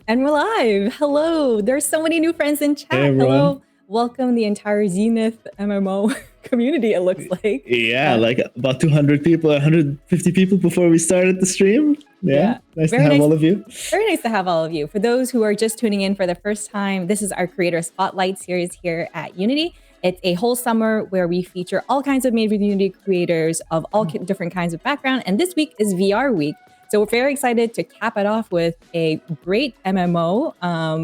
And we're live. Hello. There's so many new friends in chat. Hey, hello. Welcome the entire Zenith MMO community, it looks like. Yeah, like about 200 people, 150 people before we started the stream. Yeah. Nice to have all of you. Very nice to have all of you. For those who are just tuning in for the first time, this is our Creator Spotlight series here at Unity. It's a whole summer where we feature all kinds of major Unity creators of all different kinds of background. And this week is VR week. So we're very excited to cap it off with a great MMO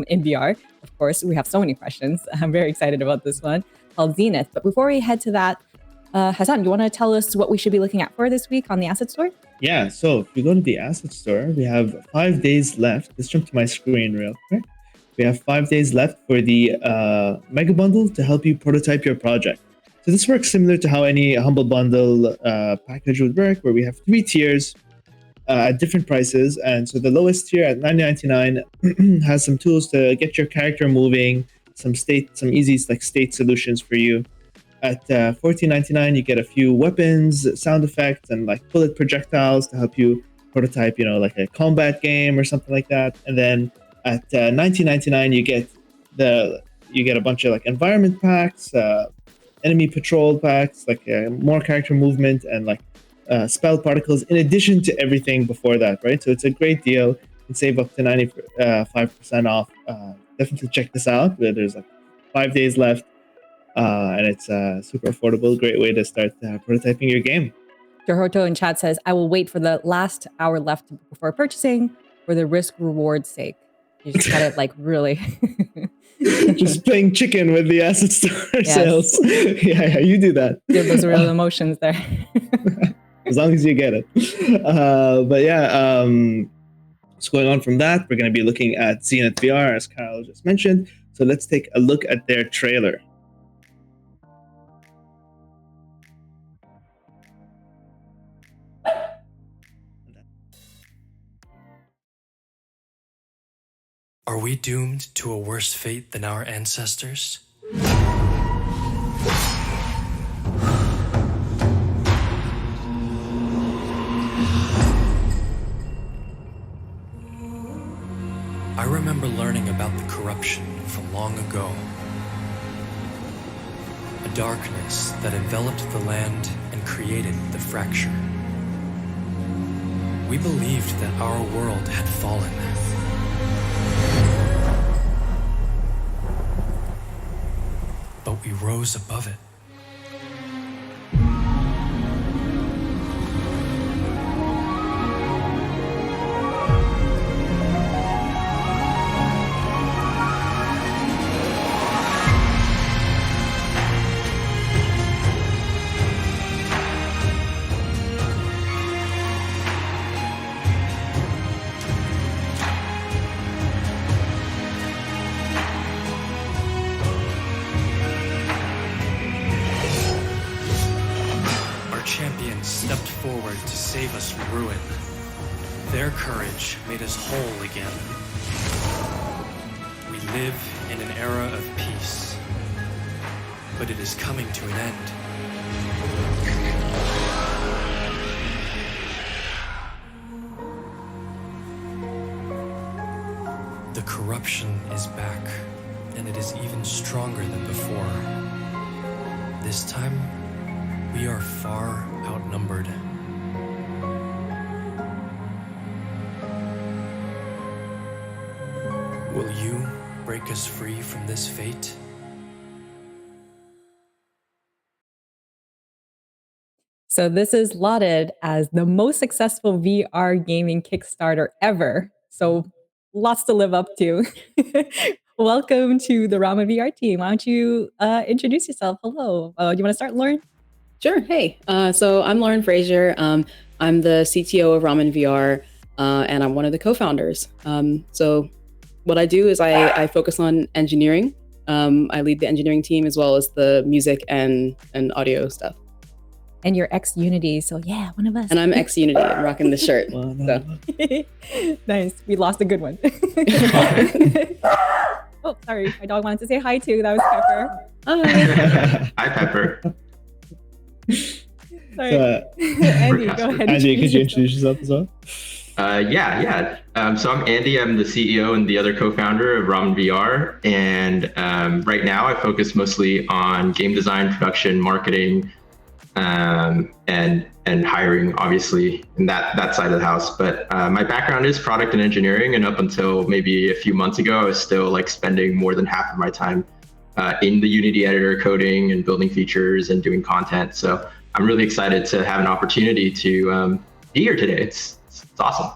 in VR. Of course, we have so many questions. I'm very excited about this one called Zenith. But before we head to that, Hassan, do you want to tell us what we should be looking at for this week on the asset store? Yeah, so if you go to the asset store, we have 5 days left. Let's jump to my screen real quick. We have 5 days left for the Mega Bundle to help you prototype your project. So this works similar to how any Humble Bundle package would work, where we have 3 tiers at different prices. And so the lowest tier at $9.99 has some tools to get your character moving, some easy state solutions for you. At $14.99, you get a few weapons, sound effects, and like bullet projectiles to help you prototype, like a combat game or something like that. And then at $19.99, you get a bunch of like environment packs, enemy patrol packs, like more character movement and like spell particles in addition to everything before that, right? So it's a great deal. You can save up to 95% off. Definitely check this out. There's like 5 days left. and it's super affordable. Great way to start prototyping your game. Jorhoto in chat says, I will wait for the last hour left before purchasing for the risk reward sake. You just got it like really. Just playing chicken with the asset store sales. Yeah, you do that. Give those real emotions there. As long as you get it. But yeah, what's going on from that? We're going to be looking at Zenith VR, as Kyle just mentioned. So let's take a look at their trailer. Are we doomed to a worse fate than our ancestors? I remember learning about the corruption from long ago. A darkness that enveloped the land and created the fracture. We believed that our world had fallen. But we rose above it. Stepped forward to save us from ruin. Their courage made us whole again. We live in an era of peace, but it is coming to an end. The corruption is back, and it is even stronger than before. This time, we are far outnumbered. Will you break us free from this fate? So this is lauded as the most successful VR gaming Kickstarter ever. So lots to live up to. Welcome to the Ramen VR team. Why don't you introduce yourself? Hello. Do you want to start, Lauren? Sure. Hey, so I'm Lauren Frazier. I'm the CTO of Ramen VR, and I'm one of the co-founders. So what I do is I focus on engineering. I lead the engineering team as well as the music and audio stuff. And you're ex-Unity, so yeah, one of us. And I'm ex-Unity. I'm rocking this shirt. So. Nice. We lost a good one. Oh, sorry. My dog wanted to say hi too. That was Pepper. Hi. Hi, Pepper. Sorry. Andy, go ahead. Andy, could you introduce yourself as well? Yeah. So I'm Andy. I'm the CEO and the other co-founder of Ramen VR. And right now I focus mostly on game design, production, marketing, and hiring, obviously, in that side of the house. But my background is product and engineering. And up until maybe a few months ago, I was still like spending more than half of my time in the Unity editor coding and building features and doing content. So I'm really excited to have an opportunity to be here today. It's awesome.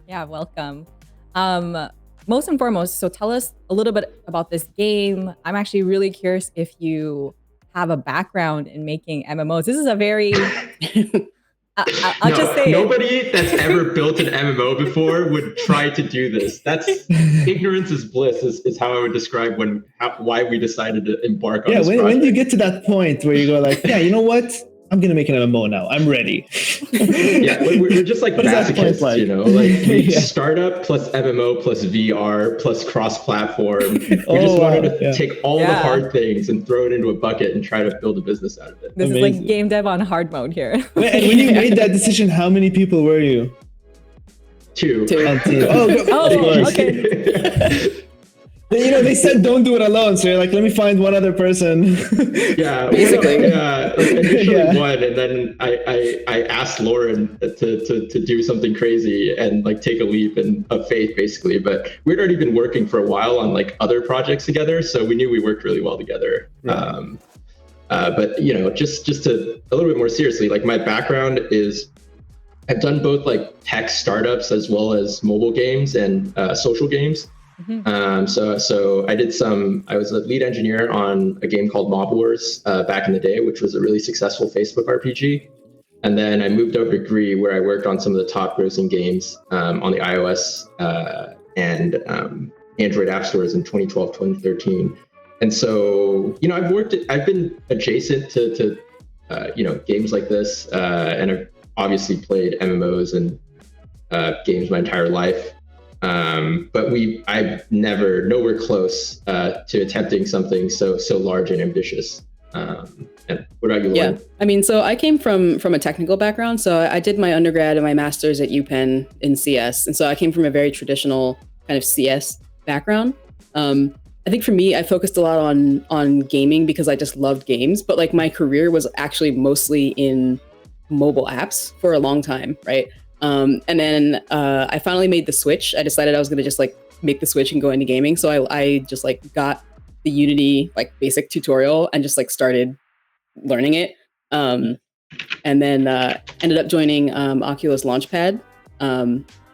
Yeah, welcome. Most and foremost, so tell us a little bit about this game. I'm actually really curious if you have a background in making MMOs. This is a very... I'll just say nobody that's ever built an MMO before would try to do this. That's ignorance is bliss is how I would describe why we decided to embark on this project. When do you get to that point where you go like, yeah, you know what? I'm going to make an MMO now. I'm ready. Yeah, we're just like masochists, like? You know, like startup plus MMO plus VR plus cross-platform. We just wanted to take all the hard things and throw it into a bucket and try to build a business out of it. This is like game dev on hard mode here. And when you made that decision, how many people were you? Two. Oh, okay. They said don't do it alone, so you're like, let me find one other person. Yeah, Basically. yeah. Like initially Yeah. one, and then I asked Lauren to do something crazy and like take a leap of faith, basically. But we'd already been working for a while on like other projects together, so we knew we worked really well together. Right. But just to a little bit more seriously, like my background is I've done both like tech startups as well as mobile games and social games. So I was a lead engineer on a game called Mob Wars back in the day, which was a really successful Facebook RPG. And then I moved over to Gree, where I worked on some of the top grossing games on the iOS and Android app stores in 2012, 2013. And so, I've been adjacent to games like this, and I've obviously played MMOs and games my entire life. But I'm nowhere close to attempting something so large and ambitious. And what about you, Lauren? Yeah, I mean, so I came from a technical background. So I did my undergrad and my master's at UPenn in CS, and so I came from a very traditional kind of CS background. I think for me, I focused a lot on gaming because I just loved games. But like my career was actually mostly in mobile apps for a long time, right? And then I finally made the switch. I decided I was going to just like make the switch and go into gaming. So I just like got the Unity like basic tutorial and just like started learning it. And then ended up joining Oculus Launchpad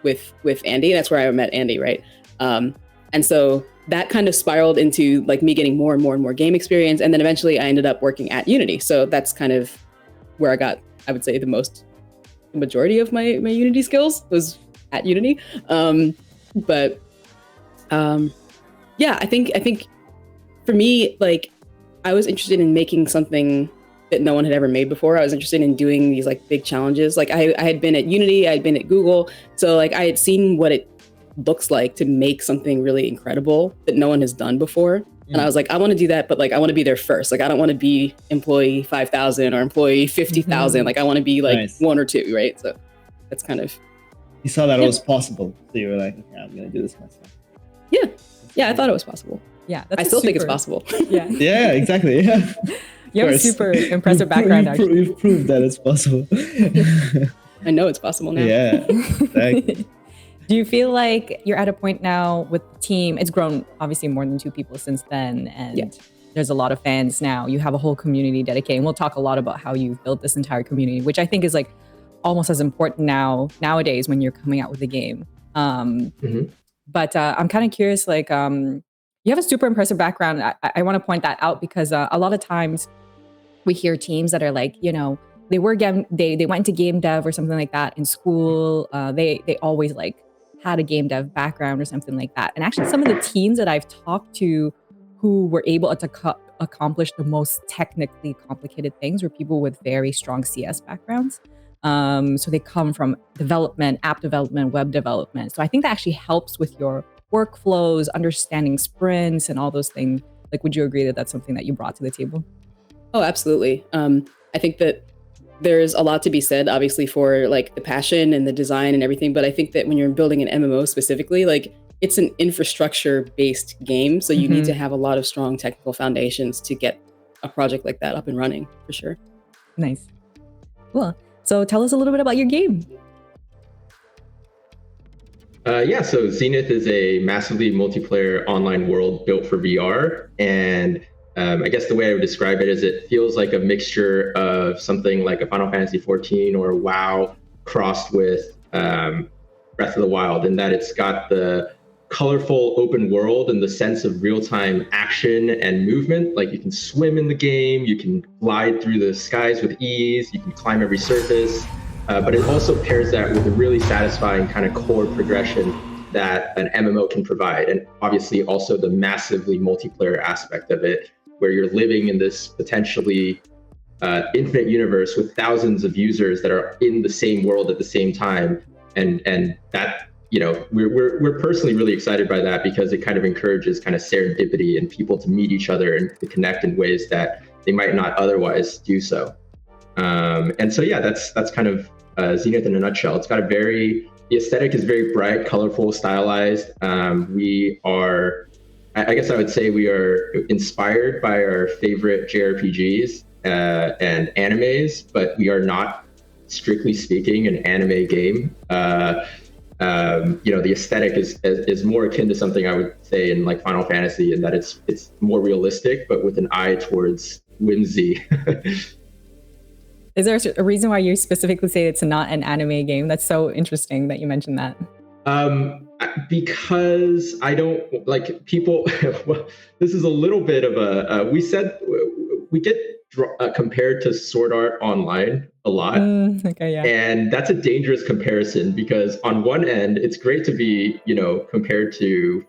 with Andy. That's where I met Andy, right? And so that kind of spiraled into like me getting more and more game experience. And then eventually I ended up working at Unity. So that's kind of where I got, I would say, the majority of my Unity skills was at Unity. Yeah, I think for me, like I was interested in making something that no one had ever made before. I was interested in doing these like big challenges. Like I had been at Unity, I had been at Google. So like I had seen what it looks like to make something really incredible that no one has done before. And I was like, I want to do that, but like I want to be there first. Like I don't want to be employee 5,000 or employee 50,000. Like I want to be like one or two, right? So that's kind of. You saw that it was possible, so you were like, okay, I'm gonna do this myself. Yeah, I thought it was possible. Yeah, I still think it's possible. Yeah, Yeah, exactly. Yeah, you have a super impressive background. Actually, you've proved that it's possible. I know it's possible now. Yeah, exactly. Do you feel like you're at a point now with the team? It's grown obviously more than 2 people since then, and there's a lot of fans now. You have a whole community dedicated. And we'll talk a lot about how you've built this entire community, which I think is like almost as important nowadays when you're coming out with a game. But I'm kind of curious, like you have a super impressive background. I want to point that out because a lot of times we hear teams that are like, they went into game dev or something like that in school. They always like had a game dev background or something like that. And actually some of the teams that I've talked to who were able to accomplish the most technically complicated things were people with very strong CS backgrounds. So they come from development, app development, web development. So I think that actually helps with your workflows, understanding sprints and all those things. Like, would you agree that that's something that you brought to the table? Oh, absolutely. I think that there's a lot to be said, obviously, for like the passion and the design and everything. But I think that when you're building an MMO specifically, like it's an infrastructure-based game. So you need to have a lot of strong technical foundations to get a project like that up and running, for sure. Nice. Cool. So tell us a little bit about your game. So Zenith is a massively multiplayer online world built for VR. And I guess the way I would describe it is it feels like a mixture of something like a Final Fantasy 14 or WoW crossed with Breath of the Wild, in that it's got the colorful open world and the sense of real-time action and movement. Like you can swim in the game, you can glide through the skies with ease, you can climb every surface, but it also pairs that with a really satisfying kind of core progression that an MMO can provide. And obviously also the massively multiplayer aspect of it, where you're living in this potentially infinite universe with thousands of users that are in the same world at the same time. And that, we're personally really excited by that because it kind of encourages kind of serendipity and people to meet each other and to connect in ways that they might not otherwise do so. And so, yeah, that's kind of Zenith in a nutshell. It's got the aesthetic is very bright, colorful, stylized. We are I guess I would say we are inspired by our favorite JRPGs and animes, but we are not, strictly speaking, an anime game. The aesthetic is more akin to something I would say in like Final Fantasy, in that it's more realistic, but with an eye towards whimsy. Is there a reason why you specifically say it's not an anime game? That's so interesting that you mentioned that. Because I don't like people. Well, this is a little bit of a. We get compared to Sword Art Online a lot. Okay, yeah. And that's a dangerous comparison, because on one end, it's great to be, compared to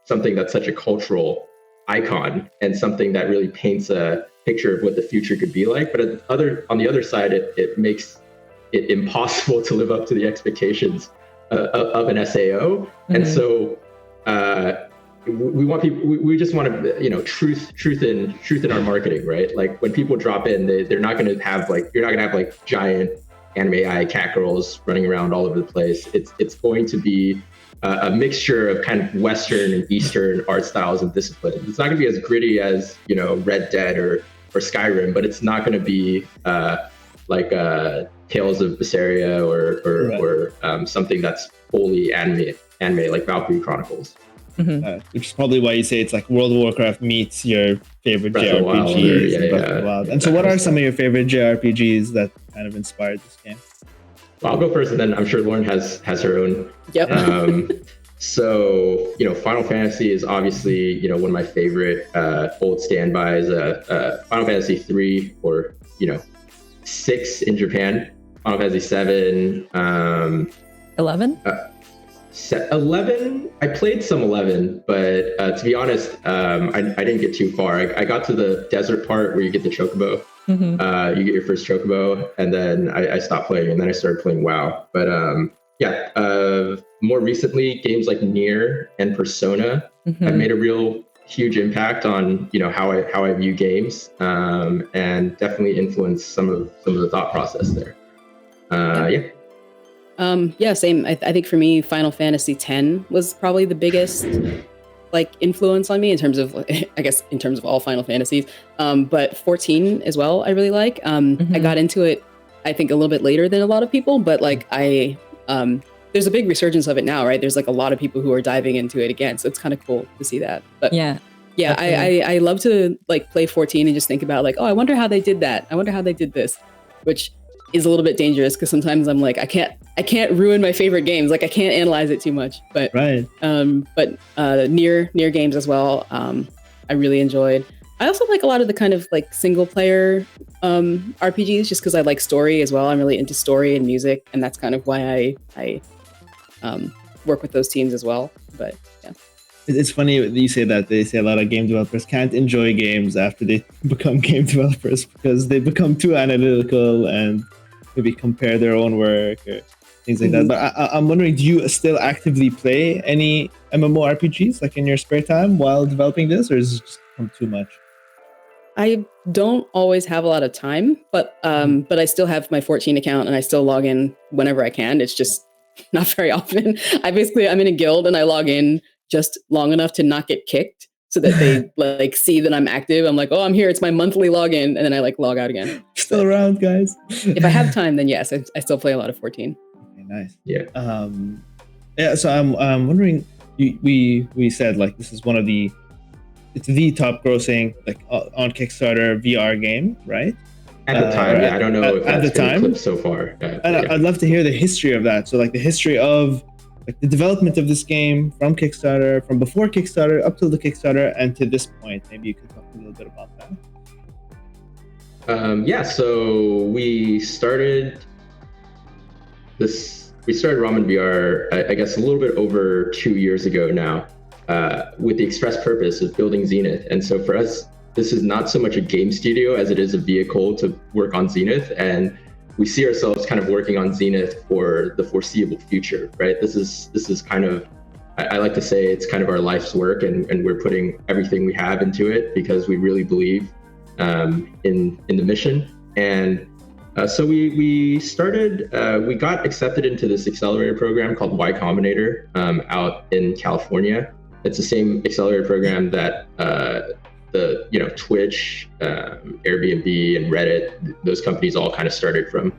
something that's such a cultural icon and something that really paints a picture of what the future could be like. But on the other side, it makes it impossible to live up to the expectations of an SAO. Mm-hmm. And so we want people, we just want to, truth in our marketing, right? Like when people drop in, they're not going to have you're not going to have like giant anime AI cat girls running around all over the place. It's going to be a mixture of kind of Western and Eastern art styles and disciplines. It's not going to be as gritty as, Red Dead or Skyrim, but it's not going to be Tales of Berseria or something that's wholly anime like Valkyrie Chronicles. Mm-hmm. Which is probably why you say it's like World of Warcraft meets your favorite JRPGs. And so what are some of your favorite JRPGs that kind of inspired this game? Well, I'll go first, and then I'm sure Lauren has her own. Yep. So, Final Fantasy is obviously, one of my favorite old standbys. Final Fantasy 3 or, 6 in Japan. Final Fantasy 7. 11? 11, I played some 11, but to be honest, I didn't get too far. I got to the desert part where you get the chocobo. Mm-hmm. You get your first chocobo, and then I stopped playing, and then I started playing WoW. But more recently, games like Nier and Persona have made a real huge impact on how I view games, and definitely influenced some of the thought process there. Same. I think for me, Final Fantasy X was probably the biggest influence on me in terms of all Final Fantasies. But 14 as well, I really like. I got into it, I think, a little bit later than a lot of people, but there's a big resurgence of it now, right? There's a lot of people who are diving into it again, so it's kind of cool to see that. But yeah, I love to play 14 and just think about I wonder how they did that. I wonder how they did this, which is a little bit dangerous because sometimes I'm I can't ruin my favorite games. I can't analyze it too much. But right. Nier games as well. I really enjoyed. I also like a lot of the kind of single player RPGs just because I like story as well. I'm really into story and music, and that's kind of why I work with those teams as well. But yeah. It's funny that you say that. They say a lot of game developers can't enjoy games after they become game developers because they become too analytical and maybe compare their own work or things like that. But I'm wondering, do you still actively play any MMORPGs in your spare time while developing this, or is it just become too much? I don't always have a lot of time, but I still have my 14 account and I still log in whenever I can. It's just not very often. I'm in a guild and I log in just long enough to not get kicked so that they see that I'm active. I'm oh, I'm here. It's my monthly login. And then I log out again. Still around, guys. If I have time, then yes, I still play a lot of 14. Okay, nice. Yeah. So I'm wondering, we said this is it's the top grossing on Kickstarter VR game, right? At the time, I don't know if that's at the time clipped so far. I'd love to hear the history of that. So the history of the development of this game from Kickstarter, from before Kickstarter up till the Kickstarter and to this point. Maybe you could talk a little bit about that. So we started Ramen VR, I guess, a little bit over 2 years ago now, with the express purpose of building Zenith. And so for us, this is not so much a game studio as it is a vehicle to work on Zenith. And we see ourselves kind of working on Zenith for the foreseeable future, right? This is kind of, I like to say it's kind of our life's work, and we're putting everything we have into it because we really believe in the mission. And so we started, we got accepted into this accelerator program called Y Combinator out in California. It's the same accelerator program that the Twitch, Airbnb, and Reddit, those companies all kind of started from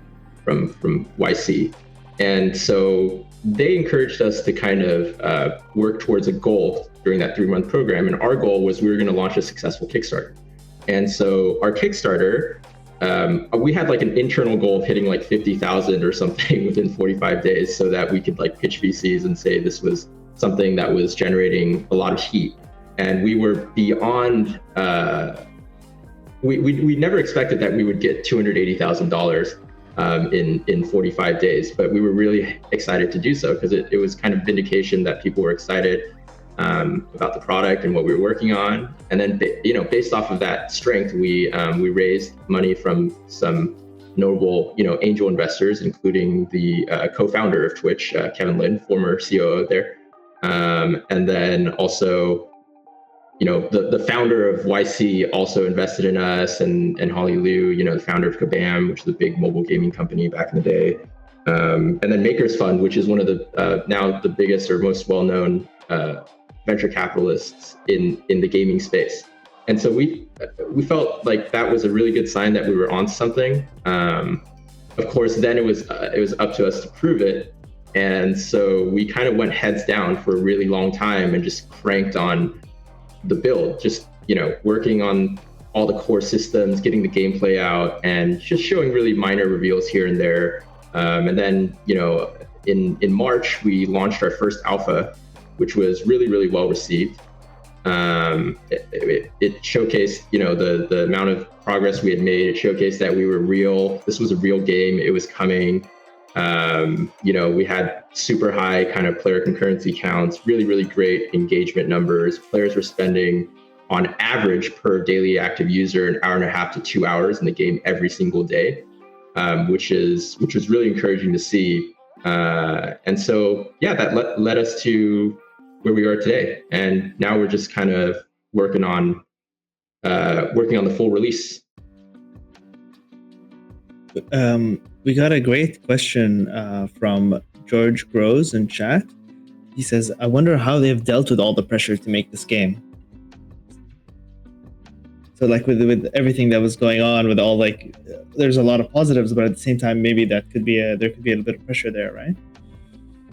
YC. And so they encouraged us to kind of work towards a goal during that 3-month program. And our goal was we were going to launch a successful Kickstarter. And so our Kickstarter, we had like an internal goal of hitting like 50,000 or something within 45 days so that we could like pitch VCs and say this was something that was generating a lot of heat. And we were beyond, we never expected that we would get $280,000 in 45 days, but we were really excited to do so because it was kind of vindication that people were excited about the product and what we were working on. And then, based off of that strength, we raised money from some notable, angel investors, including the co-founder of Twitch, Kevin Lin, former COO there. And then also, the founder of YC also invested in us, and Holly Liu, the founder of Kabam, which is a big mobile gaming company back in the day. And then Makers Fund, which is one of the now the biggest or most well-known venture capitalists in the gaming space. And so we felt like that was a really good sign that we were on something. Of course, then it was up to us to prove it. And so we kind of went heads down for a really long time and just cranked on the build, just working on all the core systems, getting the gameplay out, and just showing really minor reveals here and there. And then in March we launched our first alpha, which was really, really well received. It showcased the amount of progress we had made. It showcased that we were real. This was a real game. It was coming. We had super high kind of player concurrency counts, really, really great engagement numbers. Players were spending on average per daily active user 1.5 hours to 2 hours in the game every single day, which was really encouraging to see. And so, that led us to where we are today. And now we're just kind of working on the full release. We got a great question from George Groves in chat. He says, I wonder how they've dealt with all the pressure to make this game. So like with everything that was going on, with all there's a lot of positives, but at the same time, maybe there could be a little bit of pressure there, right?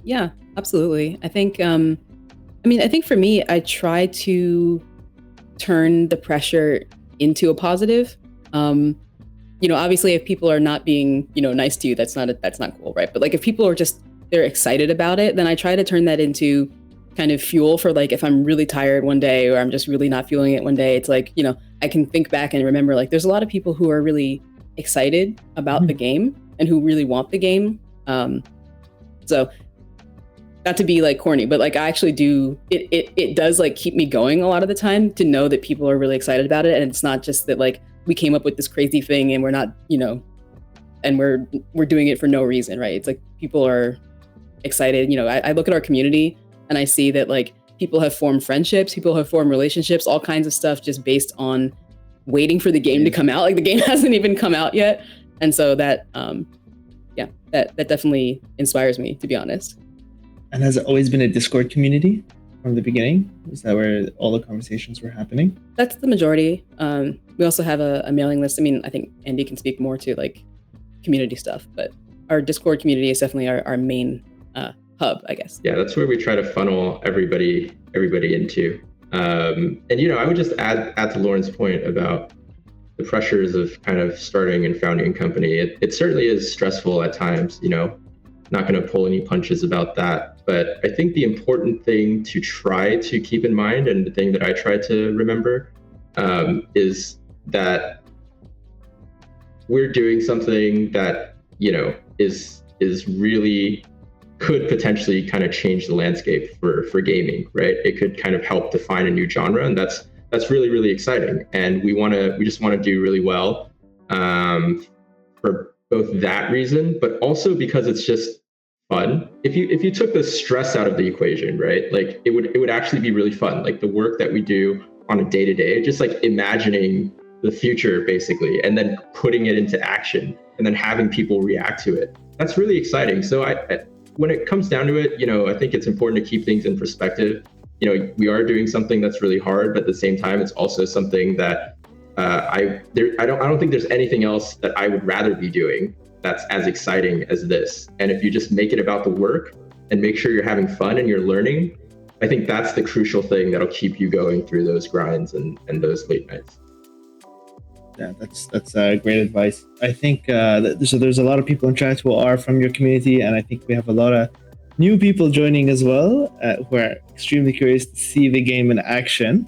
Yeah, absolutely. I think, I think for me, I try to turn the pressure into a positive. Obviously if people are not being, nice to you, that's not cool, right? But like if people are they're excited about it, then I try to turn that into kind of fuel for like, if I'm really tired one day or I'm just really not feeling it one day, it's like, I can think back and remember like there's a lot of people who are really excited about the game and who really want the game. So not to be like corny, but like I actually do, it does like keep me going a lot of the time to know that people are really excited about it. And it's not just that like we came up with this crazy thing and we're not, and we're doing it for no reason, right? It's like people are excited. I look at our community and I see that like people have formed friendships, people have formed relationships, all kinds of stuff just based on waiting for the game to come out. Like the game hasn't even come out yet. And so that, that definitely inspires me, to be honest. And has it always been a Discord community from the beginning? Is that where all the conversations were happening? That's the majority. We also have a mailing list. I mean, I think Andy can speak more to like community stuff, but our Discord community is definitely our main hub, I guess. Yeah, that's where we try to funnel everybody into. And I would just add to Lauren's point about the pressures of kind of starting and founding a company. It certainly is stressful at times, not going to pull any punches about that. But I think the important thing to try to keep in mind, and the thing that I try to remember, is that we're doing something that, is really could potentially kind of change the landscape for gaming, right? It could kind of help define a new genre, and that's really, really exciting. And we just want to do really well for both that reason, but also because it's just fun. If you took the stress out of the equation, right? Like it would actually be really fun. Like the work that we do on a day-to-day, just like imagining the future basically, and then putting it into action and then having people react to it. That's really exciting. So when it comes down to it, I think it's important to keep things in perspective. we are doing something that's really hard, but at the same time, it's also something that I don't think there's anything else that I would rather be doing that's as exciting as this. And if you just make it about the work and make sure you're having fun and you're learning, I think that's the crucial thing that'll keep you going through those grinds and those late nights. Yeah, that's great advice. I think so there's a lot of people in chat who are from your community, and I think we have a lot of new people joining as well who are extremely curious to see the game in action.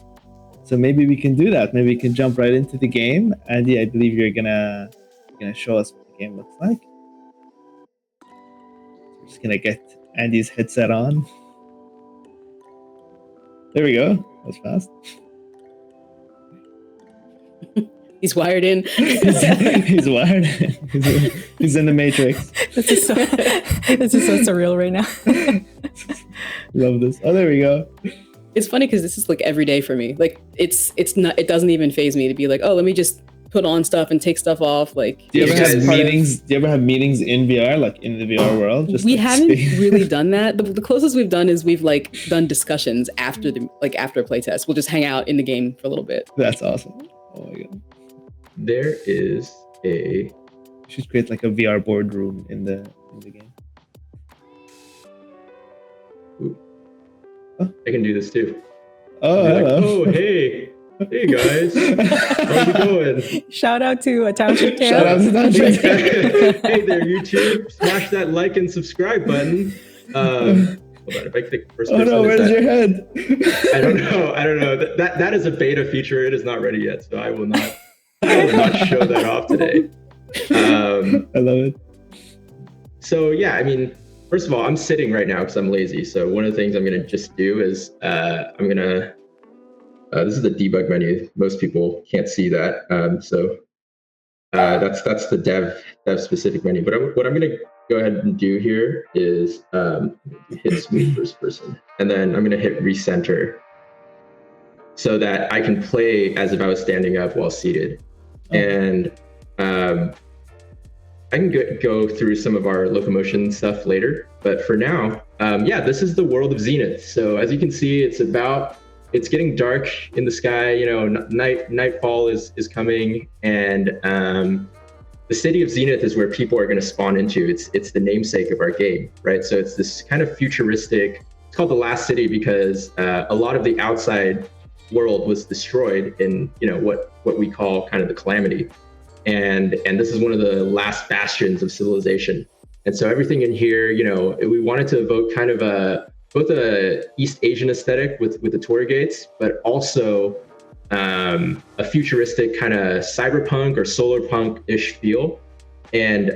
So maybe we can do that. Maybe we can jump right into the game. Andy, I believe you're gonna show us what the game looks like. We're just gonna get Andy's headset on. There we go. That was fast. He's wired in. He's wired. He's in the Matrix. This is so surreal right now. Love this. Oh, there we go. It's funny because this is like every day for me. Like it's not. It doesn't even faze me to be like, oh, let me just put on stuff and take stuff off. Like, do you ever have meetings? Do you ever have meetings in VR, like in the VR world? Just we haven't really done that. The closest we've done is we've like done discussions after after playtest. We'll just hang out in the game for a little bit. That's awesome. Oh my god. There is a. You should create like a VR boardroom in the game. Ooh. Oh, I can do this too. Oh, hello. Like, oh, hey guys, how's it going? Shout out to Township Tale. Shout out to Township Tale. Hey there, YouTube! Smash that like and subscribe button. Hold on, if I click first person. Oh no, where's your head? I don't know. That is a beta feature. It is not ready yet, so I will not show that off today. I love it. So yeah, I mean, first of all, I'm sitting right now because I'm lazy. So one of the things I'm gonna just do is this is the debug menu. Most people can't see that. That's the dev specific menu. But what I'm gonna go ahead and do here is hit smooth first person, and then I'm gonna hit recenter so that I can play as if I was standing up while seated. And I can go through some of our locomotion stuff later, but for now, this is the world of Zenith. So as you can see, it's getting dark in the sky. Nightfall is coming, and the city of Zenith is where people are going to spawn into. It's the namesake of our game, right? So it's this kind of futuristic. It's called the Last City because a lot of the outside world was destroyed in what we call kind of the calamity, and this is one of the last bastions of civilization. And so everything in here, we wanted to evoke kind of both a East Asian aesthetic with the torii gates, but also a futuristic kind of cyberpunk or solar punk-ish feel. And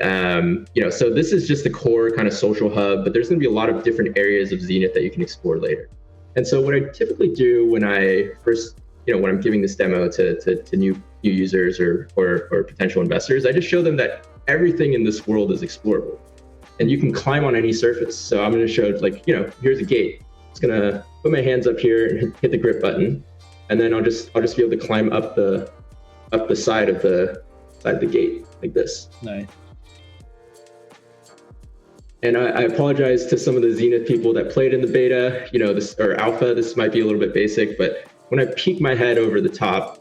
so this is just the core kind of social hub, but there's going to be a lot of different areas of Zenith that you can explore later. And so what I typically do when I first, when I'm giving this demo to new users or potential investors, I just show them that everything in this world is explorable, and you can climb on any surface. So I'm going to show here's a gate. I'm just going to put my hands up here and hit the grip button, and then I'll just be able to climb up the side of the gate like this. Nice. And I apologize to some of the Zenith people that played in the beta, or alpha. This might be a little bit basic, but when I peek my head over the top,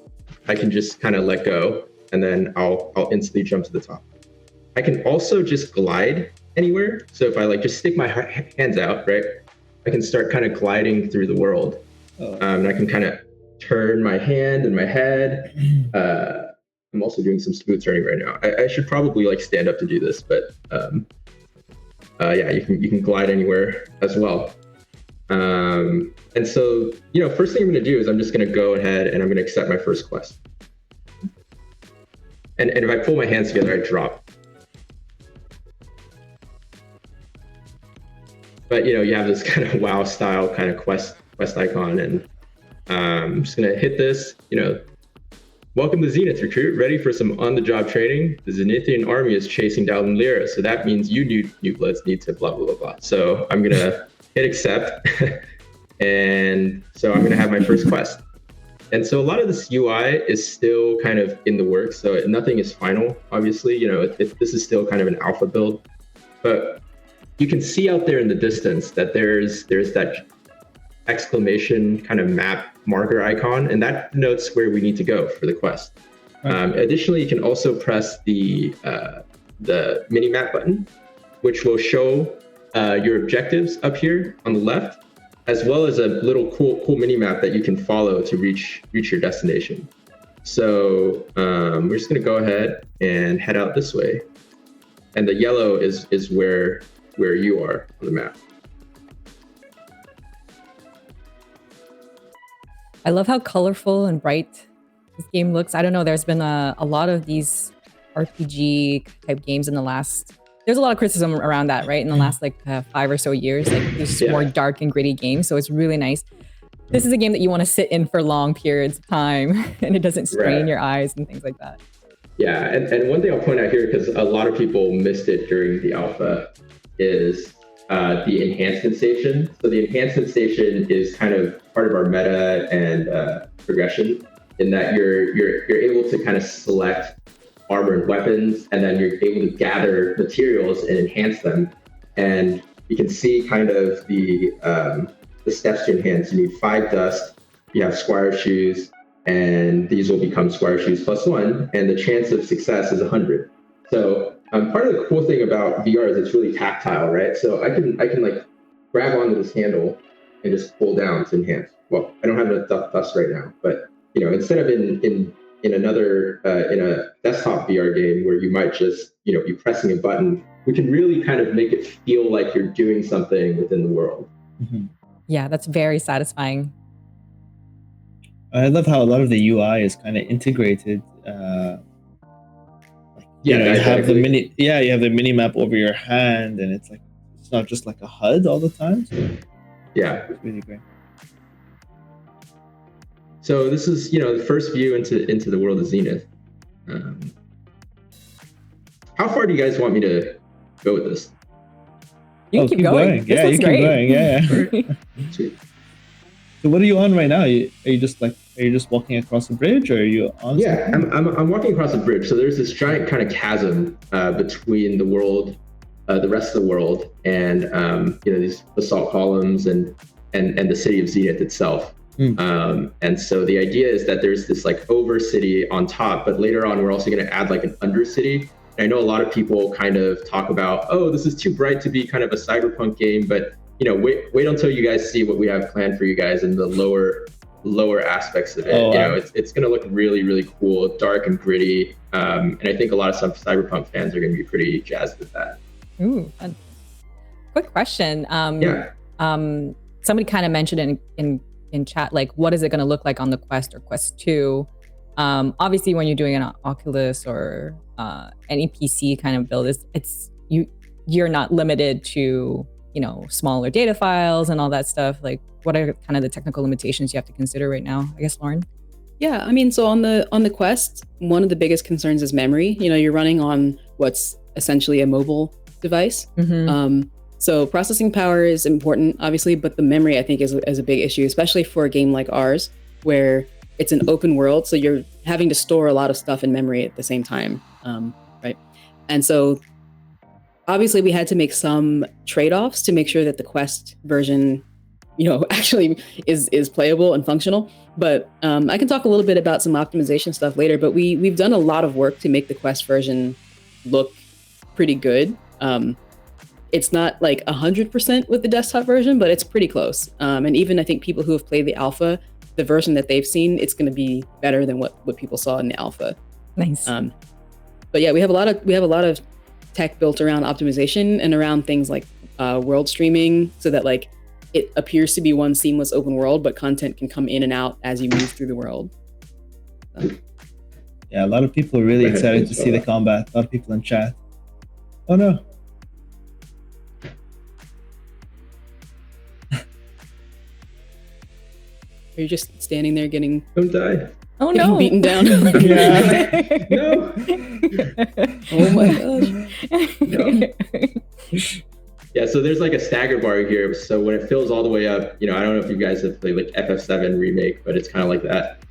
I can just kind of let go, and then I'll instantly jump to the top. I can also just glide anywhere. So if I just stick my hands out, right, I can start kind of gliding through the world. And I can kind of turn my hand and my head. I'm also doing some smooth turning right now. I should probably stand up to do this, but you can glide anywhere as well. And so, first thing I'm going to do is I'm just going to go ahead and I'm going to accept my first quest. And if I pull my hands together, I drop. But, you have this kind of WoW style kind of quest icon. And I'm just going to hit this, welcome to Zenith, recruit. Ready for some on-the-job training? The Zenithian army is chasing down Lyra. So that means you new bloods need to blah, blah, blah, blah. So I'm going to hit accept. And so I'm going to have my first quest. And so a lot of this UI is still kind of in the works. So nothing is final, obviously. This is still kind of an alpha build. But you can see out there in the distance that there's that exclamation kind of map marker icon, and that denotes where we need to go for the quest. Additionally, you can also press the mini map button, which will show your objectives up here on the left, as well as a little cool mini map that you can follow to reach your destination. So we're just going to go ahead and head out this way, and the yellow is where you are on the map. I love how colorful and bright this game looks. I don't know, there's been a lot of these RPG type games in the last, there's a lot of criticism around that, right? In the last like 5 or so years, like there's more dark and gritty games. So it's really nice. This is a game that you want to sit in for long periods of time and it doesn't strain your eyes and things like that. Yeah, and one thing I'll point out here, because a lot of people missed it during the alpha, is the enhancement station. So the enhancement station is kind of part of our meta and progression, in that you're able to kind of select armor and weapons, and then you're able to gather materials and enhance them. And you can see kind of the steps to enhance. You need 5 dust, you have squire shoes, and these will become squire shoes +1, and the chance of success is 100. So part of the cool thing about VR is it's really tactile, right? So I can like grab onto this handle and just pull down to enhance. Well, I don't have enough dust right now, but instead of in another in a desktop VR game where you might just be pressing a button, we can really kind of make it feel like you're doing something within the world. Mm-hmm. Yeah, that's very satisfying. I love how a lot of the UI is kind of integrated. You have the mini map over your hand, and it's not just like a HUD all the time. So yeah, it's really great. So this is the first view into the world of Zenith. How far do you guys want me to go with this? You can keep going. Yeah, you keep going. Yeah. Sweet. So what are you on right now? Are you just walking across a bridge, or are you on? Yeah, I'm walking across a bridge. So there's this giant kind of chasm between the world, the rest of the world, and these basalt columns and the city of Zenith itself. And so the idea is that there's this like over city on top, but later on we're also going to add like an under city. And I know a lot of people kind of talk about, oh, this is too bright to be kind of a cyberpunk game, but wait until you guys see what we have planned for you guys in the lower aspects of it. It's going to look really, really cool, dark and gritty. And I think a lot of some cyberpunk fans are going to be pretty jazzed with that. Ooh, fun. Quick question. Somebody kind of mentioned in chat, like, what is it going to look like on the Quest or Quest 2? Obviously, when you're doing an Oculus or any PC kind of build, you're not limited to smaller data files and all that stuff. Like, what are kind of the technical limitations you have to consider right now? I guess, Lauren. Yeah, I mean, so on the Quest, one of the biggest concerns is memory. You're running on what's essentially a mobile device. Mm-hmm. So processing power is important, obviously, but the memory, I think, is a big issue, especially for a game like ours, where it's an open world. So you're having to store a lot of stuff in memory at the same time, right? And so obviously we had to make some trade-offs to make sure that the Quest version, actually is playable and functional. But I can talk a little bit about some optimization stuff later, but we've done a lot of work to make the Quest version look pretty good. It's not like 100% with the desktop version, but it's pretty close. And even I think people who have played the alpha, the version that they've seen, it's going to be better than what people saw in the alpha. Nice. But yeah, we have a lot of tech built around optimization and around things like world streaming, so that like it appears to be one seamless open world, but content can come in and out as you move through the world. Yeah, a lot of people are really excited to see the combat. A lot of people in chat. Oh no. Are you just standing there getting... Don't die. Oh no. Beaten down? Yeah. No. Oh my gosh. No. Yeah, so there's like a stagger bar here. So when it fills all the way up, I don't know if you guys have played like FF7 remake, but it's kind of like that.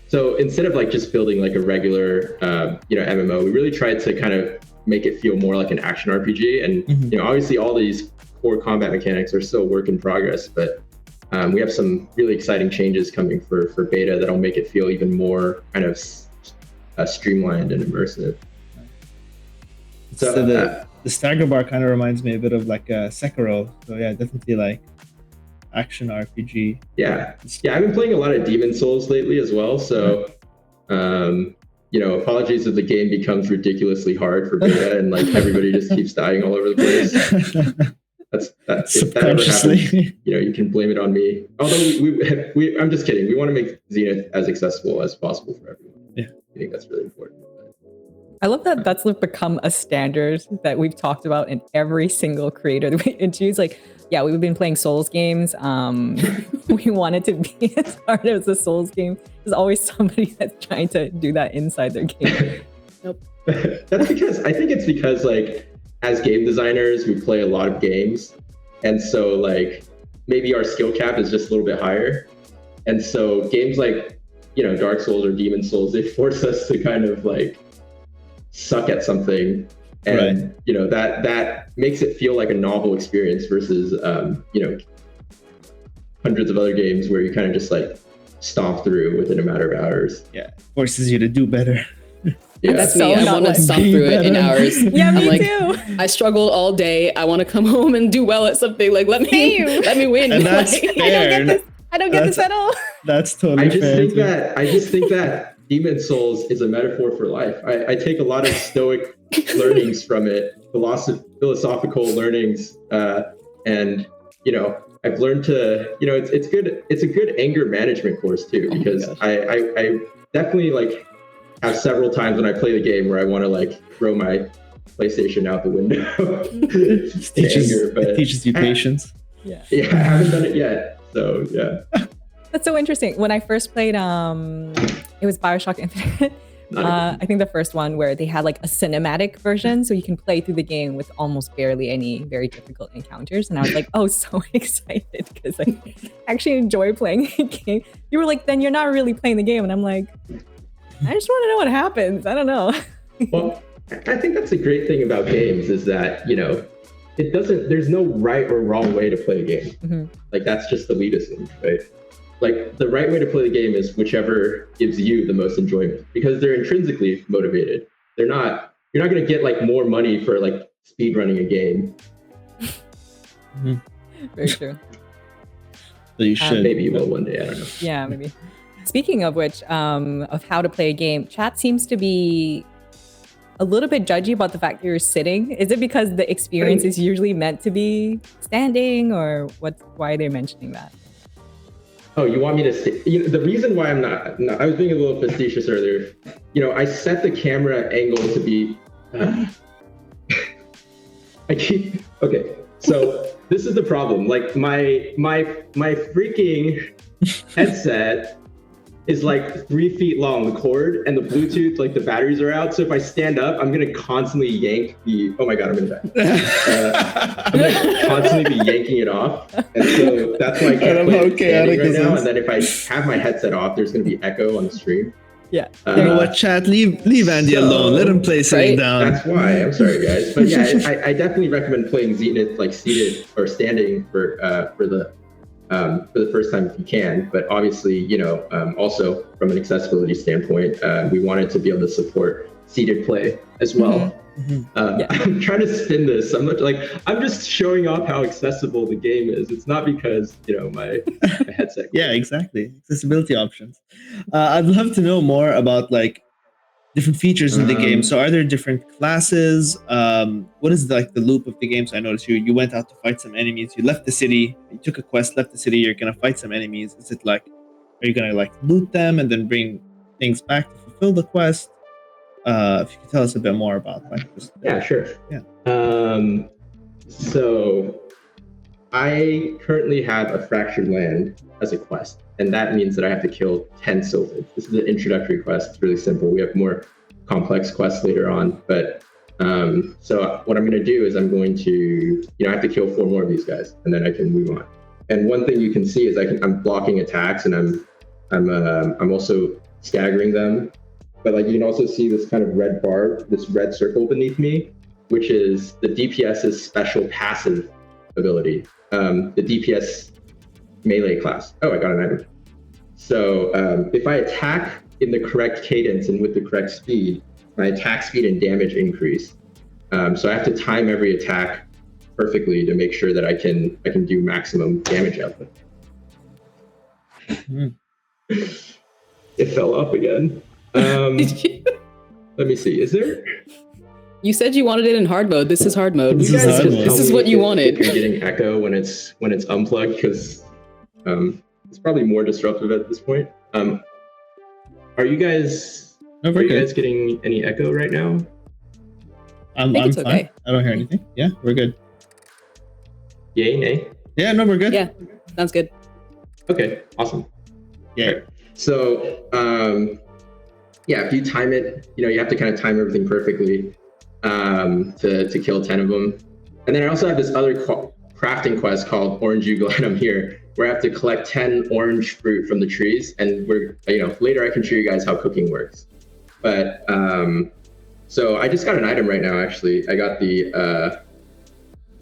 So instead of like just building like a regular, MMO, we really tried to kind of make it feel more like an action RPG. And, obviously all these core combat mechanics are still a work in progress, but we have some really exciting changes coming for beta that'll make it feel even more kind of streamlined and immersive. So the stagger bar kind of reminds me a bit of like Sekiro. So yeah, definitely like action RPG. Yeah, I've been playing a lot of Demon Souls lately as well. So, apologies if the game becomes ridiculously hard for beta and like everybody just keeps dying all over the place. If that ever happens, you can blame it on me. Although I'm just kidding. We want to make Zenith as accessible as possible for everyone. Yeah, I think that's really important. I love that that's become a standard that we've talked about in every single creator that we introduce. Like, yeah, we've been playing Souls games. We wanted to be as hard as a Souls game. There's always somebody that's trying to do that inside their game. Nope. That's because like as game designers, we play a lot of games. And so like maybe our skill cap is just a little bit higher. And so games like, Dark Souls or Demon Souls, they force us to kind of like suck at something, and that makes it feel like a novel experience versus hundreds of other games where you kind of just like stomp through within a matter of hours. Yeah, forces you to do better. Yeah. That's me. I want to stomp through it in hours. Yeah, me too. too. I struggled all day. I want to come home and do well at something. Like let me win. And that's fair. I don't get this at all. That's totally fair. I just think that Demon Souls is a metaphor for life. I take a lot of stoic learnings from it, philosophical learnings, and I've learned to it's good. It's a good anger management course too, because I definitely like have several times when I play the game where I want to like throw my PlayStation out the window. It teaches you patience. Yeah, I haven't done it yet. So yeah. That's so interesting. When I first played, it was BioShock Infinite. I think the first one where they had like a cinematic version, so you can play through the game with almost barely any very difficult encounters. And I was like, oh, so excited because I actually enjoy playing the game. You were like, then you're not really playing the game, and I'm like, I just want to know what happens. I don't know. Well, I think that's a great thing about games is that there's no right or wrong way to play a game. Mm-hmm. Like that's just the elitism, right? Like the right way to play the game is whichever gives you the most enjoyment, because they're intrinsically motivated. You're not going to get like more money for like speed running a game. Mm-hmm. Very true. So you should. Maybe you will one day. I don't know. Yeah, maybe. Speaking of which, of how to play a game, chat seems to be a little bit judgy about the fact that you're sitting. Is it because the experience is usually meant to be standing, or why are they mentioning that? Oh, you want me to sit? The reason why I'm not, I was being a little facetious earlier. I set the camera angle to be, okay. So this is the problem. Like my freaking headset is like 3 feet long, the cord, and the Bluetooth, like the batteries are out. So if I stand up, I'm gonna constantly yank oh my God, I'm gonna die. I'm gonna constantly be yanking it off. And so that's why I can't play standing right now. And then if I have my headset off, there's gonna be echo on the stream. Yeah. You know what, chat? Leave Andy alone. Let him play sitting down. That's why. I'm sorry, guys. But yeah, I definitely recommend playing Zenith like seated or standing for the first time if you can. But obviously, also from an accessibility standpoint, we wanted to be able to support seated play as well. Mm-hmm. I'm trying to spin this. I'm just showing off how accessible the game is. It's not because my headset. Yeah, exactly. Accessibility options. I'd love to know more about like different features in the game. So are there different classes? What is the loop of the game? So I noticed you went out to fight some enemies. You left the city. You took a quest, left the city. You're gonna fight some enemies. Is it like, are you gonna like loot them and then bring things back to fulfill the quest? If you could tell us a bit more about like this. Yeah, sure. Yeah. So I currently have a fractured land as a quest, and that means that I have to kill 10 sylphids. This is an introductory quest. It's really simple. We have more complex quests later on, but so what I'm going to do is I'm going to, I have to kill 4 more of these guys, and then I can move on. And one thing you can see is I'm blocking attacks, and I'm also staggering them. But like you can also see this kind of red bar, this red circle beneath me, which is the DPS's special passive ability, the DPS melee class. Oh, I got an item. So if I attack in the correct cadence and with the correct speed, my attack speed and damage increase. So I have to time every attack perfectly to make sure that I can do maximum damage output. It fell up again. Let me see. Is there? You said you wanted it in hard mode. This is hard mode. This is hard mode. This is what you wanted. You're getting echo when it's unplugged because it's probably more disruptive at this point. Are you guys getting any echo right now? I'm fine. Okay. I don't hear anything. Yeah, we're good. Yay, nay? Yeah, no, we're good. Yeah, sounds good. Okay, awesome. Yeah. Right. So, if you time it, you have to kind of time everything perfectly to kill 10 of them. And then I also have this other crafting quest called Orange Uglatum here, where I have to collect 10 orange fruit from the trees. And later I can show you guys how cooking works. But so I just got an item right now. Actually, I got the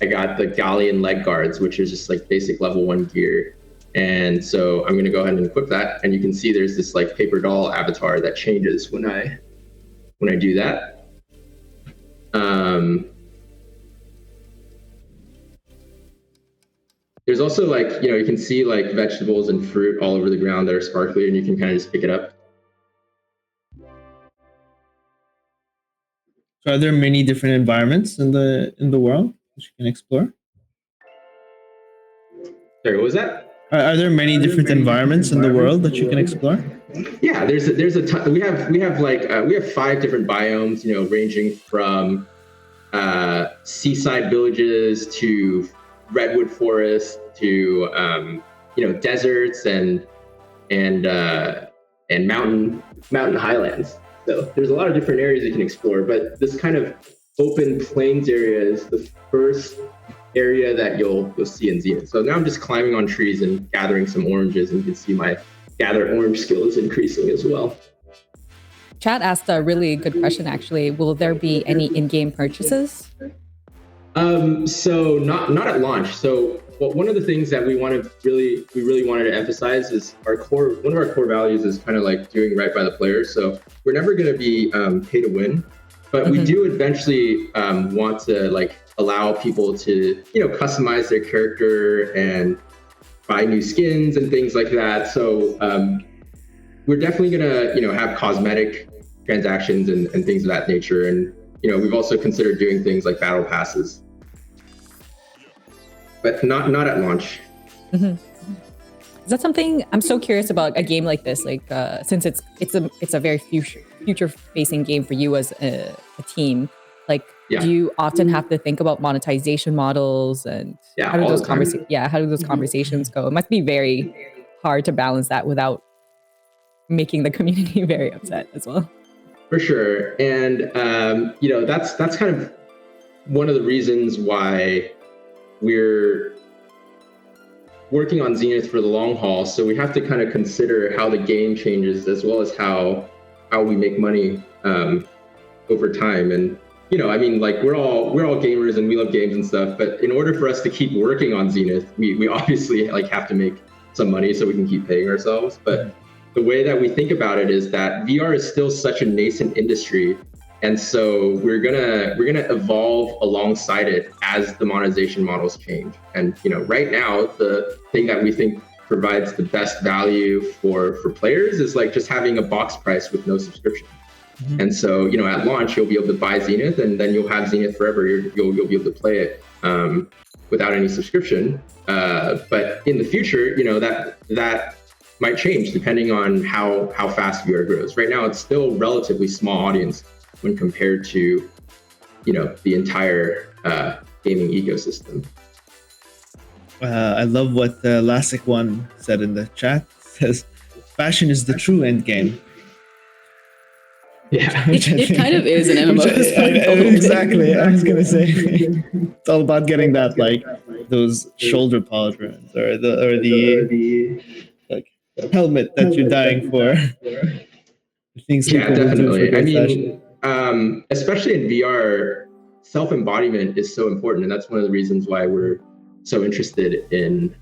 Galleon leg guards, which is just like basic level 1 gear. And so I'm going to go ahead and equip that. And you can see there's this like paper doll avatar that changes when I do that. There's also like, you can see like vegetables and fruit all over the ground that are sparkly, and you can kind of just pick it up. So are there many different environments in the world that you can explore? Sorry, what was that? Are there many different environments in the world that you can explore? Yeah, there's a ton. We have 5 different biomes, ranging from seaside villages to redwood forests to deserts and mountain highlands. So there's a lot of different areas you can explore, but this kind of open plains area is the first area that you'll see in Zenith. So now I'm just climbing on trees and gathering some oranges, and you can see my gather orange skill is increasing as well. Chad asked a really good question, actually. Will there be any in-game purchases? So not at launch. So one of the things that we really wanted to emphasize is one of our core values is kind of like doing right by the players. So we're never going to be pay to win, but we do eventually want to like allow people to customize their character and buy new skins and things like that. So we're definitely gonna have cosmetic transactions and things of that nature. And we've also considered doing things like battle passes, but not at launch. Mm-hmm. Is that something I'm so curious about a game like this? Like since it's a very future facing game for you as a team. Like, do you often have to think about monetization models and how do those conversations go? It must be very hard to balance that without making the community very upset as well. For sure, and that's kind of one of the reasons why we're working on Zenith for the long haul. So we have to kind of consider how the game changes as well as how we make money over time. And we're all gamers and we love games and stuff, but in order for us to keep working on Zenith, we obviously have to make some money so we can keep paying ourselves. But the way that we think about it is that VR is still such a nascent industry, and so we're gonna evolve alongside it as the monetization models change. And right now, the thing that we think provides the best value for players is like just having a box price with no subscription. Mm-hmm. And so, at launch, you'll be able to buy Zenith, and then you'll have Zenith forever. You'll be able to play it without any subscription. But in the future, that might change depending on how fast VR grows. Right now, it's still relatively small audience when compared to, the entire gaming ecosystem. I love what Lassic One said in the chat. It says, "Fashion is the true end game." Yeah, it kind of is an MMO. Exactly. I was gonna say it's all about getting that those shoulder pauldrons or the helmet that you're dying for. Things definitely. I mean, especially in VR, self-embodiment is so important, and that's one of the reasons why we're so interested in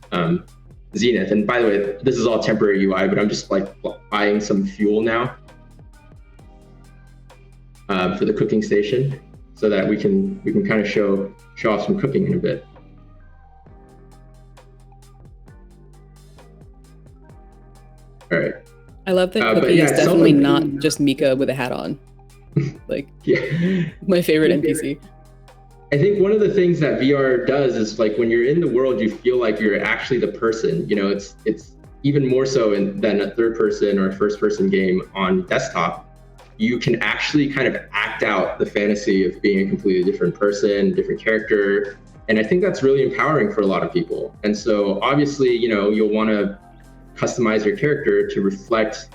Zenith. And by the way, this is all temporary UI, but I'm just like buying some fuel now for the cooking station, so that we can kind of show off some cooking in a bit. All right. I love that Cookie is definitely not just Mika with a hat on. Like, my favorite NPC. I think one of the things that VR does is, like, when you're in the world, you feel like you're actually the person. You know, it's even more so than a third person or a first person game on desktop. You can actually kind of act out the fantasy of being a completely different person, different character. And I think that's really empowering for a lot of people. And so obviously, you know, you'll want to customize your character to reflect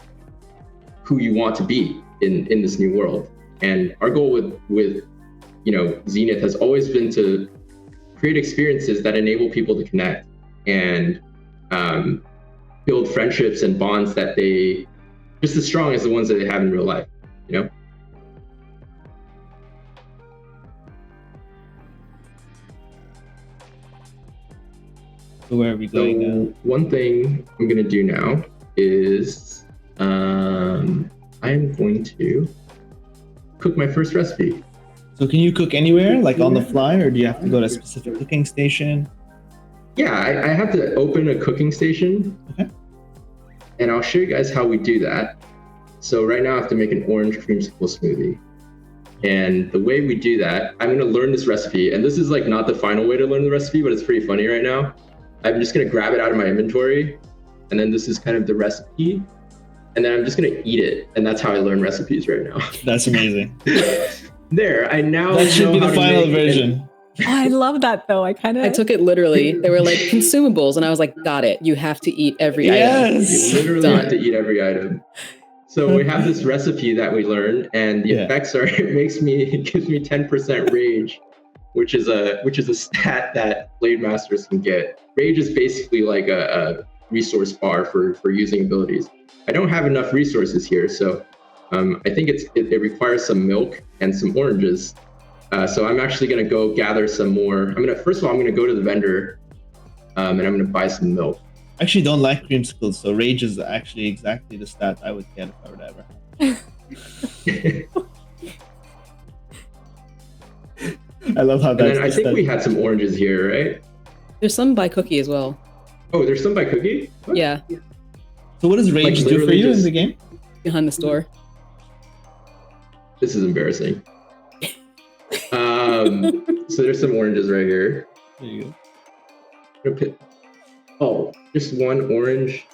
who you want to be in this new world. And our goal with you know, Zenith has always been to create experiences that enable people to connect and build friendships and bonds that they just as strong as the ones that they have in real life, you know? So where are we going now? One thing I'm gonna do now is I'm going to cook my first recipe. So can you cook anywhere, like on the fly, or do you have to go to a specific cooking station? Yeah, I have to open a cooking station. Okay. And I'll show you guys how we do that. So right now I have to make an orange creamsicle smoothie. And the way we do that, I'm gonna learn this recipe. And this is like not the final way to learn the recipe, but it's pretty funny right now. I'm just gonna grab it out of my inventory. And then this is kind of the recipe. And then I'm just gonna eat it. And that's how I learn recipes right now. That's amazing. There, I now That should be the final version. Oh, I love that though. I took it literally. They were like consumables, and I was like, got it. You have to eat every item. Yes. You literally have to eat every item. So we have this recipe that we learn, and the effects are it gives me 10% rage, which is a stat that Blade Masters can get. Rage is basically like a resource bar for using abilities. I don't have enough resources here, so I think it requires some milk and some oranges. So I'm actually gonna go gather some more. First of all, I'm gonna go to the vendor, and I'm gonna buy some milk. I actually don't like creamsicles, so rage is actually exactly the stat I would get if I were to ever. I love how that's. I think we had some oranges here, right? There's some by Cookie as well. Oh, there's some by Cookie? What? Yeah. So what does rage do for you in the game? Behind the store. This is embarrassing. So there's some oranges right here. There you go. Oh, just one orange.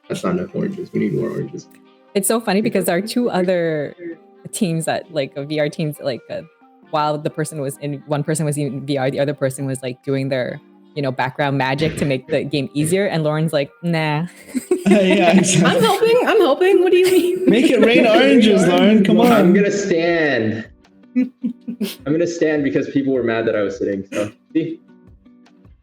That's not enough oranges. We need more oranges. It's so funny because there are two other teams that like VR teams, like while the person was in, one person was in VR, the other person was like doing their, you know, background magic to make the game easier. And Lauren's like, nah. Yeah, exactly. I'm helping. What do you mean? Make it rain oranges, Lauren. Come on. I'm gonna stand. I'm gonna stand because people were mad that I was sitting. So see,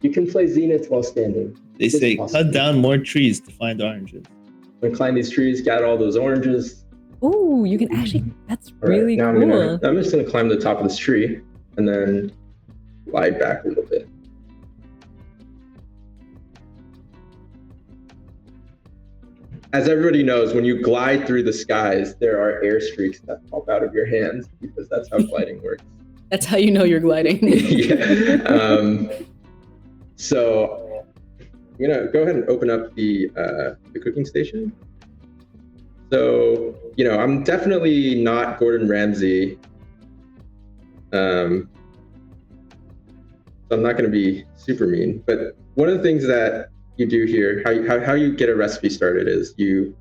you can play Zenith while standing. They say cut down more trees to find oranges. I'm gonna climb these trees, gather all those oranges. Ooh, you can actually. That's really now cool. I'm just gonna climb the top of this tree and then glide back a little bit. As everybody knows, when you glide through the skies, there are air streaks that pop out of your hands because that's how gliding works. That's how you know you're gliding. Yeah. So I'm gonna go ahead and open up the cooking station. So, you know, I'm definitely not Gordon Ramsay. So I'm not gonna be super mean, but one of the things that you do here, how you get a recipe started is you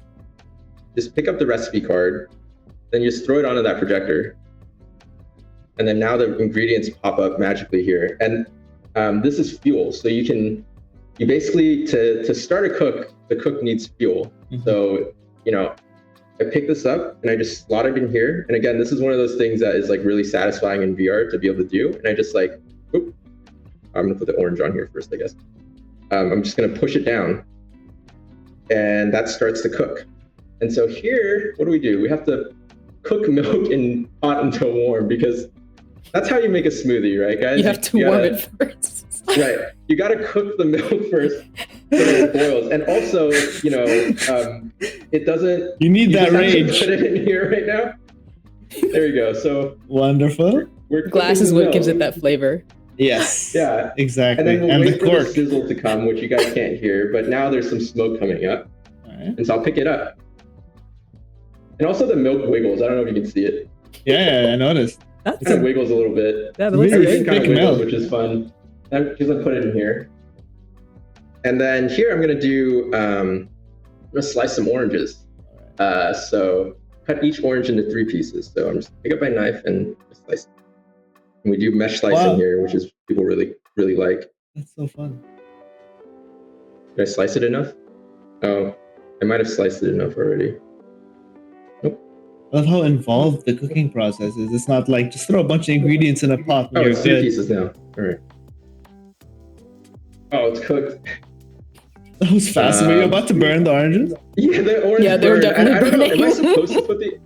just pick up the recipe card, then you just throw it onto that projector. And then now the ingredients pop up magically here. And this is fuel. So you basically, to start a cook, the cook needs fuel. Mm-hmm. So, you know, I pick this up and I just slot it in here. And again, this is one of those things that is like really satisfying in VR to be able to do. And I just like, oop, I'm gonna put the orange on here first, I guess. I'm just gonna push it down and that starts to cook. And so here, what do? We have to cook milk in hot until warm because that's how you make a smoothie, right, guys? You have to warm it first. Right. You got to cook the milk first so that it boils. And also, it doesn't... You need that rage. Put it in here right now. There you go. So wonderful. Glass is what gives it that flavor. Yes. Yeah. Exactly. And then we'll wait the for cork. the sizzle to come, which you guys can't hear, but now there's some smoke coming up. All right. And so I'll pick it up. And also the milk wiggles. I don't know if you can see it. Yeah, I noticed. That's It kind of wiggles a little bit. yeah, that looks Really? great. Everything kind of Thick wiggles, milk. which is fun. I'm just gonna put it in here. And then here I'm gonna do, I'm gonna slice some oranges. So cut each orange into 3 pieces. So I'm just pick up my knife and just slice it. And we do mesh slicing Wow. here, which is people really, really like. That's so fun. Did I slice it enough? Oh, I might have sliced it enough already. I love how involved the cooking process is. It's not like just throw a bunch of ingredients in a pot and Oh, you're it's 3 good. pieces now. All right. Oh, it's cooked. That was fast. Were you about to burn the oranges? Yeah, the orange. Yeah, they were burned. definitely I don't know. Am I burning. supposed to put the?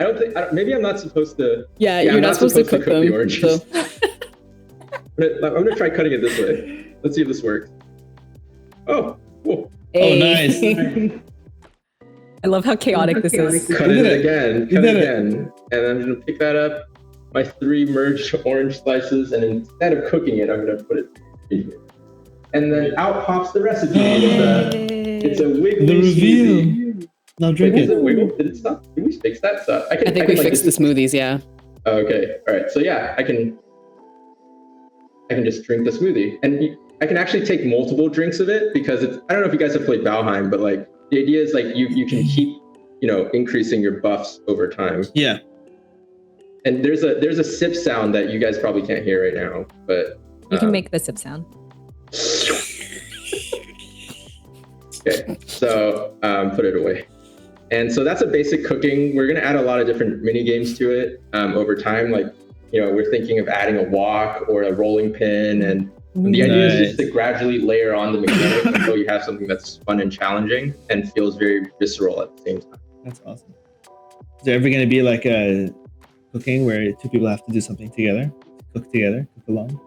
I don't think. maybe I'm not supposed to. Yeah, Yeah, you're I'm not supposed to cook them. the oranges. So. I'm gonna try cutting it this way. Let's see if this works. Oh, cool. Oh, nice. I love how chaotic this is. Cut You it did it. again. You Cut did it it. again. And I'm gonna pick that up. My 3 merged orange slices, and instead of cooking it, I'm gonna put it in here. And then out pops the recipe. It's a wiggly The reveal. smoothie. Now Wait, drink does it it. wiggle? Did it stop? Did we fix that stuff? I think we fixed the smoothies, yeah. Oh, okay. All right. So yeah, I can just drink the smoothie, and I can actually take multiple drinks of it because it's. I don't know if you guys have played Valheim, but like the idea is like you can keep increasing your buffs over time. Yeah. And there's a sip sound that you guys probably can't hear right now, but You can make the sip sound. Okay, so put it away. And so that's a basic cooking. We're going to add a lot of different mini games to it over time. Like, we're thinking of adding a walk or a rolling pin. And the idea is just to gradually layer on the mechanics until you have something that's fun and challenging and feels very visceral at the same time. That's awesome. Is there ever going to be like a cooking where 2 people have to do something together? Cook together? Cook along?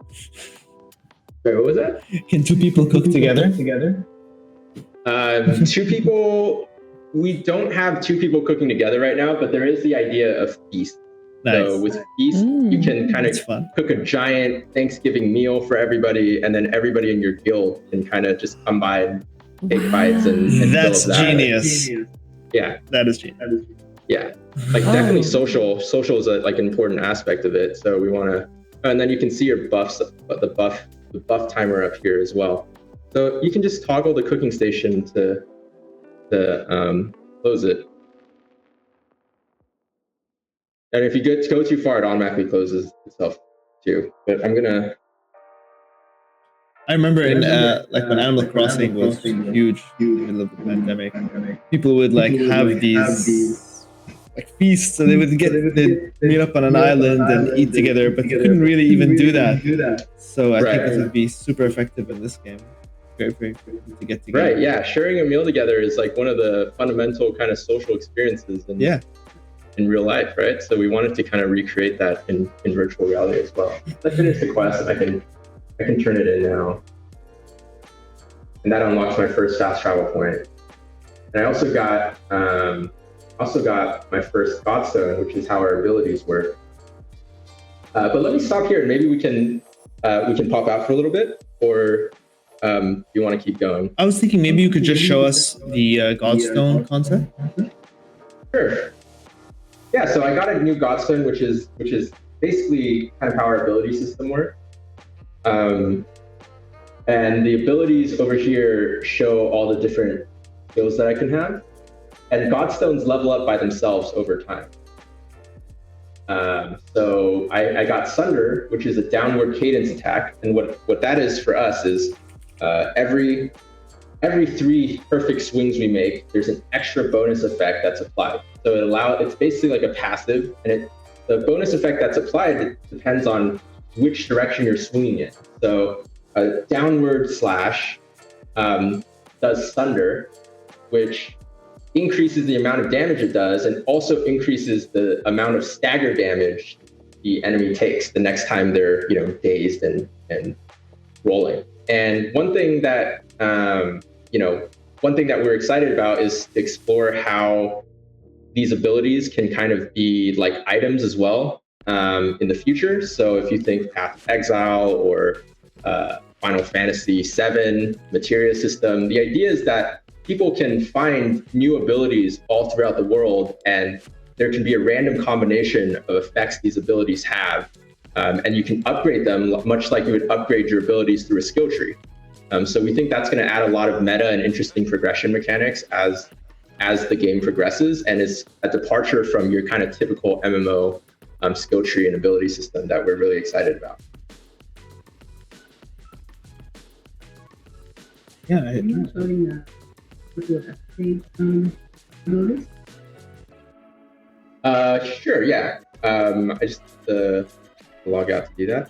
Wait, what was that? Can 2 people cook together? 2 people, we don't have 2 people cooking together right now, but there is the idea of feast. Nice. So with feast, you can kind of That's fun. cook a giant Thanksgiving meal for everybody, and then everybody in your guild can kind of just come by and take bites and That's fill that. genius. Yeah, That is genius. yeah. Like definitely social. Social is like an important aspect of it. So we want to, and then you can see your buffs, the buff timer up here as well. So you can just toggle the cooking station to close it. And if you go too far, it automatically closes itself too. But I'm gonna. I remember in like when Animal Crossing was huge in the middle of the pandemic, people would like have these like feasts, so they'd meet up on an island and eat together, but you couldn't really even do that. So I think this would be super effective in this game. Very, very good to get together. Right, yeah. Sharing a meal together is like one of the fundamental kind of social experiences in real life, right? So we wanted to kind of recreate that in virtual reality as well. I finished the quest, I can turn it in now. And that unlocks my first fast travel point. And I also got my first Godstone, which is how our abilities work. But let me stop here and maybe we can pop out for a little bit, or you want to keep going? I was thinking maybe you could just show us the Godstone concept. Sure. Yeah, so I got a new Godstone, which is basically kind of how our ability system works. And the abilities over here show all the different skills that I can have. And Godstones level up by themselves over time. So I got Sunder, which is a downward cadence attack. And what that is for us is every 3 perfect swings we make, there's an extra bonus effect that's applied. So it's basically like a passive, and the bonus effect that's applied depends on which direction you're swinging in. So a downward slash does Sunder, which increases the amount of damage it does, and also increases the amount of stagger damage the enemy takes the next time they're dazed and rolling. And one thing that we're excited about is to explore how these abilities can kind of be like items as well in the future. So if you think Path of Exile or Final Fantasy VII Materia system, the idea is that people can find new abilities all throughout the world, and there can be a random combination of effects these abilities have, and you can upgrade them much like you would upgrade your abilities through a skill tree. So we think that's going to add a lot of meta and interesting progression mechanics as the game progresses, and is a departure from your kind of typical MMO skill tree and ability system that we're really excited about. Yeah. Sure, yeah. I just log out to do that.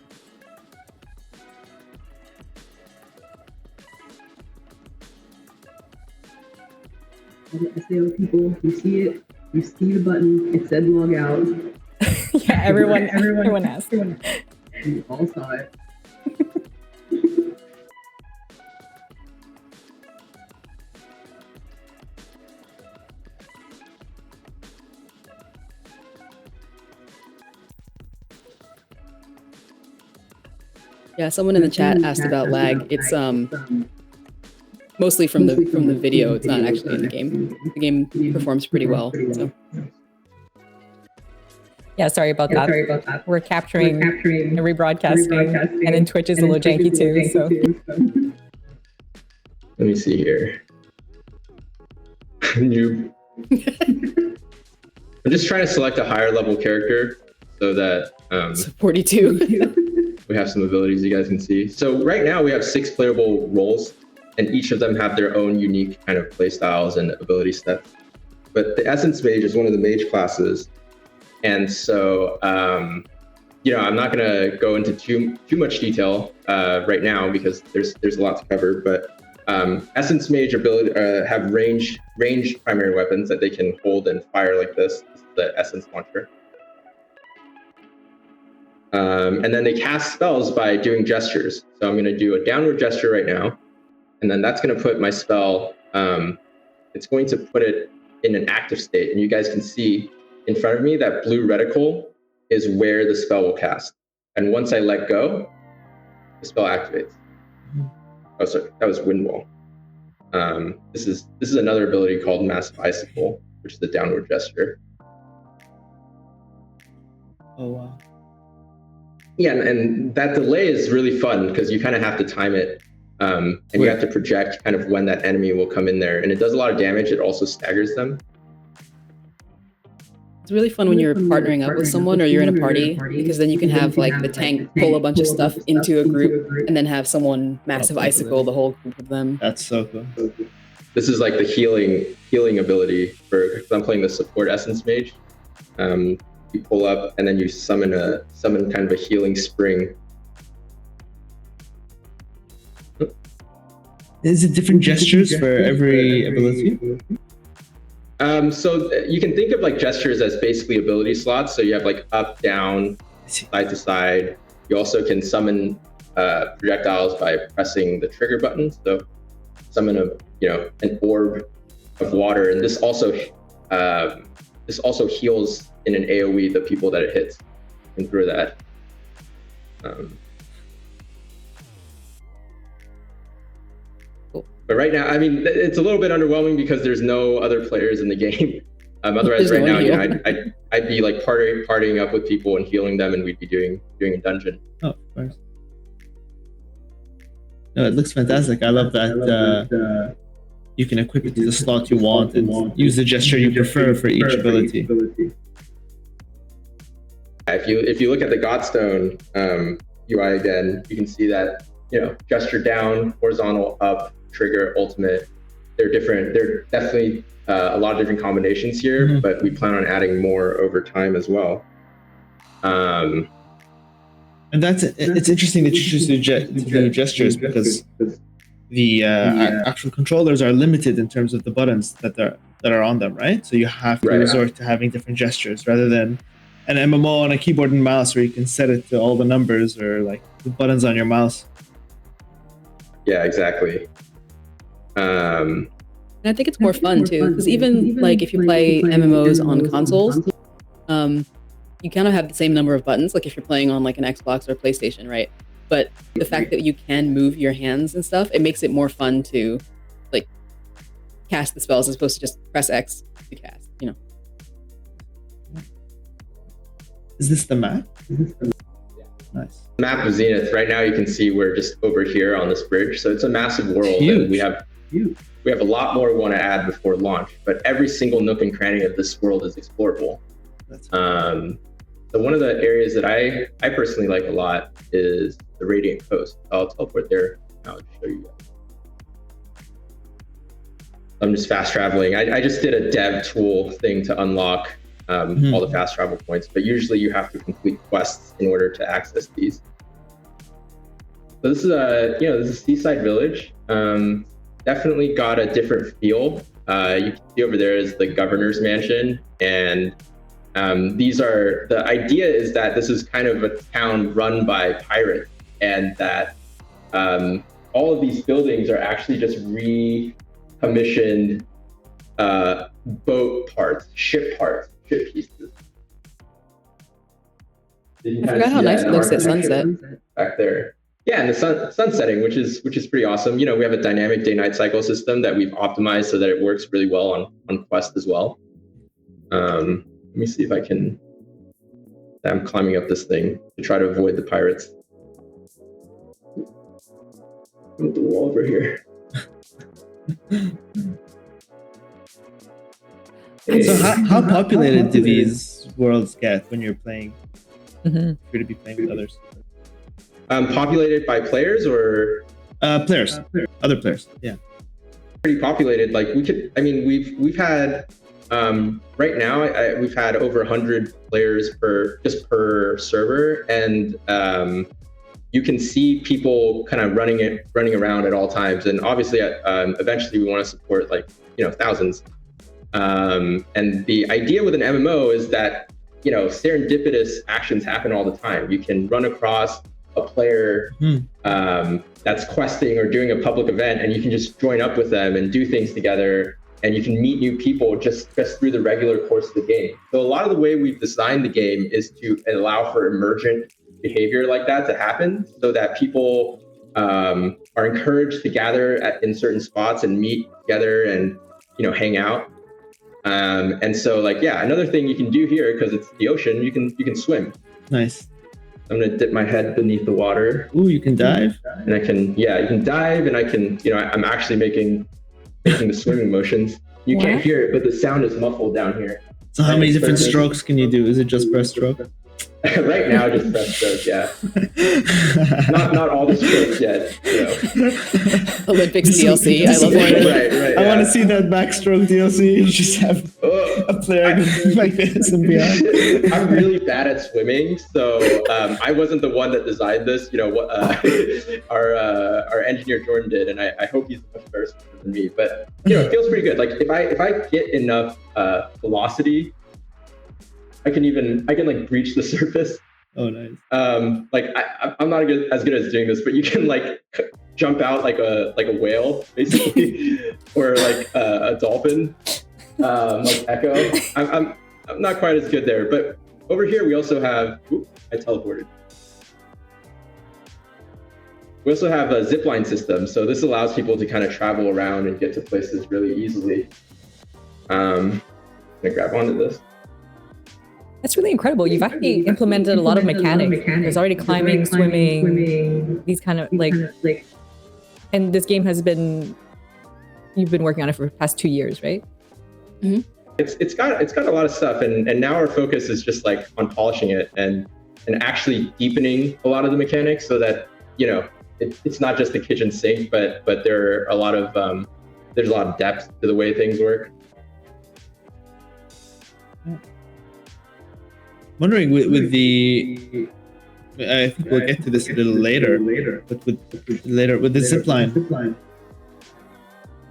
SAO people, you see it, you see the button, it said log out. Yeah, everyone asked. We all saw it. Yeah, someone in the chat asked about lag. It's mostly from the video. It's not actually in the game. The game performs pretty well. So. Yeah, sorry about that. We're capturing and rebroadcasting, and then Twitch is a little janky too. So let me see here. I'm just trying to select a higher level character so that 42. we have some abilities you guys can see. So right now we have 6 playable roles, and each of them have their own unique kind of play styles and ability sets. But the Essence Mage is one of the mage classes. And so, I'm not going to go into too much detail right now because there's a lot to cover. But Essence Mage ability have ranged primary weapons that they can hold and fire like this. This is the Essence Launcher. And then they cast spells by doing gestures. So I'm going to do a downward gesture right now, and then that's going to put my spell. It's going to put it in an active state, and you guys can see in front of me that blue reticle is where the spell will cast. And once I let go, the spell activates. Oh, sorry, that was Wind Wall. This is another ability called Massive Icicle, which is the downward gesture. Oh wow. Yeah, and that delay is really fun because you kind of have to time it, and you have to project kind of when that enemy will come in there. And it does a lot of damage. It also staggers them. It's really fun when you're partnering up with someone or you're in a party, because then you can have like the tank pull a bunch of stuff into a group and then have someone Massive Icicle the whole group of them. That's so cool. This is like the healing ability because I'm playing the support Essence Mage. You pull up and then you summon kind of a healing spring. Is it different gestures for every ability? So you can think of like gestures as basically ability slots. So you have like up, down, side to side. You also can summon projectiles by pressing the trigger button. So summon an orb of water, and this also heals in an AoE the people that it hits. And through that. But right now, I mean, it's a little bit underwhelming because there's no other players in the game. Otherwise, right now, I'd be like partying up with people and healing them, and we'd be doing a dungeon. Oh, of course. No, it looks fantastic. I love that you can equip it to the slot you want and use the gesture you prefer for each ability. If you look at the Godstone UI again, you can see that gesture down, horizontal, up, trigger, ultimate. They're different. There are definitely a lot of different combinations here, but we plan on adding more over time as well. And it's interesting that you choose to do gestures because the actual controllers are limited in terms of the buttons that are on them, right? So you have to resort to having different gestures rather than an MMO on a keyboard and mouse where you can set it to all the numbers or like the buttons on your mouse. Yeah, exactly. And I think it's more fun too, because even like if you play MMOs on consoles, you kind of have the same number of buttons, like if you're playing on like an Xbox or PlayStation, right? But the fact that you can move your hands and stuff, it makes it more fun to like cast the spells as opposed to just press X to cast, you know. Is this the map? Nice. Map of Zenith. Right now, you can see we're just over here on this bridge. So it's a massive world. Huge. And we have a lot more we want to add before launch. But every single nook and cranny of this world is explorable. That's So one of the areas that I personally like a lot is the Radiant Coast. I'll teleport there. I'll show you guys. I'm just fast traveling. I just did a dev tool thing to unlock all the fast travel points, but usually you have to complete quests in order to access these. So this is a seaside village. Definitely got a different feel. You can see over there is the governor's mansion, and the idea is that this is kind of a town run by pirates, and that all of these buildings are actually just recommissioned boat parts, ship pieces. I forgot how nice it looks at sunset. Back there. Yeah, and the sun setting, which is pretty awesome. You know, we have a dynamic day-night cycle system that we've optimized so that it works really well on Quest as well. Let me see if I'm climbing up this thing to try to avoid the pirates. Put the wall over here. So how populated do these worlds get when you're playing? If you're to be playing with others. Populated by players or players, other players. Yeah, pretty populated. Like we've had right now we've had over 100 players per server, and you can see people kind of running around at all times. And obviously, eventually, we want to support thousands. And the idea with an MMO is that serendipitous actions happen all the time. You can run across a player that's questing or doing a public event, and you can just join up with them and do things together, and you can meet new people just through the regular course of the game. So a lot of the way we've designed the game is to allow for emergent behavior like that to happen, so that people are encouraged to gather in certain spots and meet together and hang out. And so another thing you can do here, because it's the ocean, you can swim. Nice. I'm gonna dip my head beneath the water. Ooh, you can dive. And you can dive, and I can, I'm actually making the swimming motions. You can't hear it, but the sound is muffled down here. So how many different strokes can you do? Is it just breaststroke? Right now, just breaststroke, yeah. not all the strokes yet. Olympics DLC. I love it. Right. I want to see that backstroke DLC. You just have a player like this and beyond. I'm really bad at swimming, so I wasn't the one that designed this. Our engineer Jordan did, and I hope he's much better swimmer than me. But it feels pretty good. Like if I get enough velocity, I can breach the surface. Oh, nice. I'm not as good as doing this, but you can jump out like a whale, basically, or like a dolphin, like Echo. I'm not quite as good there, but over here we also have. I teleported. We also have a zipline system, so this allows people to kind of travel around and get to places really easily. I'm gonna grab onto this. That's really incredible. You've actually implemented a lot of mechanics. There's already climbing, swimming, these kind of and this game you've been working on it for the past 2 years, right? Mm-hmm. It's got a lot of stuff, and now our focus is just on polishing it and actually deepening a lot of the mechanics, so that it's not just the kitchen sink, but there are a lot of there's a lot of depth to the way things work. Wondering with the, I think we'll get to this a little later, but with the zipline,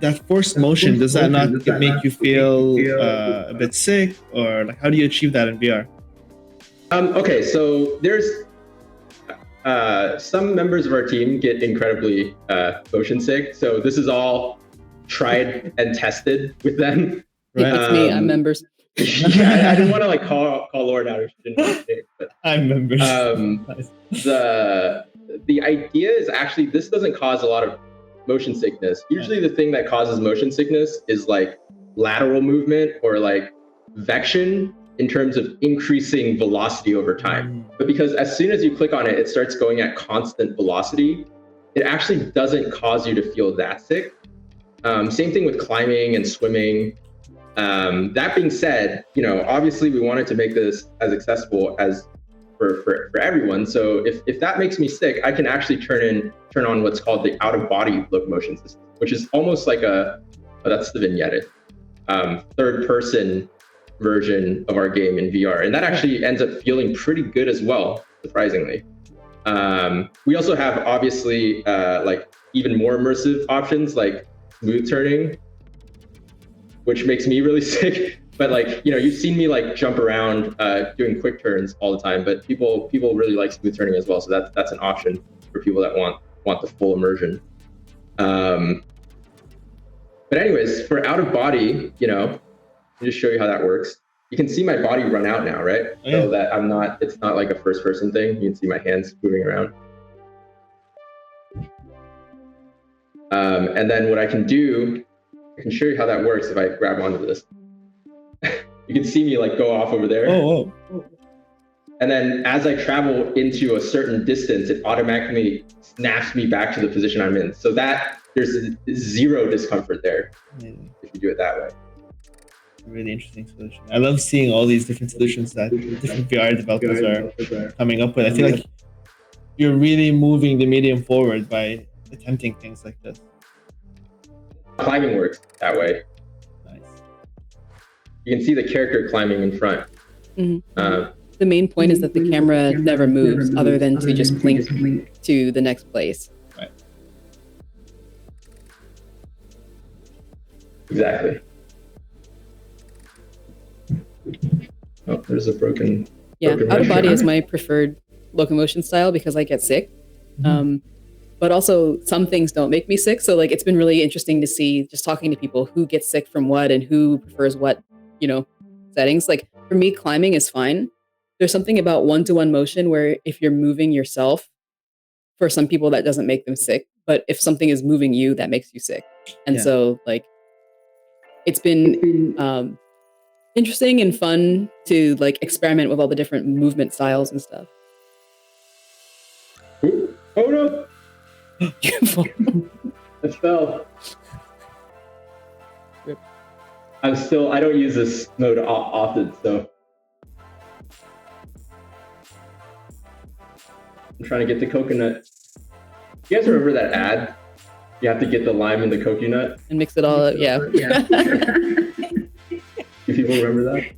that forced motion, does that not make you feel a bit sick, or how do you achieve that in VR? Okay, so there's some members of our team get incredibly motion sick. So this is all tried and tested with them. Right. It's me. I'm members. Yeah, I didn't want to like call Lauren out if she didn't want to say it, but I'm members. Nice. The idea is actually this doesn't cause a lot of motion sickness. Usually the thing that causes motion sickness is like lateral movement or like vection in terms of increasing velocity over time. But because as soon as you click on it, it starts going at constant velocity, it actually doesn't cause you to feel that sick. Same thing with climbing and swimming. That being said, obviously we wanted to make this as accessible as for everyone. So if that makes me sick, I can actually turn on what's called the out-of-body locomotion system, which is almost like that's the vignette, third-person version of our game in VR, and that actually ends up feeling pretty good as well, surprisingly. We also have obviously like even more immersive options like smooth turning, which makes me really sick. But like, you've seen me like jump around doing quick turns all the time, but people really like smooth turning as well. So that's an option for people that want the full immersion. But anyways, for out of body, let me just show you how that works. You can see my body run out now, right? Oh, yeah. So that it's not like a first person thing. You can see my hands moving around. And then what I can do, I can show you how that works if I grab onto this. You can see me like go off over there. Oh. And then as I travel into a certain distance, it automatically snaps me back to the position I'm in. So that there's zero discomfort there if you do it that way. Really interesting solution. I love seeing all these different solutions that different VR developers are coming up with. I feel like you're really moving the medium forward by attempting things like this. Climbing works that way. Nice. You can see the character climbing in front. Mm-hmm. The main point is that the camera never moves other than to just blink to the next place. Right. Exactly. Oh, there's a broken. Yeah, out of body is my preferred locomotion style because I get sick. Mm-hmm. But also some things don't make me sick. So like it's been really interesting to see just talking to people who gets sick from what and who prefers what, settings. Like for me, climbing is fine. There's something about one-to-one motion where if you're moving yourself, for some people that doesn't make them sick. But if something is moving you, that makes you sick. And so like it's been interesting and fun to like experiment with all the different movement styles and stuff. Ooh. Oh no! I fell. Rip. I don't use this mode often, so. I'm trying to get the coconut. You guys remember that ad? You have to get the lime and the coconut? And mix it all up, yeah. Do people remember that?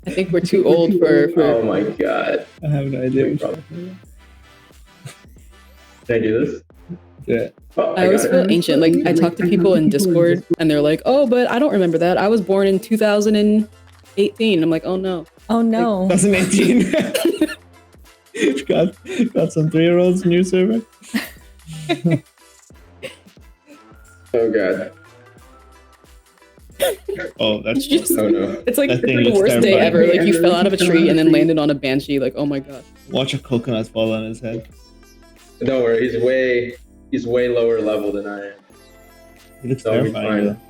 I think we're too old for... Oh my god. I have no idea. Can I do this? Yeah. Oh, I always feel ancient. Like I talk to people in Discord and they're like, oh, but I don't remember that. I was born in 2018. I'm like, oh no. Oh no. 2018. got some 3-year-olds in your server. Oh god. Oh, that's just, oh no. It's like That thing the looks worst day terrifying. ever. Like you fell out of a tree and then landed on a banshee. Like, oh my god. Watch a coconut fall on his head. Don't worry, he's way lower level than I am. He looks That'll be terrifying. fine.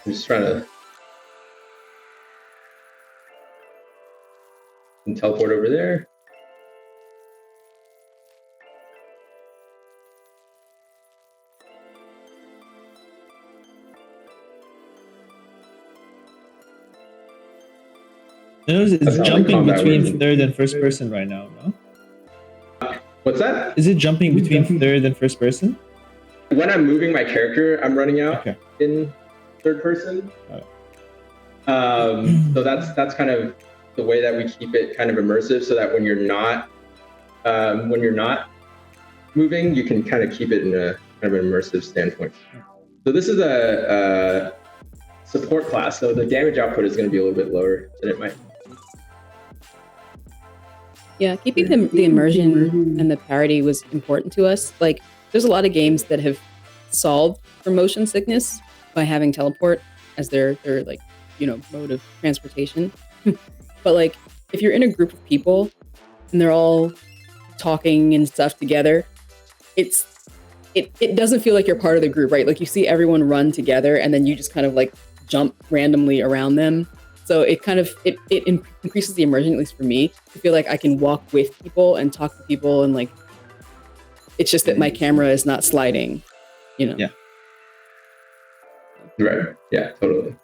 I'm just trying to teleport over there. Notice it's That's how the jumping combat between works. third and first person right now, no? What's that? Is it jumping between third and first person? When I'm moving my character, I'm running out Okay. in third person. Oh. So that's kind of the way that we keep it kind of immersive, so that when you're not moving, you can kind of keep it in a kind of an immersive standpoint. So this is a support class, so the damage output is going to be a little bit lower than it might. Yeah, keeping the immersion and the parity was important to us. Like, there's a lot of games that have solved for motion sickness by having teleport as their like, mode of transportation. But like, if you're in a group of people and they're all talking and stuff together, it doesn't feel like you're part of the group, right? Like, you see everyone run together and then you just kind of like jump randomly around them. So it kind of it increases the immersion, at least for me, to feel like I can walk with people and talk to people, and like, it's just that my camera is not sliding, Yeah. Right. Yeah, totally.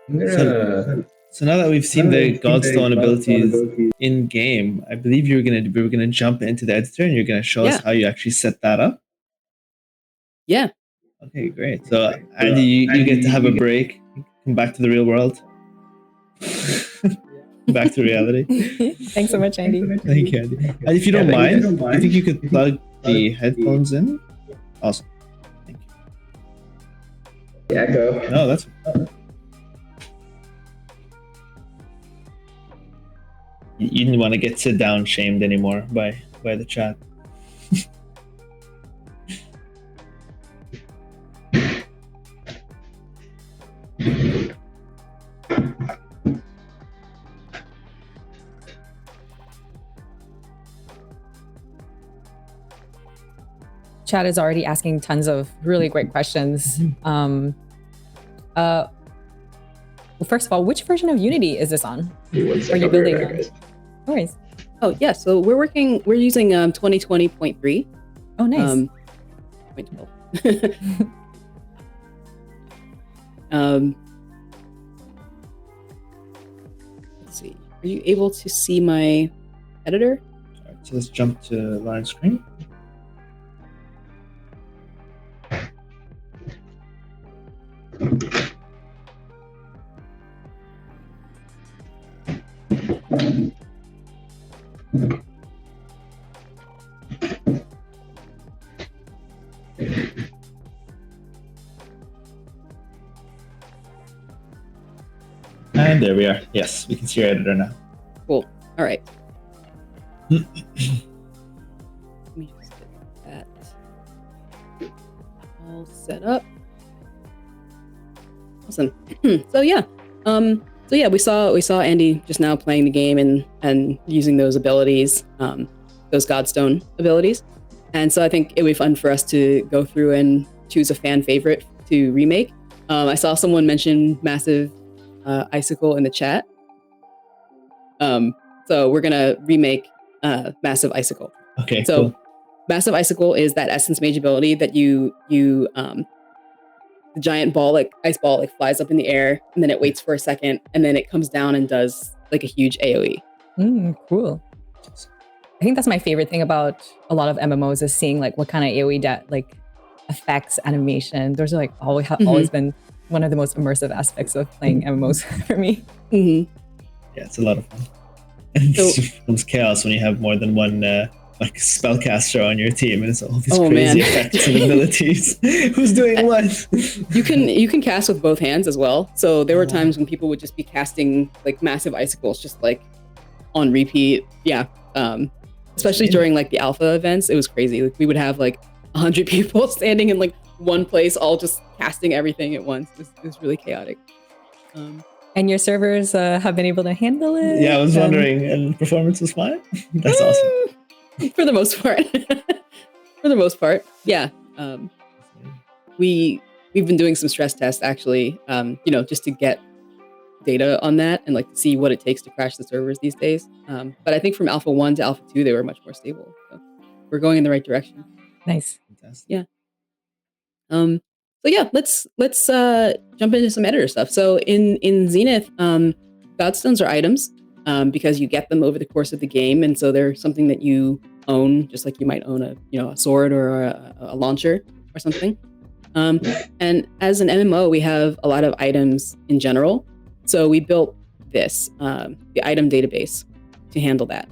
So now that we've seen the Godstone abilities in game, I believe we were gonna jump into the editor and you're gonna show us how you actually set that up. Yeah. Okay, great. So Andy, you get to have a break, come back to the real world. Back to reality. Thanks so much, Andy. Thank you, Andy. And if you don't mind, I think you could plug the headphones in. Awesome. Thank you. Yeah, go. No, that's. You didn't want to get sit down shamed anymore by the chat. Chat is already asking tons of really great questions. Well, first of all, which version of Unity is this on? Are you building on? No worries. Oh yeah, so we're using 2020.3. Oh, nice. 0.12. Let's see. Are you able to see my editor? All right, so let's jump to line screen. And there we are. Yes, we can see your editor now. Cool. All right. Let me just get that all set up. Awesome. So yeah, we saw Andy just now playing the game and using those abilities, those Godstone abilities, and so I think it would be fun for us to go through and choose a fan favorite to remake. I saw someone mention Massive Icicle in the chat, so we're gonna remake Massive Icicle. Okay. So cool. Massive Icicle is that Essence Mage ability that the giant ball, like ice ball, like flies up in the air, and then it waits for a second, and then it comes down and does like a huge AoE. Cool. I think that's my favorite thing about a lot of MMOs is seeing like what kind of AoE that like affects animation. Those are like always been one of the most immersive aspects of playing MMOs for me. Mm-hmm. Yeah, it's a lot of fun. And it becomes chaos when you have more than one like spellcaster on your team, and it's all these crazy effects and abilities. Who's doing what? You can cast with both hands as well. So there were times when people would just be casting like massive icicles just like on repeat. Yeah. Especially during like the alpha events, it was crazy. Like we would have like 100 people standing in like one place, all just casting everything at once. It was really chaotic. And your servers have been able to handle it? Yeah, I was wondering, and performance was fine? That's awesome. For the most part. For the most part, yeah. We've been doing some stress tests actually, just to get data on that and like to see what it takes to crash the servers these days. But I think from Alpha 1 to Alpha 2, they were much more stable. So we're going in the right direction. Nice. Fantastic. Yeah. So yeah, let's jump into some editor stuff. So in Zenith, Godstones are items because you get them over the course of the game, and so they're something that you own, just like you might own a sword or a launcher or something. And as an MMO, we have a lot of items in general. So we built this, the item database, to handle that.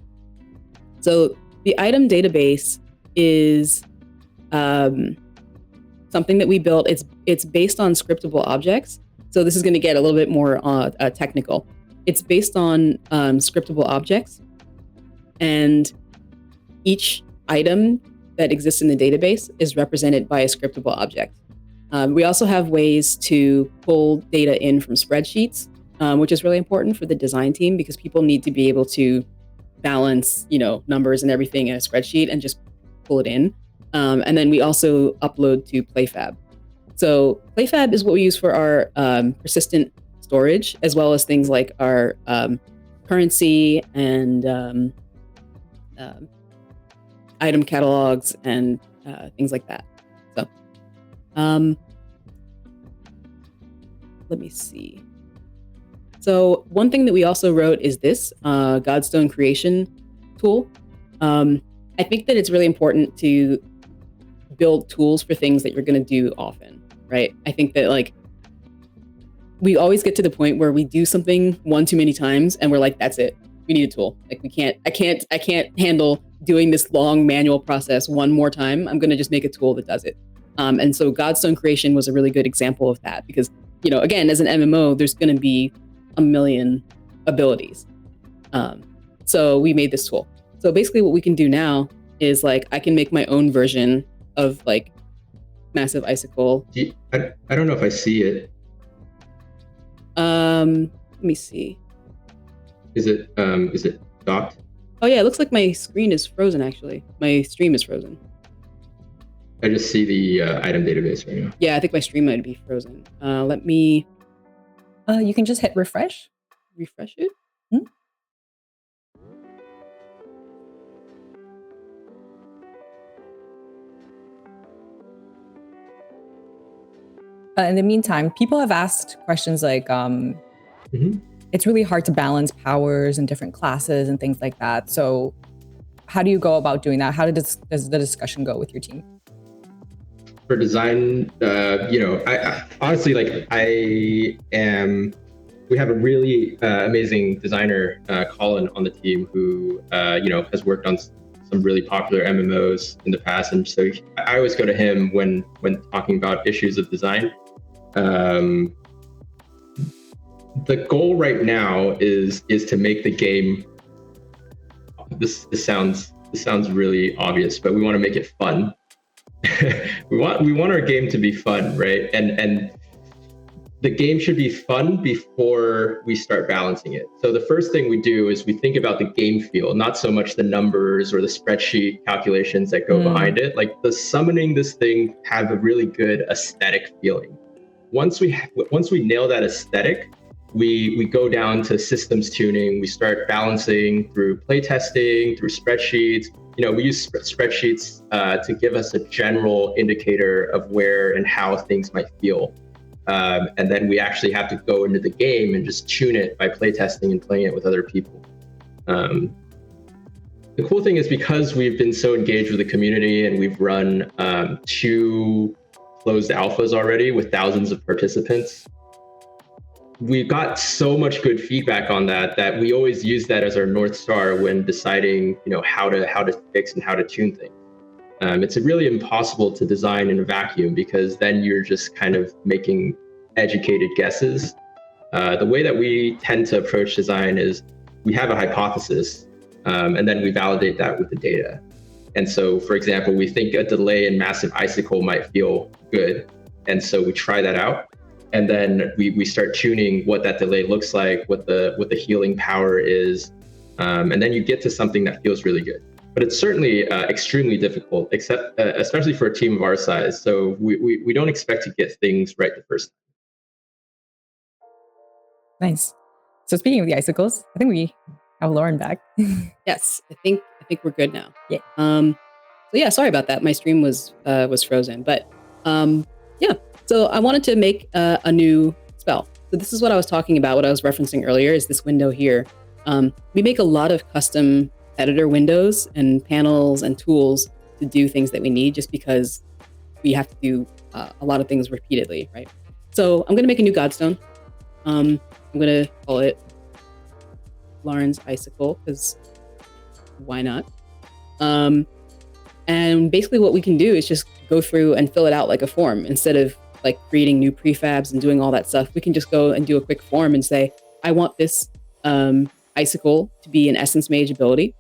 So the item database is something that we built. It's based on scriptable objects. So this is going to get a little bit more technical. It's based on scriptable objects, and each item that exists in the database is represented by a scriptable object. We also have ways to pull data in from spreadsheets, which is really important for the design team because people need to be able to balance, numbers and everything in a spreadsheet and just pull it in. And then we also upload to PlayFab. So PlayFab is what we use for our persistent storage, as well as things like our currency and item catalogs and things like that. So let me see. So one thing that we also wrote is this Godstone creation tool. I think that it's really important to build tools for things that you're going to do often, right? I think that we always get to the point where we do something one too many times and we're like, that's it. We need a tool. I can't handle doing this long manual process one more time. I'm going to just make a tool that does it. And so Godstone creation was a really good example of that because, again, as an MMO, there's going to be a million abilities. So we made this tool. So basically what we can do now is I can make my own version of Massive Icicle. I don't know if I see it. Let me see. Is it docked? Oh yeah, it looks like my screen is frozen actually. My stream is frozen. I just see the item database right now. Yeah, I think my stream might be frozen. Let me... You can just hit refresh. Refresh it? Hmm? In the meantime, people have asked questions like, it's really hard to balance powers and different classes and things like that. So how do you go about doing that? How does the discussion go with your team? For design, I honestly, we have a really amazing designer, Colin, on the team who, has worked on some really popular MMOs in the past. And so I always go to him when talking about issues of design. The goal right now is to make the game. This sounds really obvious, but we want to make it fun. we want our game to be fun, right? And the game should be fun before we start balancing it. So the first thing we do is we think about the game feel, not so much the numbers or the spreadsheet calculations that go behind it. The summoning this thing have a really good aesthetic feeling. Once we nail that aesthetic, we go down to systems tuning. We start balancing through playtesting, through spreadsheets. We use spreadsheets to give us a general indicator of where and how things might feel. And then we actually have to go into the game and just tune it by playtesting and playing it with other people. The cool thing is because we've been so engaged with the community and we've run 2 closed alphas already with thousands of participants, we got so much good feedback on that we always use that as our North Star when deciding, how to fix and how to tune things. It's really impossible to design in a vacuum because then you're just kind of making educated guesses. The way that we tend to approach design is we have a hypothesis and then we validate that with the data. And so, for example, we think a delay in Massive Icicle might feel good. And so we try that out. And then we start tuning what that delay looks like, what the healing power is. And then you get to something that feels really good. But it's certainly extremely difficult, especially for a team of our size. So we don't expect to get things right the first time. Nice. So speaking of the icicles, I think we have Lauren back. Yes, I think we're good now. Yeah. So yeah, sorry about that. My stream was frozen, but yeah. So I wanted to make a new spell. So this is what I was talking about. What I was referencing earlier is this window here. We make a lot of custom editor windows and panels and tools to do things that we need, just because we have to do a lot of things repeatedly, right? So I'm going to make a new Godstone. I'm going to call it Lauren's Icicle, because why not? And basically what we can do is just go through and fill it out like a form instead of like creating new prefabs and doing all that stuff. We can just go and do a quick form and say, I want this icicle to be an essence mage ability.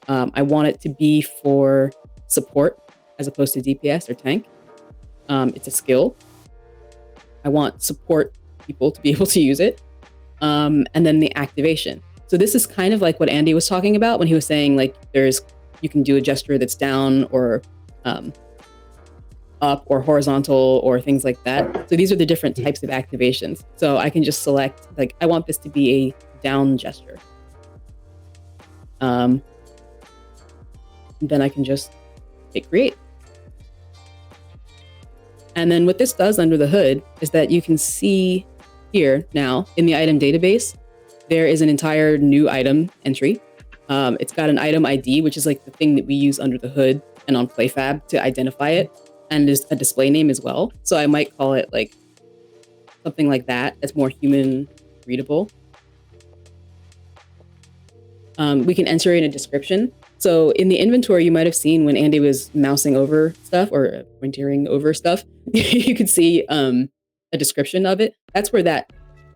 I want it to be for support as opposed to DPS or tank. It's a skill. I want support people to be able to use it. And then the activation. So this is kind of like what Andy was talking about when he was saying like you can do a gesture that's down or up or horizontal or things like that. So these are the different types of activations. So I can just select like I want this to be a down gesture. Then I can just hit create. And then what this does under the hood is that you can see here now in the item database, there is an entire new item entry. It's got an item ID, which is like the thing that we use under the hood and on PlayFab to identify it, and there's a display name as well. So I might call it like something like that. That's more human readable. We can enter in a description. So in the inventory, you might have seen when Andy was mousing over stuff or pointing over stuff, you could see a description of it. That's where that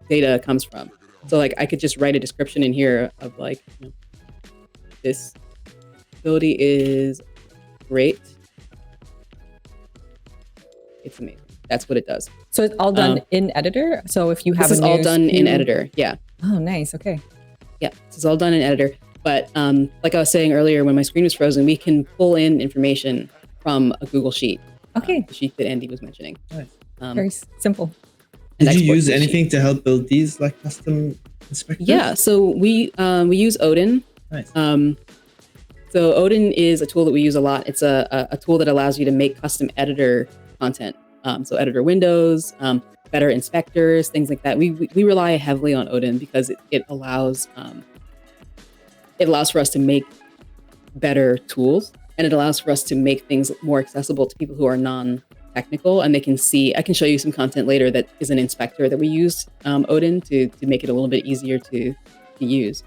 data comes from. So like I could just write a description in here of like, this ability is great. It's amazing. That's what it does. So it's all done in editor. So if you have this is all done in editor. Yeah. Oh, nice. Okay. Yeah, this is all done in editor. But like I was saying earlier, when my screen was frozen, we can pull in information from a Google Sheet. Okay. The sheet that Andy was mentioning. Nice. Very simple. Did you use anything to help build these like custom inspectors? Yeah, so we use Odin. Nice. So Odin is a tool that we use a lot. It's a tool that allows you to make custom editor content. So editor windows, better inspectors, things like that. We rely heavily on Odin because it allows for us to make better tools, and it allows for us to make things more accessible to people who are non-technical, and they can see. I can show you some content later that is an inspector that we use Odin to make it a little bit easier to use.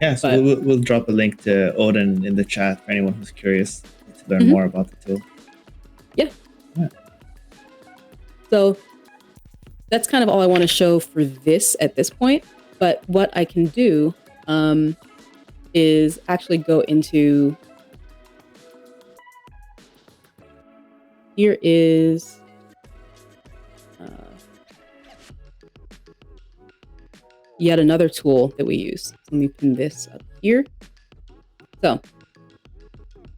Yeah, so we'll drop a link to Odin in the chat for anyone who's curious to learn more about the tool. Yeah. So that's kind of all I want to show for this at this point. But what I can do is actually go into, here is yet another tool that we use. Let me pin this up here. So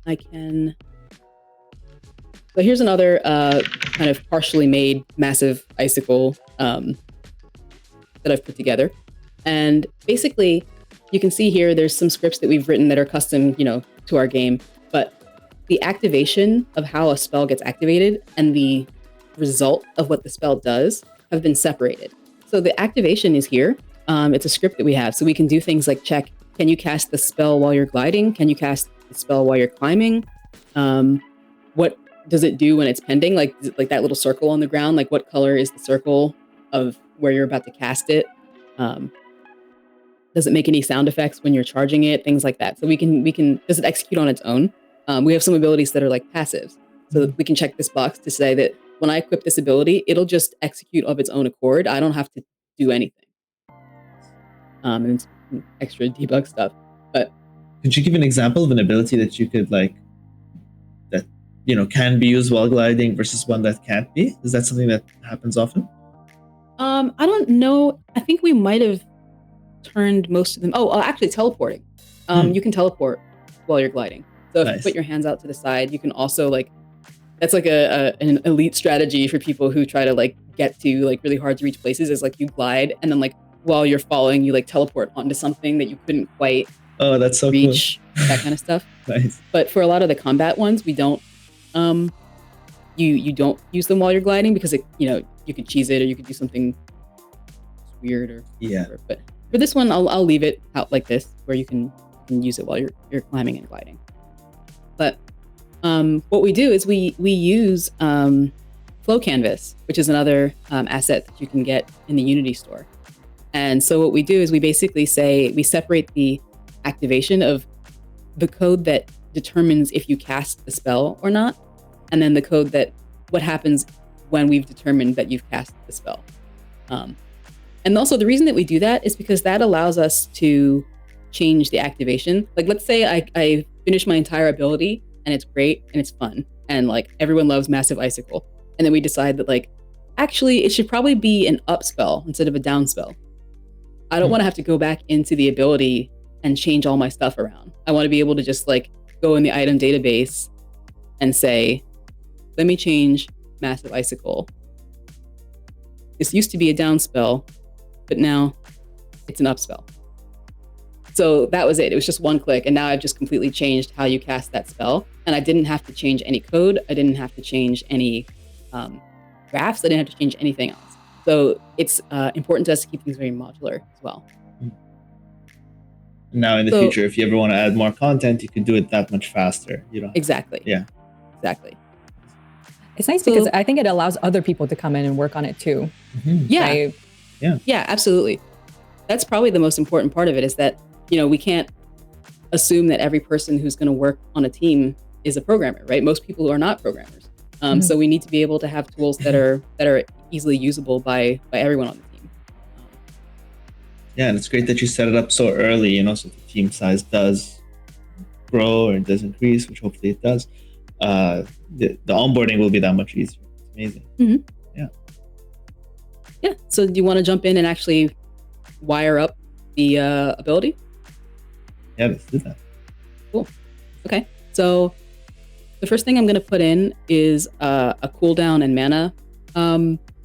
I can, so here's another kind of partially made massive icicle that I've put together. And basically, you can see here, there's some scripts that we've written that are custom, to our game. But the activation of how a spell gets activated and the result of what the spell does have been separated. So the activation is here. It's a script that we have. So we can do things like check, can you cast the spell while you're gliding? Can you cast the spell while you're climbing? What does it do when it's pending? Like that little circle on the ground, like what color is the circle of where you're about to cast it? Does it make any sound effects when you're charging it? Things like that. So we can, does it execute on its own? We have some abilities that are like passives. So we can check this box to say that when I equip this ability, it'll just execute of its own accord. I don't have to do anything. And it's extra debug stuff. But could you give an example of an ability that you could can be used while gliding versus one that can't be? Is that something that happens often? I don't know. I think we might have turned most of them. Actually teleporting. You can teleport while you're gliding. So if you put your hands out to the side, you can also that's like an elite strategy for people who try to get to really hard to reach places, is you glide and then while you're falling, you teleport onto something that you couldn't quite that's so reach, cool. that kind of stuff. Nice. But for a lot of the combat ones, we don't you don't use them while you're gliding because you could cheese it or you could do something weird or whatever. But for this one, I'll leave it out like this, where you can use it while you're climbing and gliding. But what we do is we use Flow Canvas, which is another asset that you can get in the Unity store. And so what we do is we basically we separate the activation of the code that determines if you cast the spell or not and then the code that what happens when we've determined that you've cast the spell. And also the reason that we do that is because that allows us to change the activation. Like, let's say I finish my entire ability and it's great and it's fun and like everyone loves Massive Icicle, and then we decide that like actually it should probably be an up spell instead of a down spell. I don't want to have to go back into the ability and change all my stuff around. I want to be able to just like go in the item database and say, let me change Massive Icicle. This used to be a down spell, but now it's an up spell. So that was it. It was just one click. And now I've just completely changed how you cast that spell. And I didn't have to change any code. I didn't have to change any drafts. I didn't have to change anything else. So it's important to us to keep things very modular as well. Now in the future, if you ever want to add more content, you can do it that much faster. You know. Exactly. Yeah. Exactly. It's nice because I think it allows other people to come in and work on it too. Mm-hmm. Yeah. Right? Yeah, absolutely. That's probably the most important part of it, is that, you know, we can't assume that every person who's going to work on a team is a programmer, right? Most people are not programmers. So we need to be able to have tools that are easily usable by everyone on the team. Yeah, and it's great that you set it up so early, you know, so the team size does grow or does increase, which hopefully it does. The onboarding will be that much easier. It's amazing. Mm-hmm. Yeah. Yeah. So do you want to jump in and actually wire up the ability? Yeah, let's do that. Cool. Okay. So the first thing I'm going to put in is a cooldown and mana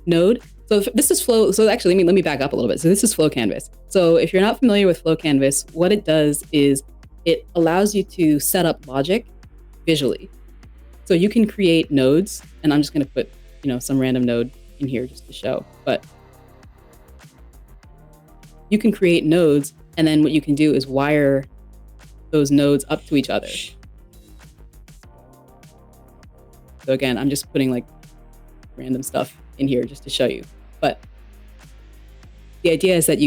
node. So this is Flow. So actually, let me back up a little bit. So this is Flow Canvas. So if you're not familiar with Flow Canvas, what it does is it allows you to set up logic visually. So you can create nodes, and I'm just going to put, you know, some random node in here just to show. But you can create nodes, and then what you can do is wire those nodes up to each other. So again, I'm just putting like random stuff in here just to show you. But the idea is that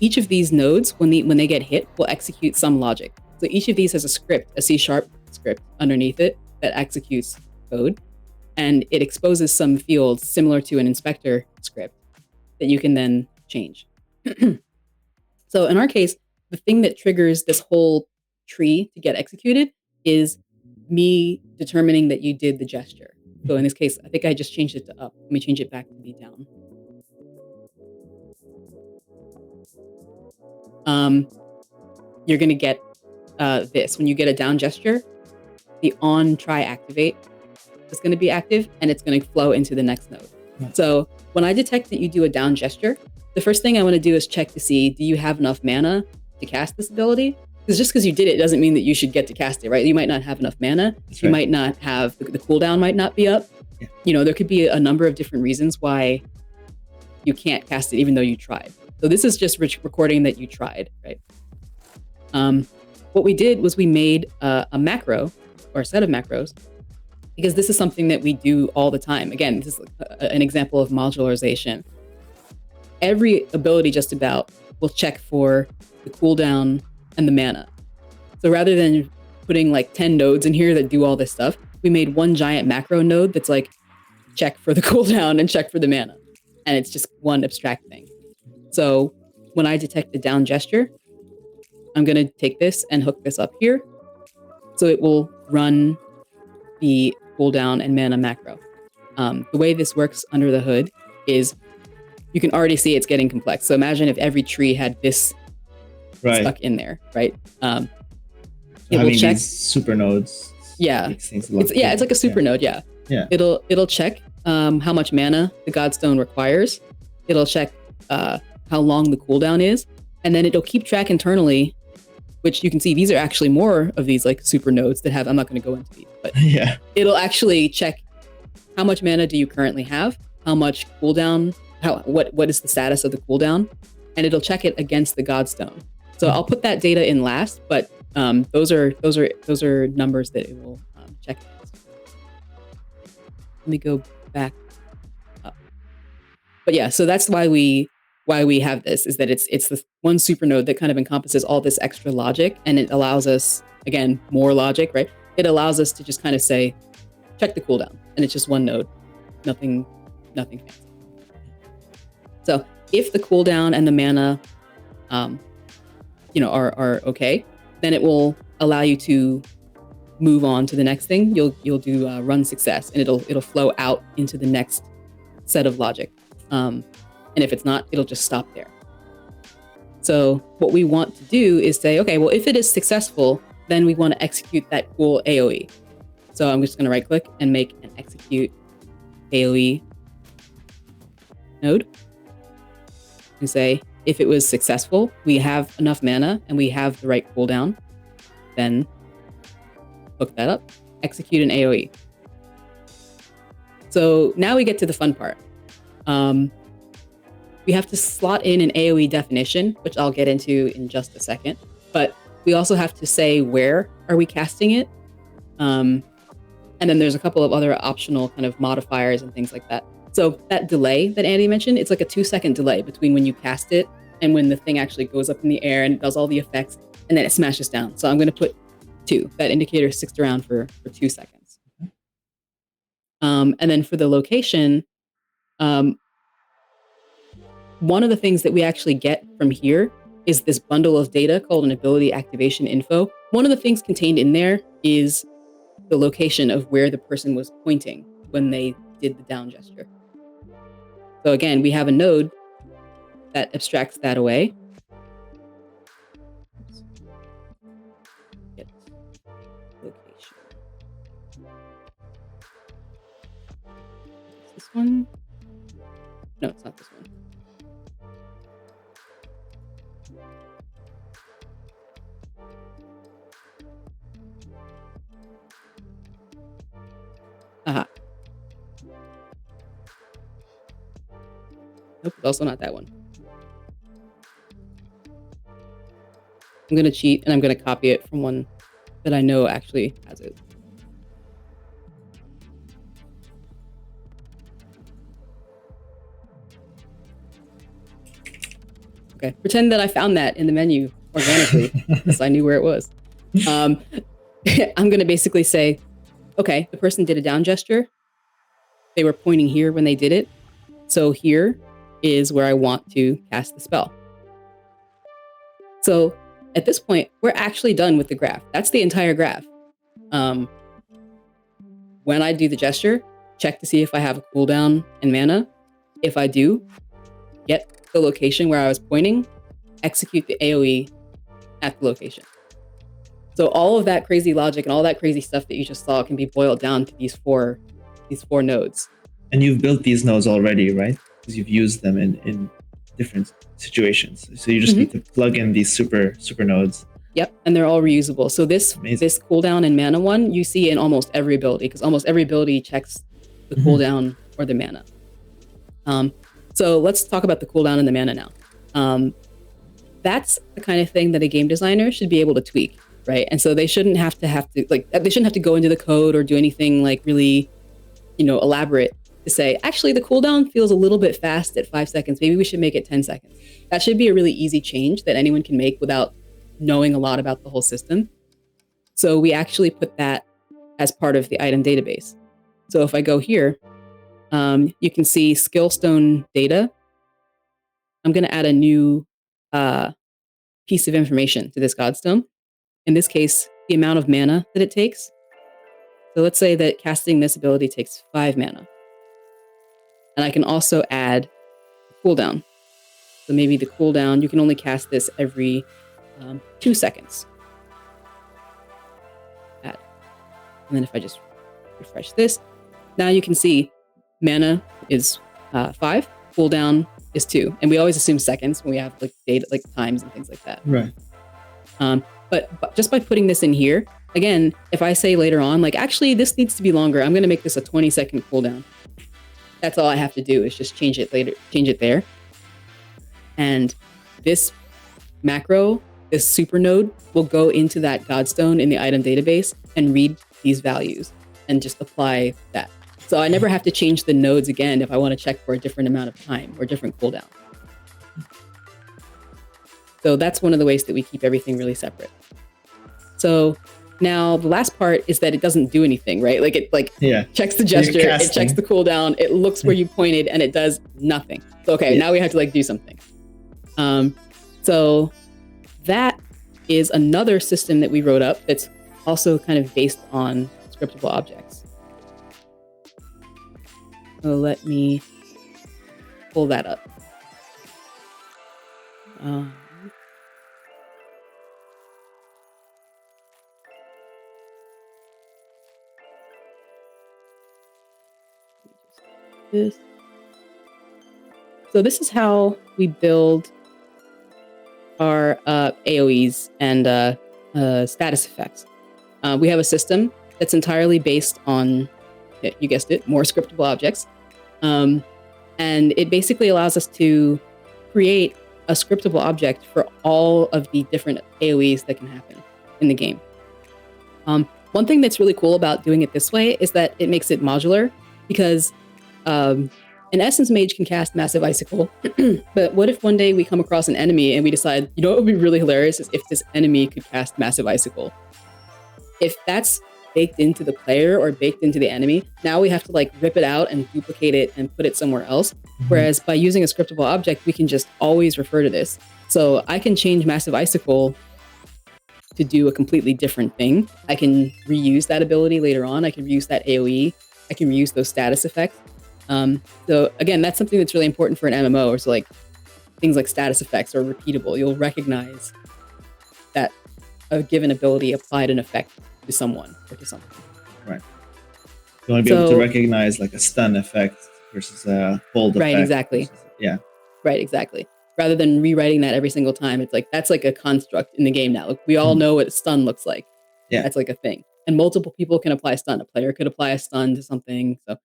each of these nodes, when they get hit, will execute some logic. So each of these has a script, a C# script underneath it that executes code, and it exposes some fields similar to an inspector script that you can then change. So in our case, the thing that triggers this whole tree to get executed is me determining that you did the gesture. So in this case, I think I just changed it to up. Let me change it back to be down. You're going to get this. When you get a down gesture, the on try activate is going to be active, and it's going to flow into the next node. So when I detect that you do a down gesture, the first thing I want to do is check to see, do you have enough mana to cast this ability? Because just because you did it doesn't mean that you should get to cast it, right? You might not have enough mana. That's you right. might not have, the cooldown might not be up. Yeah. You know, there could be a number of different reasons why you can't cast it even though you tried. So this is just recording that you tried, right? What we did was we made a macro, or a set of macros, because this is something that we do all the time. Again, this is an example of modularization. Every ability just about will check for the cooldown and the mana. So rather than putting like 10 nodes in here that do all this stuff, we made one giant macro node that's like check for the cooldown and check for the mana. And it's just one abstract thing. So when I detect the down gesture, I'm going to take this and hook this up here. So it will run the cooldown and mana macro. The way this works under the hood is you can already see it's getting complex. So imagine if every tree had this stuck in there, right? It will check these super nodes. Yeah, it's like a super node. Yeah. It'll check how much mana the Godstone requires. It'll check how long the cooldown is, and then it'll keep track internally, which you can see these are actually more of these like super nodes that have. I'm not going to go into these, but Yeah. It'll actually check how much mana do you currently have, how much cooldown, what is the status of the cooldown, and it'll check it against the Godstone. So I'll put that data in last, but those are numbers that it will check against. Let me go back up. But yeah, so that's why we have this, is that it's the one super node that kind of encompasses all this extra logic, and it allows us, again, more logic, right? It allows us to just kind of say, check the cooldown, and it's just one node, nothing fancy. So if the cooldown and the mana, are okay, then it will allow you to move on to the next thing. You'll do run success, and it'll flow out into the next set of logic. And if it's not, it'll just stop there. So what we want to do is say, okay, well, if it is successful, then we want to execute that cool AOE. So I'm just going to right click and make an execute AOE node and say, if it was successful, we have enough mana and we have the right cooldown, then hook that up, execute an AOE. So now we get to the fun part. We have to slot in an AOE definition, which I'll get into in just a second. But we also have to say where are we casting it. And then there's a couple of other optional kind of modifiers and things like that. So that delay that Andy mentioned, it's like a 2-second delay between when you cast it and when the thing actually goes up in the air and does all the effects, and then it smashes down. So I'm going to put 2. That indicator sticks around for 2 seconds. And then for the location, one of the things that we actually get from here is this bundle of data called an ability activation info. One of the things contained in there is the location of where the person was pointing when they did the down gesture. So again, we have a node that abstracts that away. Get location. Is this one? No, it's not this one. Aha. Nope, it's also not that one. I'm going to cheat and I'm going to copy it from one that I know actually has it. Okay, pretend that I found that in the menu organically because I knew where it was. I'm going to basically say, okay, the person did a down gesture. They were pointing here when they did it. So here is where I want to cast the spell. So at this point, we're actually done with the graph. That's the entire graph. When I do the gesture, check to see if I have a cooldown and mana. If I do, get the location where I was pointing, execute the AoE at the location. So all of that crazy logic and all that crazy stuff that you just saw can be boiled down to these four nodes. And you've built these nodes already, right? Because you've used them in different situations. So you just need to plug in these super nodes. Yep, and they're all reusable. So this cooldown and mana one, you see in almost every ability, because almost every ability checks the cooldown or the mana. So let's talk about the cooldown and the mana now. That's the kind of thing that a game designer should be able to tweak, right? And so they shouldn't have to go into the code or do anything like really, elaborate to say, actually, the cooldown feels a little bit fast at 5 seconds. Maybe we should make it 10 seconds. That should be a really easy change that anyone can make without knowing a lot about the whole system. So we actually put that as part of the item database. So if I go here, you can see skillstone data. I'm going to add a new piece of information to this godstone. In this case, the amount of mana that it takes. So let's say that casting this ability takes 5 mana. And I can also add a cooldown. So maybe the cooldown, you can only cast this every 2 seconds. Add. And then if I just refresh this, now you can see mana is 5, cooldown is 2. And we always assume seconds when we have like data, like times and things like that. Right. But just by putting this in here, again, if I say later on, like, actually, this needs to be longer, I'm going to make this a 20-second cooldown. That's all I have to do is just change it there. And this macro, this super node, will go into that godstone in the item database and read these values and just apply that. So I never have to change the nodes again if I want to check for a different amount of time or different cooldown. So that's one of the ways that we keep everything really separate. So Now, the last part is that it doesn't do anything, right? Like it checks the gesture, it checks the cooldown, it looks where you pointed, and it does nothing. So, okay, now we have to like do something. So that is another system that we wrote up that's also kind of based on scriptable objects. So let me pull that up. So this is how we build our AoEs and status effects. We have a system that's entirely based on, you guessed it, more scriptable objects. And it basically allows us to create a scriptable object for all of the different AoEs that can happen in the game. One thing that's really cool about doing it this way is that it makes it modular, because an Essence Mage can cast Massive Icicle, but what if one day we come across an enemy and we decide, you know what would be really hilarious is if this enemy could cast Massive Icicle. If that's baked into the player or baked into the enemy, now we have to like rip it out and duplicate it and put it somewhere else. Whereas by using a scriptable object, we can just always refer to this. So I can change Massive Icicle to do a completely different thing. I can reuse that ability later on. I can reuse that AoE. I can reuse those status effects. So again, that's something that's really important for an MMO. So like things like status effects are repeatable. You'll recognize that a given ability applied an effect to someone or to something. Right. You want to be able to recognize like a stun effect versus a hold effect. Right, exactly. Right, exactly. Rather than rewriting that every single time, it's like, that's like a construct in the game now. Like, we all know what a stun looks like. Yeah. That's like a thing. And multiple people can apply a stun. A player could apply a stun to something. So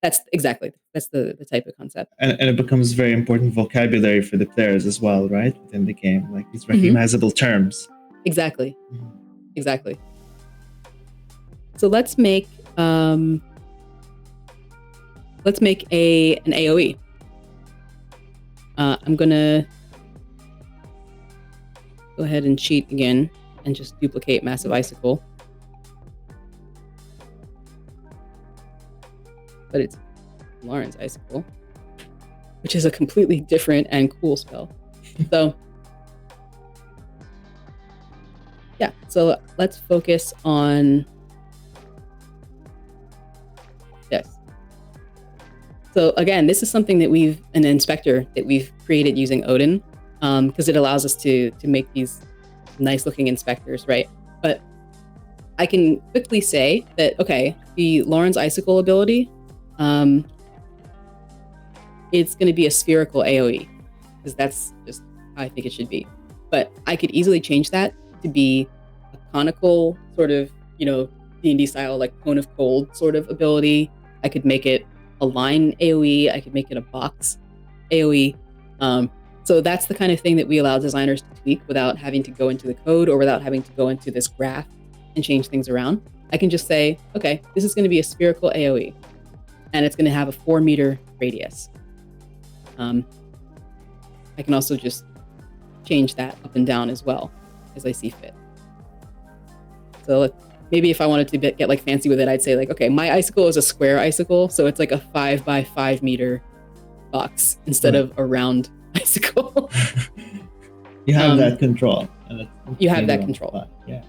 that's the type of concept. And it becomes very important vocabulary for the players as well, right? Within the game, like these recognizable terms. Exactly. Exactly. So let's make an AoE. I'm gonna go ahead and cheat again and just duplicate Massive Icicle. But it's Lauren's Icicle, which is a completely different and cool spell. So yeah, so let's focus on this. So again, this is something that an inspector that we've created using Odin, because it allows us to make these nice looking inspectors, right? But I can quickly say that, okay, the Lauren's Icicle ability, it's going to be a spherical AoE, because that's just how I think it should be. But I could easily change that to be a conical sort of, D&D style, like Cone of Cold sort of ability. I could make it a line AoE. I could make it a box AoE. So that's the kind of thing that we allow designers to tweak without having to go into the code or without having to go into this graph and change things around. I can just say, okay, this is going to be a spherical AoE, and it's going to have a 4-meter radius. I can also just change that up and down as well as I see fit. So maybe if I wanted to get like fancy with it, I'd say like, okay, my icicle is a square icicle, so it's like a 5 by 5 meter box instead of a round icicle. You have that control. You have that control. Yeah.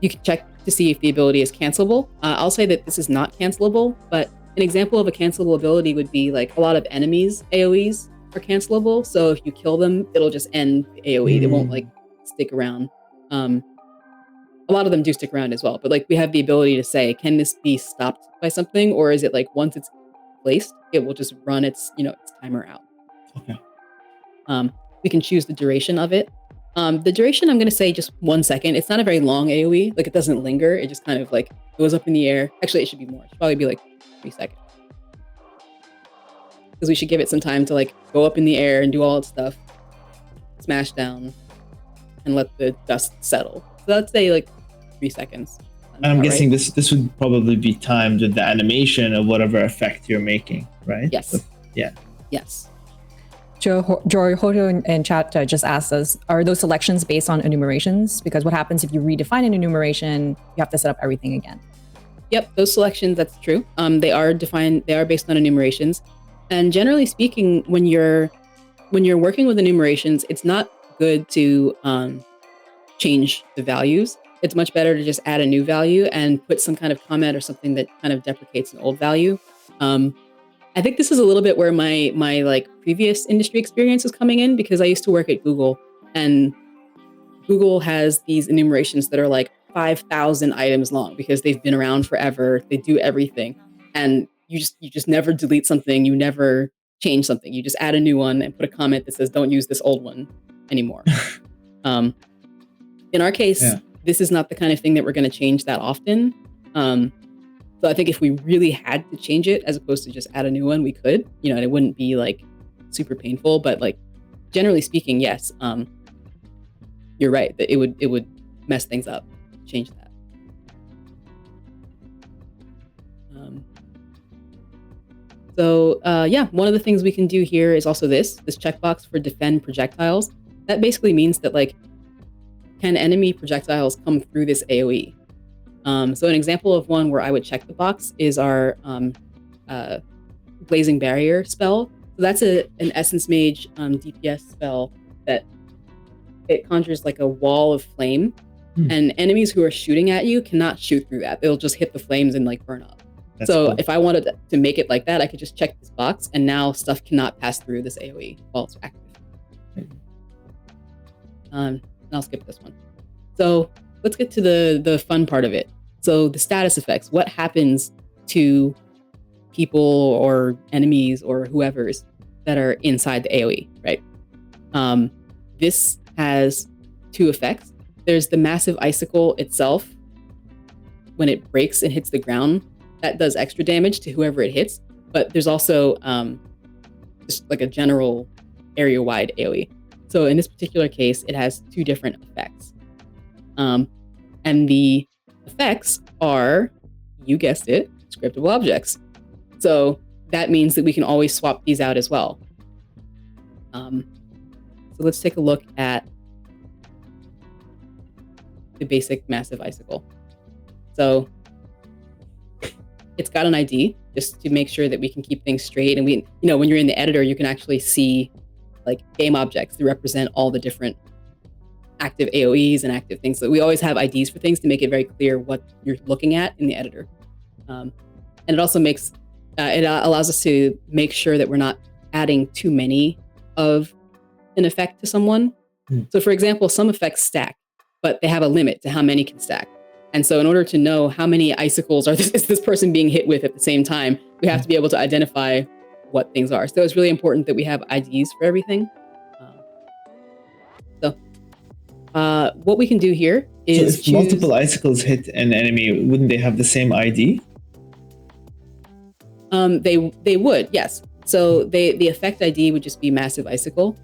You can check to see if the ability is cancelable. I'll say that this is not cancelable, but an example of a cancelable ability would be like a lot of enemies' AoEs are cancelable. So if you kill them, it'll just end the AoE. They won't like stick around. A lot of them do stick around as well, but like we have the ability to say, can this be stopped by something? Or is it like once it's placed, it will just run its timer out. Okay. We can choose the duration of it. The duration, I'm going to say just 1 second. It's not a very long AoE. Like it doesn't linger. It just kind of like goes up in the air. Actually, it should be more. It should probably be like 3 seconds. Because we should give it some time to like go up in the air and do all its stuff, smash down, and let the dust settle. So let's say like 3 seconds. And I'm guessing this would probably be timed with the animation of whatever effect you're making, right? Yes. So, yeah. Yes. Joy Hoto in chat just asked us, are those selections based on enumerations? Because what happens if you redefine an enumeration, you have to set up everything again. Yep, those selections, that's true. They are based on enumerations. And generally speaking, when you're working with enumerations, it's not good to change the values. It's much better to just add a new value and put some kind of comment or something that kind of deprecates an old value. I think this is a little bit where my like previous industry experience is coming in, because I used to work at Google, and Google has these enumerations that are like 5,000 items long because they've been around forever. They do everything, and you just never delete something. You never change something. You just add a new one and put a comment that says, "Don't use this old one anymore." In our case, this is not the kind of thing that we're going to change that often. So I think if we really had to change it, as opposed to just add a new one, we could, and it wouldn't be like super painful. But like generally speaking, yes, you're right that it would mess things up. Change that. One of the things we can do here is also this checkbox for defend projectiles. That basically means that like, can enemy projectiles come through this AoE? So an example of one where I would check the box is our Blazing Barrier spell. So that's an Essence Mage DPS spell that it conjures like a wall of flame, and enemies who are shooting at you cannot shoot through that. They'll just hit the flames and like burn up. That's cool. If I wanted to make it like that, I could just check this box, and now stuff cannot pass through this AoE while it's active. And I'll skip this one. So let's get to the fun part of it. So the status effects, what happens to people or enemies or whoever's that are inside the AoE, right? This has two effects. There's the massive icicle itself. When it breaks and hits the ground, that does extra damage to whoever it hits. But there's also just like a general area-wide AoE. So in this particular case, it has two different effects. And the effects are, you guessed it, scriptable objects. So that means that we can always swap these out as well. So let's take a look at the basic massive icicle. So it's got an ID just to make sure that we can keep things straight. And we, when you're in the editor, you can actually see like game objects that represent all the different active AoEs and active things. So we always have IDs for things to make it very clear what you're looking at in the editor. And it also makes, it allows us to make sure that we're not adding too many of an effect to someone. So for example, some effects stack, but they have a limit to how many can stack. And so in order to know how many icicles is this person being hit with at the same time, we have to be able to identify what things are. So it's really important that we have IDs for everything. What we can do here is so if multiple icicles hit an enemy, wouldn't they have the same ID? They would, yes. So the effect ID would just be massive icicle.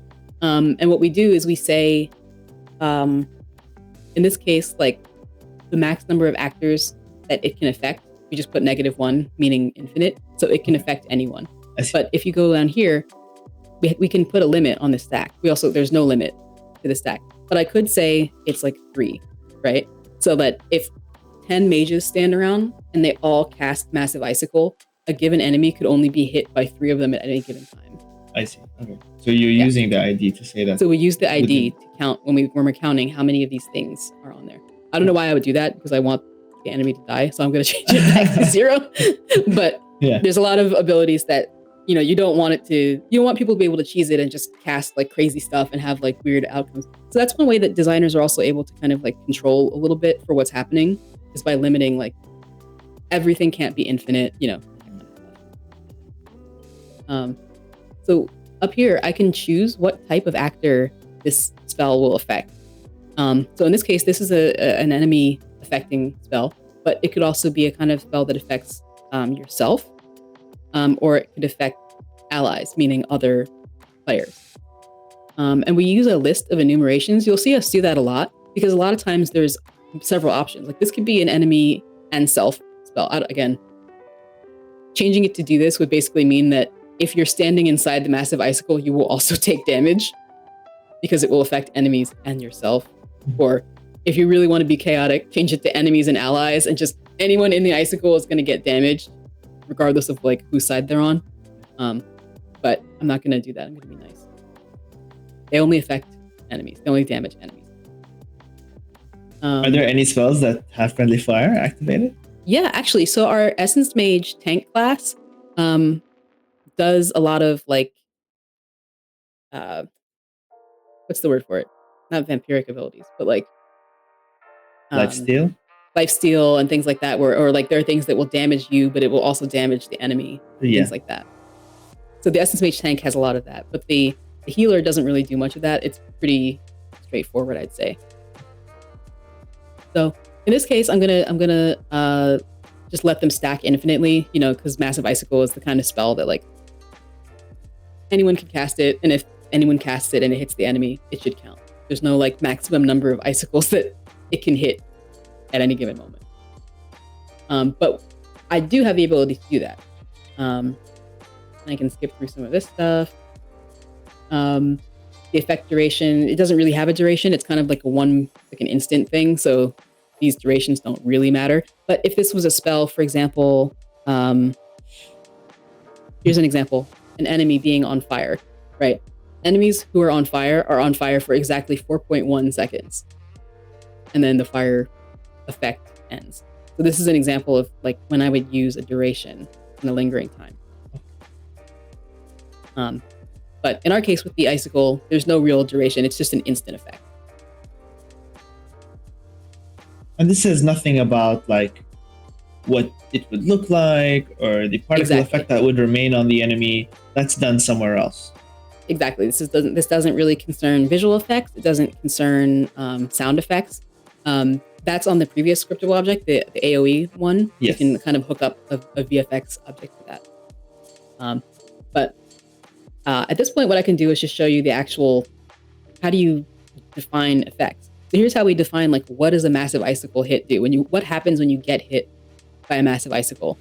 And what we do is we say, in this case, like the max number of actors that it can affect, we just put -1, meaning infinite. So it can affect anyone. But if you go down here, we can put a limit on the stack. There's no limit to the stack. But I could say it's like 3, right? So that if 10 mages stand around and they all cast massive icicle, a given enemy could only be hit by 3 of them at any given time. I see. Okay. So you're using the ID to say that. So we use the ID to count when we're counting how many of these things are on there. I don't know why I would do that, because I want the enemy to die. So I'm going to change it back to 0. But there's a lot of abilities that, you don't want people to be able to cheese it and just cast like crazy stuff and have like weird outcomes. So that's one way that designers are also able to kind of like control a little bit for what's happening, is by limiting like everything can't be infinite, So up here, I can choose what type of actor this spell will affect. So in this case, this is an enemy affecting spell, but it could also be a kind of spell that affects yourself, or it could affect allies, meaning other players. And we use a list of enumerations. You'll see us do that a lot, because a lot of times there's several options. Like this could be an enemy and self spell. Again, changing it to do this would basically mean that if you're standing inside the massive icicle, you will also take damage because it will affect enemies and yourself. Or if you really want to be chaotic, change it to enemies and allies, and just anyone in the icicle is going to get damaged, regardless of like whose side they're on. But I'm not going to do that. I'm going to be nice. They only affect enemies. They only damage enemies. Are there any spells that have friendly fire activated? Yeah, actually. So our Essence Mage tank class does a lot of like, what's the word for it? Not vampiric abilities, but like Lifesteal? Lifesteal and things like that, or like there are things that will damage you, but it will also damage the enemy, things like that. So the Essence Mage tank has a lot of that, but the healer doesn't really do much of that. It's pretty straightforward, I'd say. So in this case, I'm gonna just let them stack infinitely, you know, because Massive Icicle is the kind of spell that like anyone can cast it, and if anyone casts it and it hits the enemy, it should count. There's no like maximum number of icicles that it can hit at any given moment. But I do have the ability to do that. I can skip through some of this stuff. The effect duration, it doesn't really have a duration. It's kind of like an instant thing. So these durations don't really matter. But if this was a spell, for example, here's an example, an enemy being on fire, right? Enemies who are on fire for exactly 4.1 seconds. And then the fire effect ends. So this is an example of like when I would use a duration and a lingering time. But in our case with the icicle, there's no real duration. It's just an instant effect. And this says nothing about like what it would look like or the particle effect that would remain on the enemy. That's done somewhere else. Exactly. This doesn't really concern visual effects. It doesn't concern sound effects. That's on the previous scriptable object, the AOE one. Yes. You can kind of hook up a VFX object to that. But at this point, what I can do is just show you the actual, how do you define effects? So here's how we define like, what does a massive icicle hit do? What happens when you get hit by a massive icicle?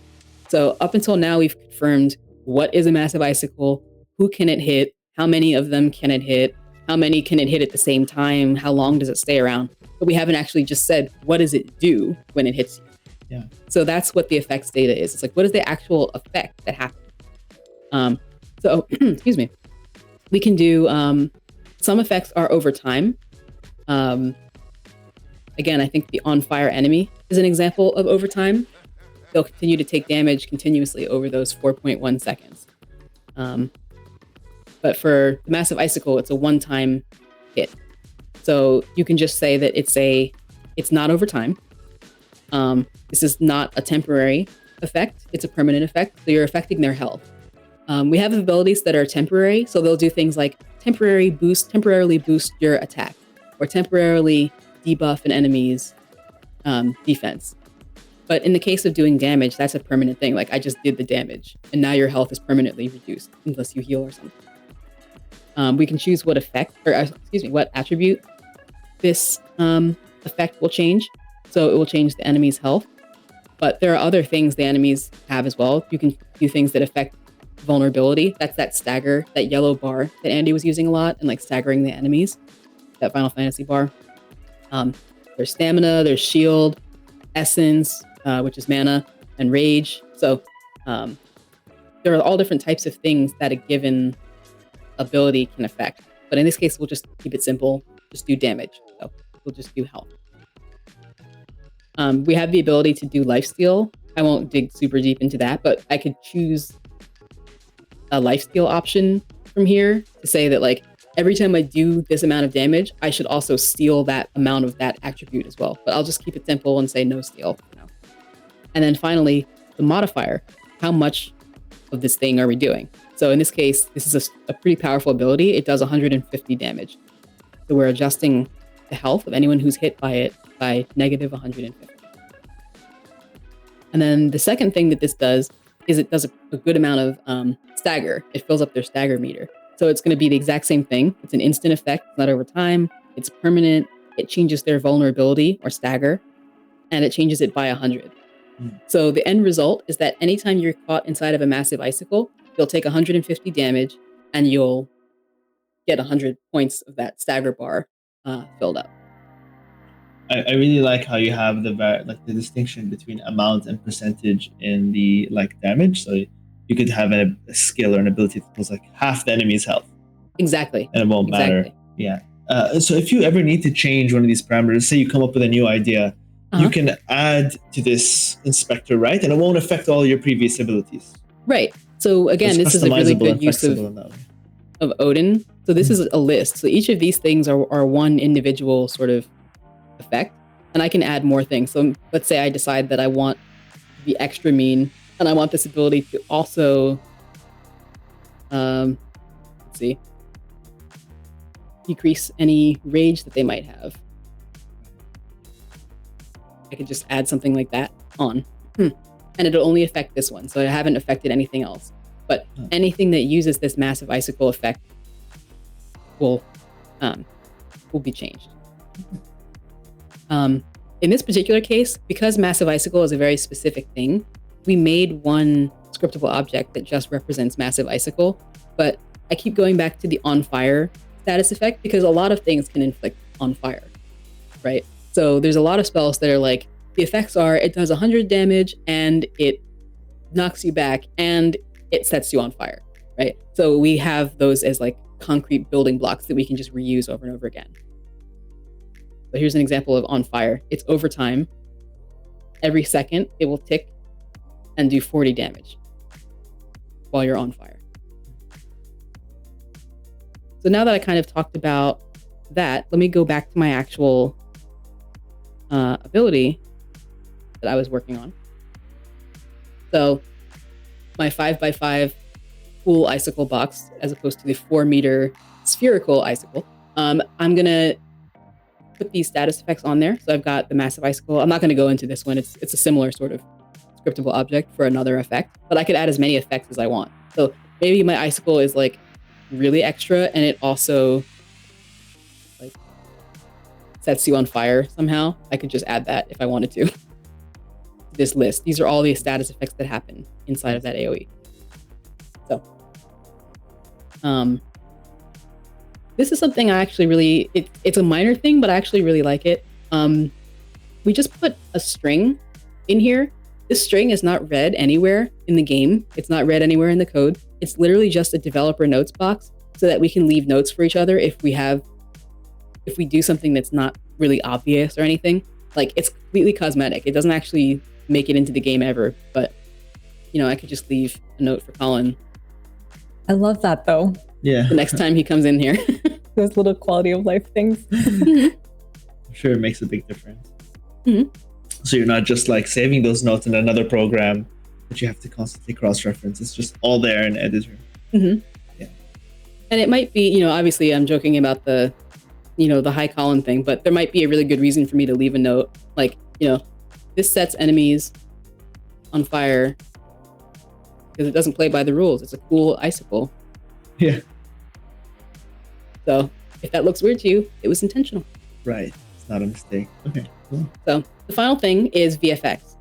So up until now, we've confirmed what is a massive icicle, who can it hit, how many of them can it hit, how many can it hit at the same time, how long does it stay around? But we haven't actually just said, what does it do when it hits you? Yeah. So that's what the effects data is. It's like, what is the actual effect that happens? So, excuse me, we can do, some effects are over time. Again, I think the on fire enemy is an example of overtime. They'll continue to take damage continuously over those 4.1 seconds. But for the massive icicle, it's a one-time hit. So you can just say that it's not over time. This is not a temporary effect. It's a permanent effect. So you're affecting their health. We have abilities that are temporary. So they'll do things like temporarily boost your attack, or temporarily debuff an enemy's defense. But in the case of doing damage, that's a permanent thing. Like I just did the damage and now your health is permanently reduced unless you heal or something. We can choose what effect, what attribute this effect will change. So it will change the enemy's health. But there are other things the enemies have as well. You can do things that affect vulnerability. That's that stagger, that yellow bar that Andy was using a lot, and like staggering the enemies, that Final Fantasy bar. There's stamina, there's shield, essence, which is mana, and rage. So there are all different types of things that a given ability can affect. But in this case, we'll just keep it simple, just do damage. So we'll just do health. We have the ability to do lifesteal. I won't dig super deep into that, but I could choose a lifesteal option from here to say that like every time I do this amount of damage, I should also steal that amount of that attribute as well. But I'll just keep it simple and say no steal. And then finally, the modifier. How much of this thing are we doing? So in this case, this is a pretty powerful ability. It does 150 damage. So we're adjusting the health of anyone who's hit by it by negative 150. And then the second thing that this does is it does a good amount of stagger. It fills up their stagger meter. So it's going to be the exact same thing. It's an instant effect, not over time. It's permanent. It changes their vulnerability or stagger, and it changes it by 100. So the end result is that anytime you're caught inside of a massive icicle, you'll take 150 damage, and you'll get 100 points of that stagger bar filled up. I really like how you have the distinction between amount and percentage in the damage. So you could have a skill or an ability that was half the enemy's health. Exactly. And it won't matter. Yeah. So if you ever need to change one of these parameters, say you come up with a new idea, you can add to this inspector, right? And it won't affect all your previous abilities. Right. So again, this is a really good use of Odin. So this is a list. So each of these things are one individual sort of effect, and I can add more things. So let's say I decide that I want to be extra mean, and I want this ability to also, let's see, decrease any rage that they might have. I could just add something like that on, and it'll only affect this one. So I haven't affected anything else. But anything that uses this massive icicle effect will be changed. In this particular case, because massive icicle is a very specific thing, we made one scriptable object that just represents massive icicle. But I keep going back to the on fire status effect because a lot of things can inflict on fire, right? So there's a lot of spells that are like, the effects are it does 100 damage and it knocks you back and it sets you on fire, right? So we have those as concrete building blocks that we can just reuse over and over again. So here's an example of on fire. It's overtime. Every second it will tick and do 40 damage while you're on fire. So now that I kind of talked about that, let me go back to my actual ability that I was working on. So my 5x5 pool icicle box, as opposed to the 4-meter spherical icicle, I'm going to put these status effects on there. So I've got the massive icicle. I'm not going to go into this one. It's a similar sort of scriptable object for another effect, but I could add as many effects as I want. So maybe my icicle is really extra and it also sets you on fire somehow. I could just add that if I wanted to. This list. These are all the status effects that happen inside of that AoE. So, this is something I actually really, it's a minor thing, but I actually really like it. We just put a string in here. This string is not read anywhere in the game. It's not read anywhere in the code. It's literally just a developer notes box so that we can leave notes for each other if we do something that's not really obvious or anything. It's completely cosmetic. It doesn't actually make it into the game ever, but I could just leave a note for Colin. I love that though. Yeah. The next time he comes in here. Those little quality of life things. I'm sure it makes a big difference. Mm-hmm. So you're not just saving those notes in another program that you have to constantly cross-reference. It's just all there in editor. Mm-hmm. Yeah. And it might be, obviously I'm joking about the high Colin thing, but there might be a really good reason for me to leave a note. This sets enemies on fire because it doesn't play by the rules. It's a cool icicle. Yeah. So if that looks weird to you, it was intentional. Right. It's not a mistake. Okay, cool. So the final thing is VFX.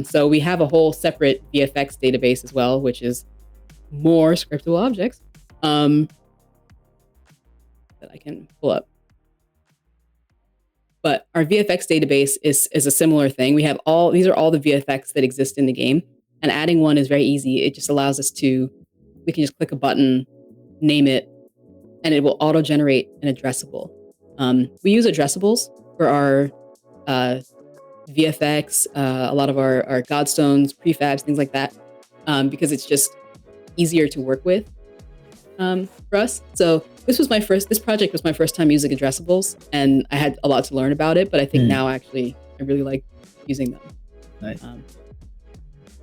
So we have a whole separate VFX database as well, which is more scriptable objects that I can pull up. But our VFX database is a similar thing. These are all the VFX that exist in the game, and adding one is very easy. It just allows us we can just click a button, name it, and it will auto-generate an addressable. We use addressables for our VFX, a lot of our godstones, prefabs, things like that, because it's just easier to work with for us. So this project was my first time using addressables, and I had a lot to learn about it, but I think now actually I really like using them. Nice.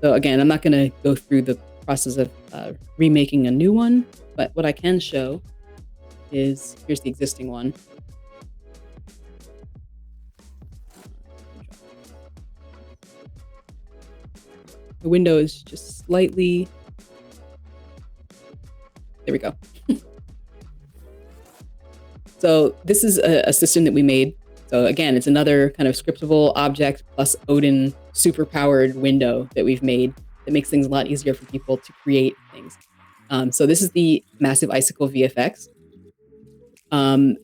So again, I'm not going to go through the process of remaking a new one, but what I can show is, here's the existing one. The window is just slightly, there we go. So this is a system that we made. So again, it's another kind of scriptable object plus Odin superpowered window that we've made. that makes things a lot easier for people to create things. So this is the Massive Icicle VFX.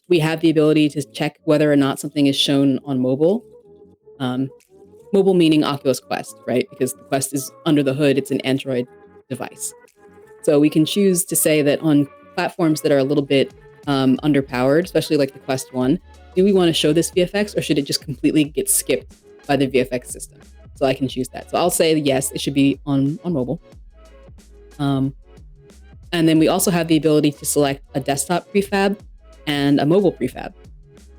We have the ability to check whether or not something is shown on mobile. Mobile meaning Oculus Quest, right? Because the Quest is under the hood, it's an Android device. So we can choose to say that on platforms that are a little bit underpowered, especially like the Quest 1, do we want to show this VFX or should it just completely get skipped by the VFX system? So I can choose that. So I'll say yes, it should be on mobile. And then we also have the ability to select a desktop prefab and a mobile prefab.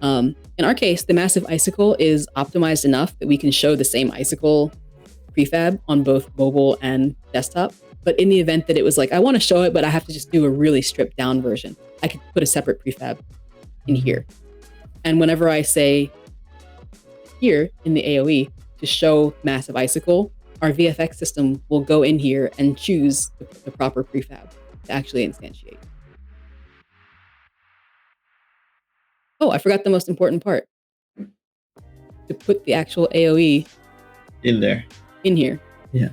In our case, the Massive Icicle is optimized enough that we can show the same Icicle prefab on both mobile and desktop. But in the event that it was like, I want to show it, but I have to just do a really stripped down version, I could put a separate prefab in here. And whenever I say here in the AoE to show Massive Icicle, our VFX system will go in here and choose the proper prefab to actually instantiate. Oh, I forgot the most important part. To put the actual AoE in there. In here. Yeah.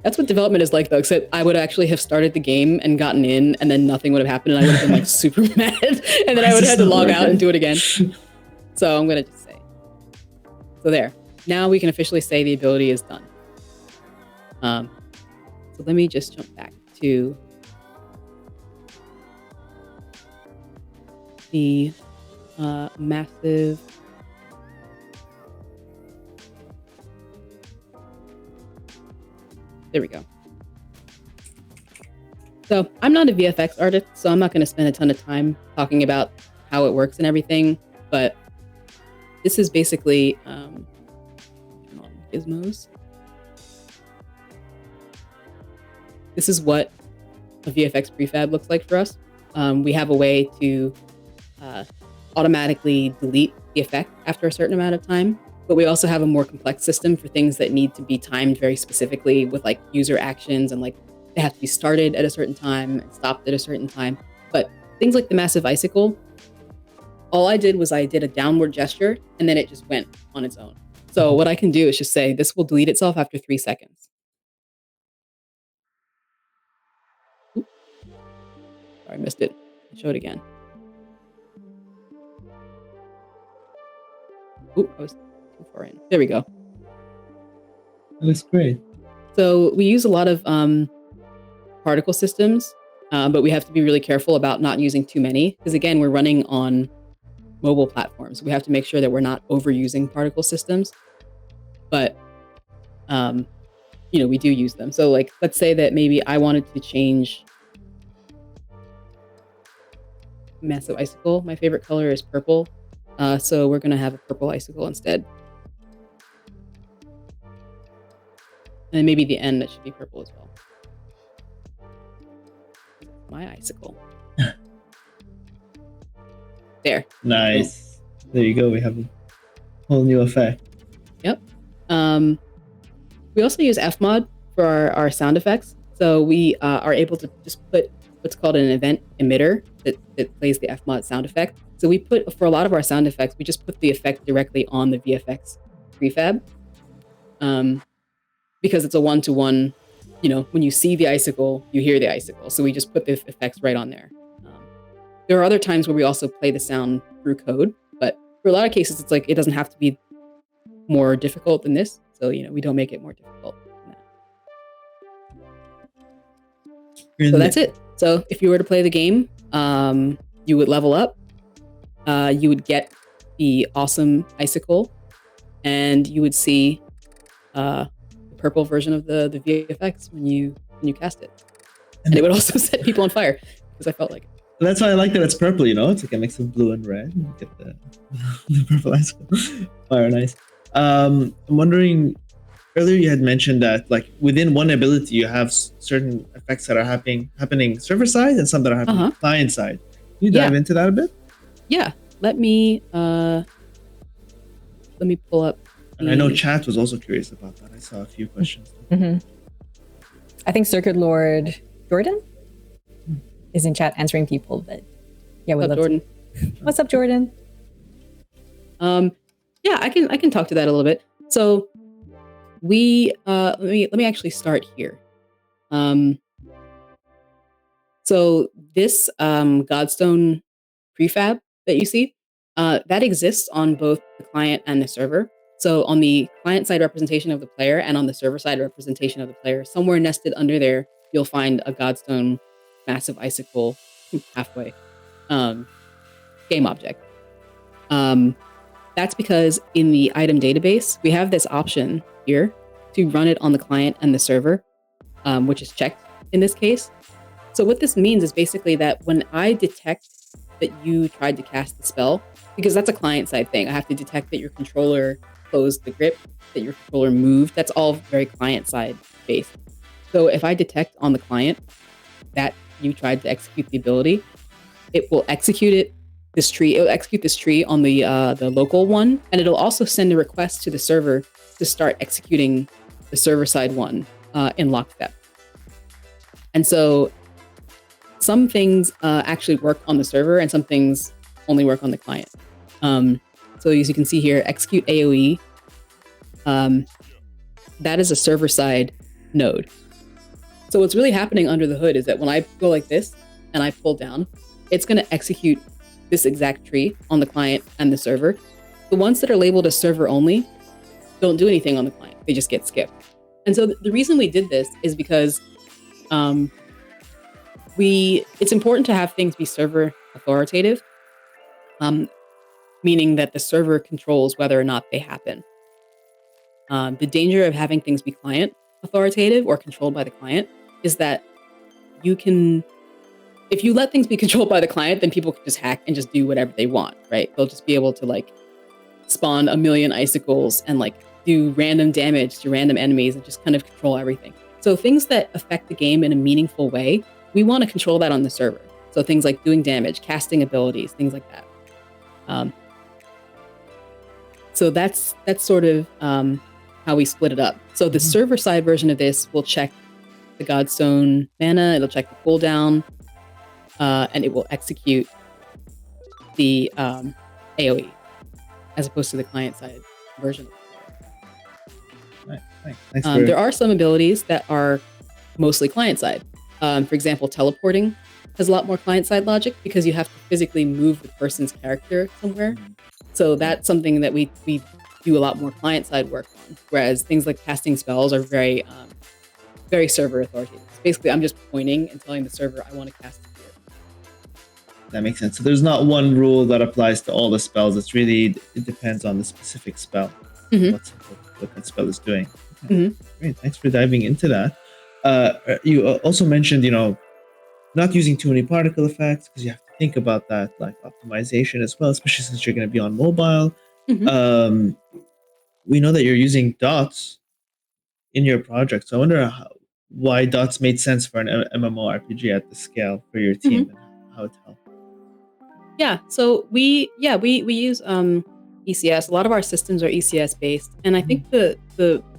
That's what development is like, though, except I would actually have started the game and gotten in, and then nothing would have happened, and I would have been like super mad, and then I would have had to log out and do it again. So I'm going to just say. So there. Now we can officially say the ability is done. So let me just jump back to the massive there we go. So I'm not a VFX artist, so I'm not going to spend a ton of time talking about how it works and everything, but this is basically gizmos. This is what a VFX prefab looks like for us. We have a way to automatically delete the effect after a certain amount of time, but we also have a more complex system for things that need to be timed very specifically with like user actions and like they have to be started at a certain time and stopped at a certain time. But things like the Massive Icicle, all I did was I did a downward gesture and then it just went on its own. So what I can do is just say this will delete itself after 3 seconds. Oops. Sorry, I missed it. I'll show it again. Ooh, I was too far in. There we go. That looks great. So we use a lot of particle systems, but we have to be really careful about not using too many because again, we're running on mobile platforms. We have to make sure that we're not overusing particle systems, but we do use them. So like, let's say that maybe I wanted to change Massive Icicle. My favorite color is purple. So we're going to have a purple icicle instead. And then maybe the end, that should be purple as well. My icicle. There. Nice. There you go. We have a whole new effect. Yep. We also use Fmod for our sound effects. So we are able to just put what's called an event emitter that plays the Fmod sound effect. So we put, for a lot of our sound effects, we just put the effect directly on the VFX prefab. Because it's a one-to-one, when you see the icicle, you hear the icicle. So we just put the effects right on there. There are other times where we also play the sound through code, but for a lot of cases, it's like, it doesn't have to be more difficult than this. So, we don't make it more difficult than that. So that's it. So if you were to play the game, you would level up. You would get the awesome icicle, and you would see the purple version of the VFX when you cast it, and it would also set people on fire because I felt like it. That's why I like that it's purple. It's like a mix of blue and red. You get the purple icicle. Fire, nice. I'm wondering. Earlier, you had mentioned that like within one ability, you have certain effects that are happening server side and some that are happening client side. Can you dive into that a bit? Yeah, let me pull up. And I know chat was also curious about that. I saw a few questions. Mm-hmm. I think Circuit Lord Jordan is in chat answering people, but yeah, we'd love Jordan. What's up, Jordan? Yeah, I can talk to that a little bit. So we let me actually start here. So this Godstone prefab that you see, that exists on both the client and the server. So on the client side representation of the player and on the server side representation of the player, somewhere nested under there, you'll find a Godstone massive icicle halfway game object. That's because in the item database, we have this option here to run it on the client and the server, which is checked in this case. So what this means is basically that when I detect that you tried to cast the spell, because that's a client side thing, I have to detect that your controller closed the grip, that your controller moved. That's all very client side based. So if I detect on the client that you tried to execute the ability, it will execute this tree. It will execute this tree on the local one, and it'll also send a request to the server to start executing the server side one in lockstep. And so some things actually work on the server, and some things only work on the client. So as you can see here, execute AOE. That is a server side node. So what's really happening under the hood is that when I go like this and I pull down, it's going to execute this exact tree on the client and the server. The ones that are labeled as server only don't do anything on the client. They just get skipped. And so the reason we did this is because it's important to have things be server authoritative, meaning that the server controls whether or not they happen. The danger of having things be client authoritative or controlled by the client is that if you let things be controlled by the client, then people can just hack and just do whatever they want, right? They'll just be able to like spawn a million icicles and like do random damage to random enemies and just kind of control everything. So things that affect the game in a meaningful way, we want to control that on the server. So things like doing damage, casting abilities, things like that. So that's sort of how we split it up. So the server side version of this will check the Godstone mana, it'll check the cooldown, and it will execute the AoE as opposed to the client side version. Thanks there are some abilities that are mostly client side. For example, teleporting has a lot more client side logic because you have to physically move the person's character somewhere. So that's something that we do a lot more client side work on. Whereas things like casting spells are very server authoritative. Basically, I'm just pointing and telling the server I want to cast it here. That makes sense. So there's not one rule that applies to all the spells. It depends on the specific spell. What that spell is doing. Okay. Great. Thanks for diving into that. You also mentioned, not using too many particle effects because you have to think about that, like optimization as well, especially since you're going to be on mobile. We know that you're using dots in your project. So I wonder why dots made sense for an MMORPG at the scale for your team and how it helped. Yeah. So we use ECS. A lot of our systems are ECS based, and I think the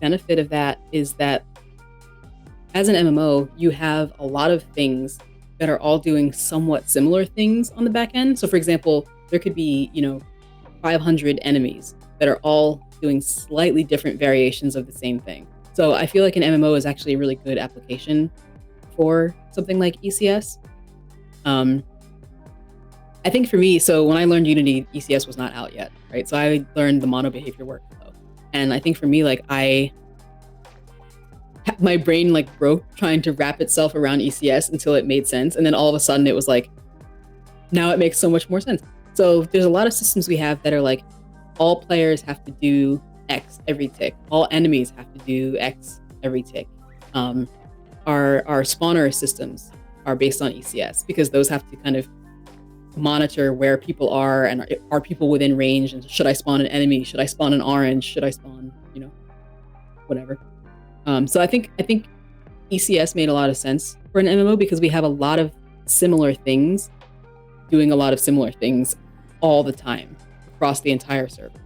benefit of that is that as an MMO, you have a lot of things that are all doing somewhat similar things on the back end. So for example, there could be 500 enemies that are all doing slightly different variations of the same thing. So I feel like an MMO is actually a really good application for something like ECS. I think for me, so when I learned Unity, ECS was not out yet, right? So I learned the mono behavior workflow. And I think for me, like my brain like broke trying to wrap itself around ECS until it made sense. And then all of a sudden it was like, now it makes so much more sense. So there's a lot of systems we have that are like, all players have to do X every tick. All enemies have to do X every tick. Our spawner systems are based on ECS because those have to kind of monitor where people are and are people within range, and should I spawn an enemy? Should I spawn an orange? Should I spawn, whatever. So I think ECS made a lot of sense for an MMO because we have a lot of similar things doing a lot of similar things all the time across the entire server.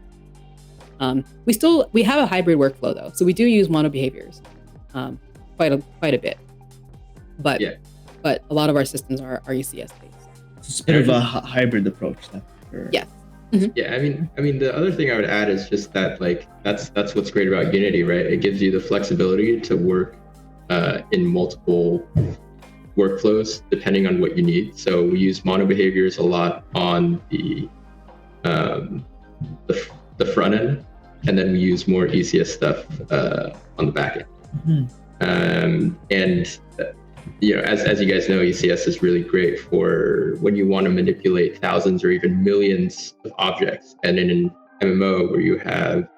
We have a hybrid workflow though, so we do use mono behaviors quite a bit, but a lot of our systems are ECS based. It's a bit of a hybrid approach then. Yeah. Yeah, I mean, the other thing I would add is just that, like, that's what's great about Unity, right? It gives you the flexibility to work in multiple workflows depending on what you need. So we use mono behaviors a lot on um, the front end, and then we use more ECS stuff on the back end. And as you guys know, ECS is really great for when you want to manipulate thousands or even millions of objects. And in an MMO where you have,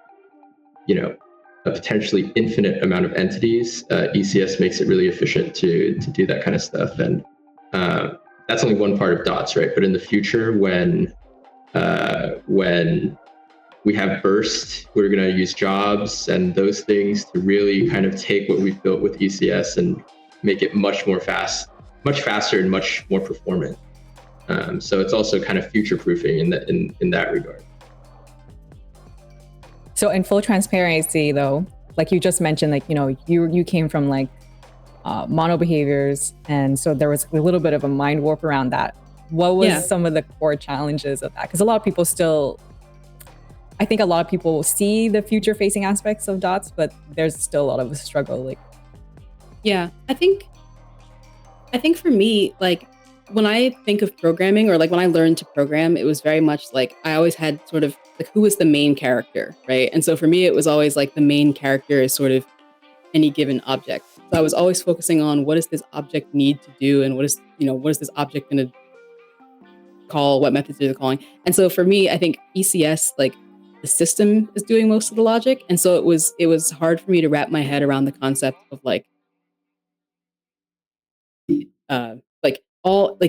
a potentially infinite amount of entities, ECS makes it really efficient to do that kind of stuff. And that's only one part of dots, right? But in the future, when we have burst, we're going to use jobs and those things to really kind of take what we've built with ECS and make it much faster and much more performant. So it's also kind of future proofing in that regard. So in full transparency though, like you just mentioned, like, you came from like mono behaviors. And so there was a little bit of a mind warp around that. What was some of the core challenges of that? Because I think a lot of people see the future facing aspects of dots, but there's still a lot of a struggle. I think for me, like when I think of programming, or like when I learned to program, it was very much like I always had sort of like, who was the main character, right? And so for me, it was always like the main character is sort of any given object. So I was always focusing on what does this object need to do, and what is this object going to call, what methods is it calling. And so for me, I think ECS, like the system is doing most of the logic. And so it was hard for me to wrap my head around the concept of like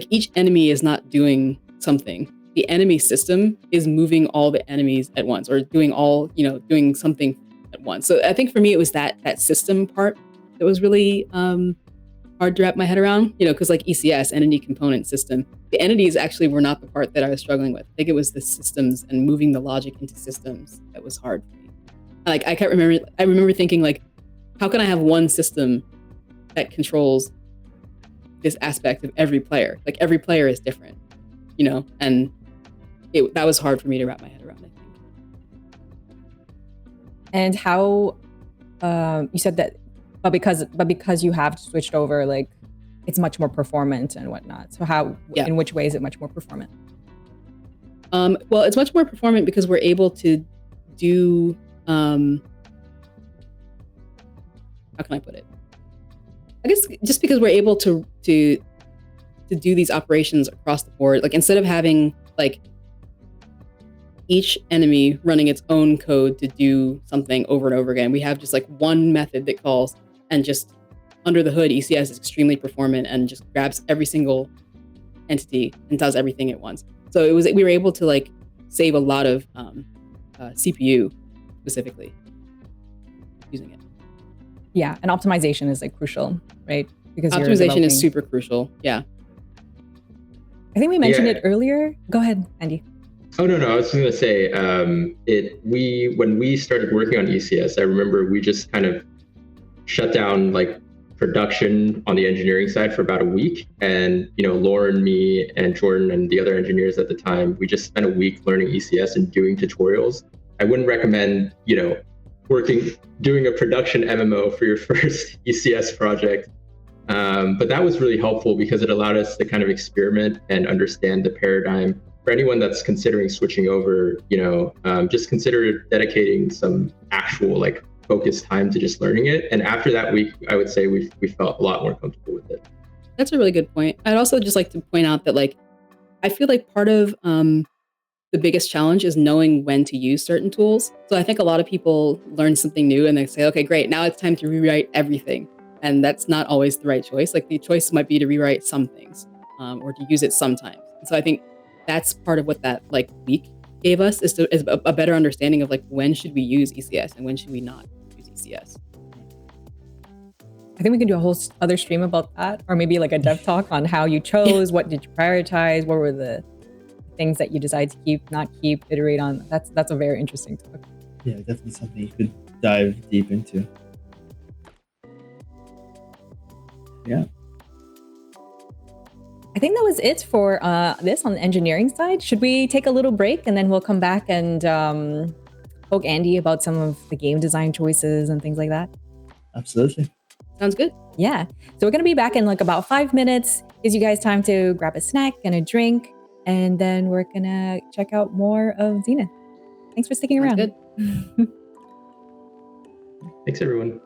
each enemy is not doing something. The enemy system is moving all the enemies at once, or doing something at once. So I think for me, it was that system part that was really hard to wrap my head around, because like ECS, entity component system, the entities actually were not the part that I was struggling with. I think it was the systems and moving the logic into systems that was hard for me. Like I remember thinking like, how can I have one system that controls this aspect of every player? Like every player is different, and that was hard for me to wrap my head around, I think. And how you said that, but because you have switched over, like it's much more performant and whatnot. So in which way is it much more performant? Well, it's much more performant because we're able to do, how can I put it? I guess just because we're able to do these operations across the board, like instead of having like each enemy running its own code to do something over and over again, we have just like one method that calls, and just under the hood, ECS is extremely performant and just grabs every single entity and does everything at once. So we were able to like save a lot of CPU specifically using it. Yeah, and optimization is like crucial, right? Because optimization is super crucial. Yeah. I think we mentioned it earlier. Go ahead, Andy. Oh no, I was just gonna say, when we started working on ECS, I remember we just kind of shut down like production on the engineering side for about a week, and Lauren, me, and Jordan, and the other engineers at the time, we just spent a week learning ECS and doing tutorials. I wouldn't recommend doing a production MMO for your first ECS project. But that was really helpful because it allowed us to kind of experiment and understand the paradigm. For anyone that's considering switching over, just consider dedicating some actual like focused time to just learning it. And after that week, I would say we felt a lot more comfortable with it. That's a really good point. I'd also just like to point out that like, I feel like part of the biggest challenge is knowing when to use certain tools. So I think a lot of people learn something new and they say, okay, great, now it's time to rewrite everything. And that's not always the right choice. Like the choice might be to rewrite some things or to use it sometimes. And so I think that's part of what that like week gave us is a better understanding of like when should we use ECS and when should we not use ECS. I think we can do a whole other stream about that, or maybe like a dev talk on how you chose, what did you prioritize, what were the things that you decide to keep, not keep, iterate on. That's a very interesting topic. Yeah, definitely something you could dive deep into. Yeah. I think that was it for this on the engineering side. Should we take a little break and then we'll come back and poke Andy about some of the game design choices and things like that? Absolutely. Sounds good. Yeah. So we're going to be back in like about 5 minutes. Gives you guys time to grab a snack and a drink. And then we're going to check out more of Zenith. Thanks for sticking Sounds around. good. Thanks, everyone.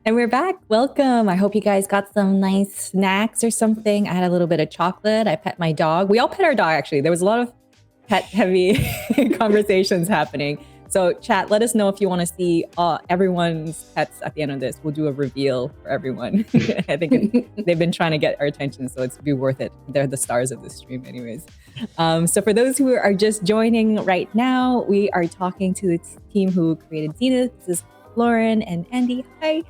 And we're back. Welcome. I hope you guys got some nice snacks or something. I had a little bit of chocolate. I pet my dog. We all pet our dog, actually. There was a lot of pet heavy conversations happening. So chat, let us know if you want to see everyone's pets at the end of this. We'll do a reveal for everyone. I think they've been trying to get our attention, so it's be worth it. They're the stars of this stream anyways. So for those who are just joining right now, we are talking to the team who created Zenith. This is Lauren and Andy. Hi.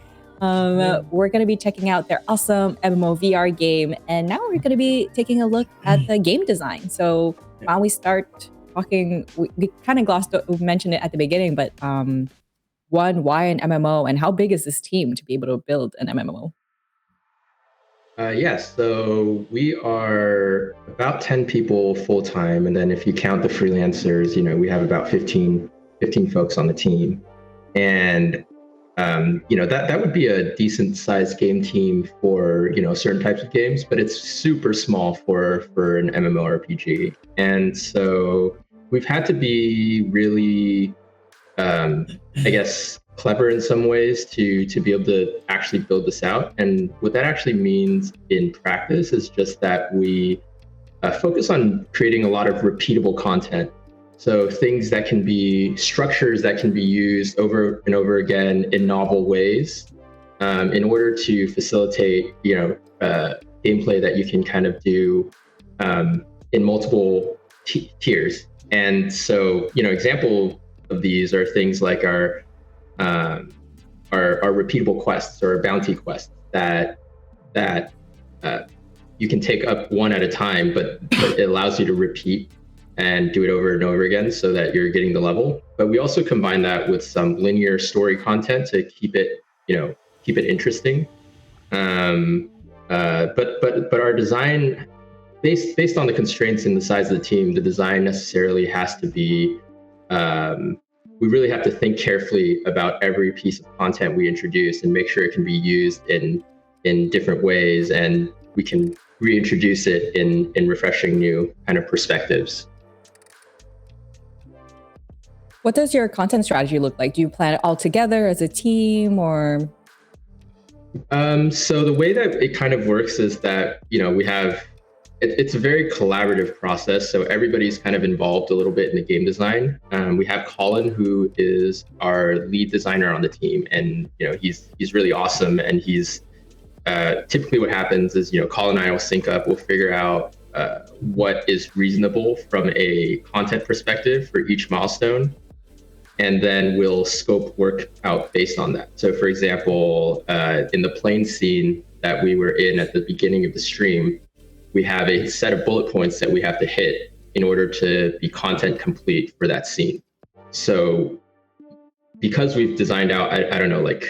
We're going to be checking out their awesome MMO VR game. And now we're going to be taking a look at the game design. So while we start talking, we kind of mentioned it at the beginning, but why an MMO and how big is this team to be able to build an MMO? Yes, so we are about 10 people full time. And then if you count the freelancers, we have about 15 folks on the team. And that would be a decent sized game team for certain types of games, but it's super small for an MMORPG. And so we've had to be really, I guess, clever in some ways to be able to actually build this out. And what that actually means in practice is just that we focus on creating a lot of repeatable content. So things that can be structures that can be used over and over again in novel ways in order to facilitate, gameplay that you can kind of do in multiple tiers. And so, example of these are things like our repeatable quests or bounty quests that you can take up one at a time, but it allows you to repeat and do it over and over again so that you're getting the level. But we also combine that with some linear story content to keep it interesting. But our design, based on the constraints and the size of the team, the design necessarily has to be, we really have to think carefully about every piece of content we introduce and make sure it can be used in different ways, and we can reintroduce it in refreshing new kind of perspectives. What does your content strategy look like? Do you plan it all together as a team, or? So the way that it kind of works is that, we have, it's a very collaborative process. So everybody's kind of involved a little bit in the game design. We have Colin, who is our lead designer on the team, and he's really awesome. And he's typically what happens is Colin and I will sync up. We'll figure out what is reasonable from a content perspective for each milestone, and then we'll scope work out based on that. So for example, in the plane scene that we were in at the beginning of the stream, we have a set of bullet points that we have to hit in order to be content complete for that scene. So because we've designed out, I don't know, like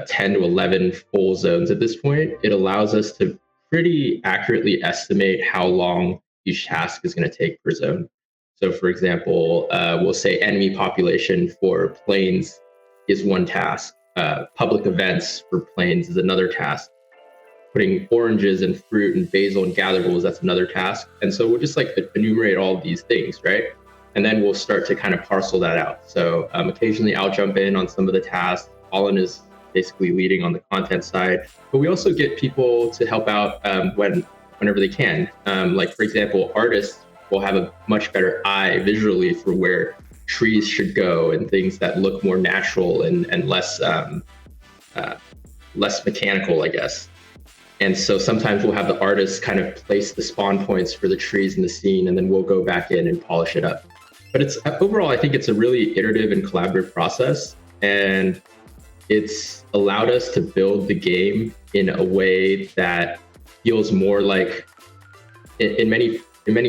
10 to 11 full zones at this point, it allows us to pretty accurately estimate how long each task is going to take per zone. So for example, we'll say enemy population for planes is one task. Public events for planes is another task. Putting oranges and fruit and basil and gatherables, that's another task. And so we'll just like enumerate all of these things, right? And then we'll start to kind of parcel that out. So occasionally I'll jump in on some of the tasks. Colin is basically leading on the content side, but we also get people to help out whenever they can. Like for example, artists will have a much better eye visually for where trees should go and things that look more natural and less mechanical, I guess. And so sometimes we'll have the artists kind of place the spawn points for the trees in the scene, and then we'll go back in and polish it up. But it's overall, I think it's a really iterative and collaborative process, and it's allowed us to build the game in a way that feels more like, in many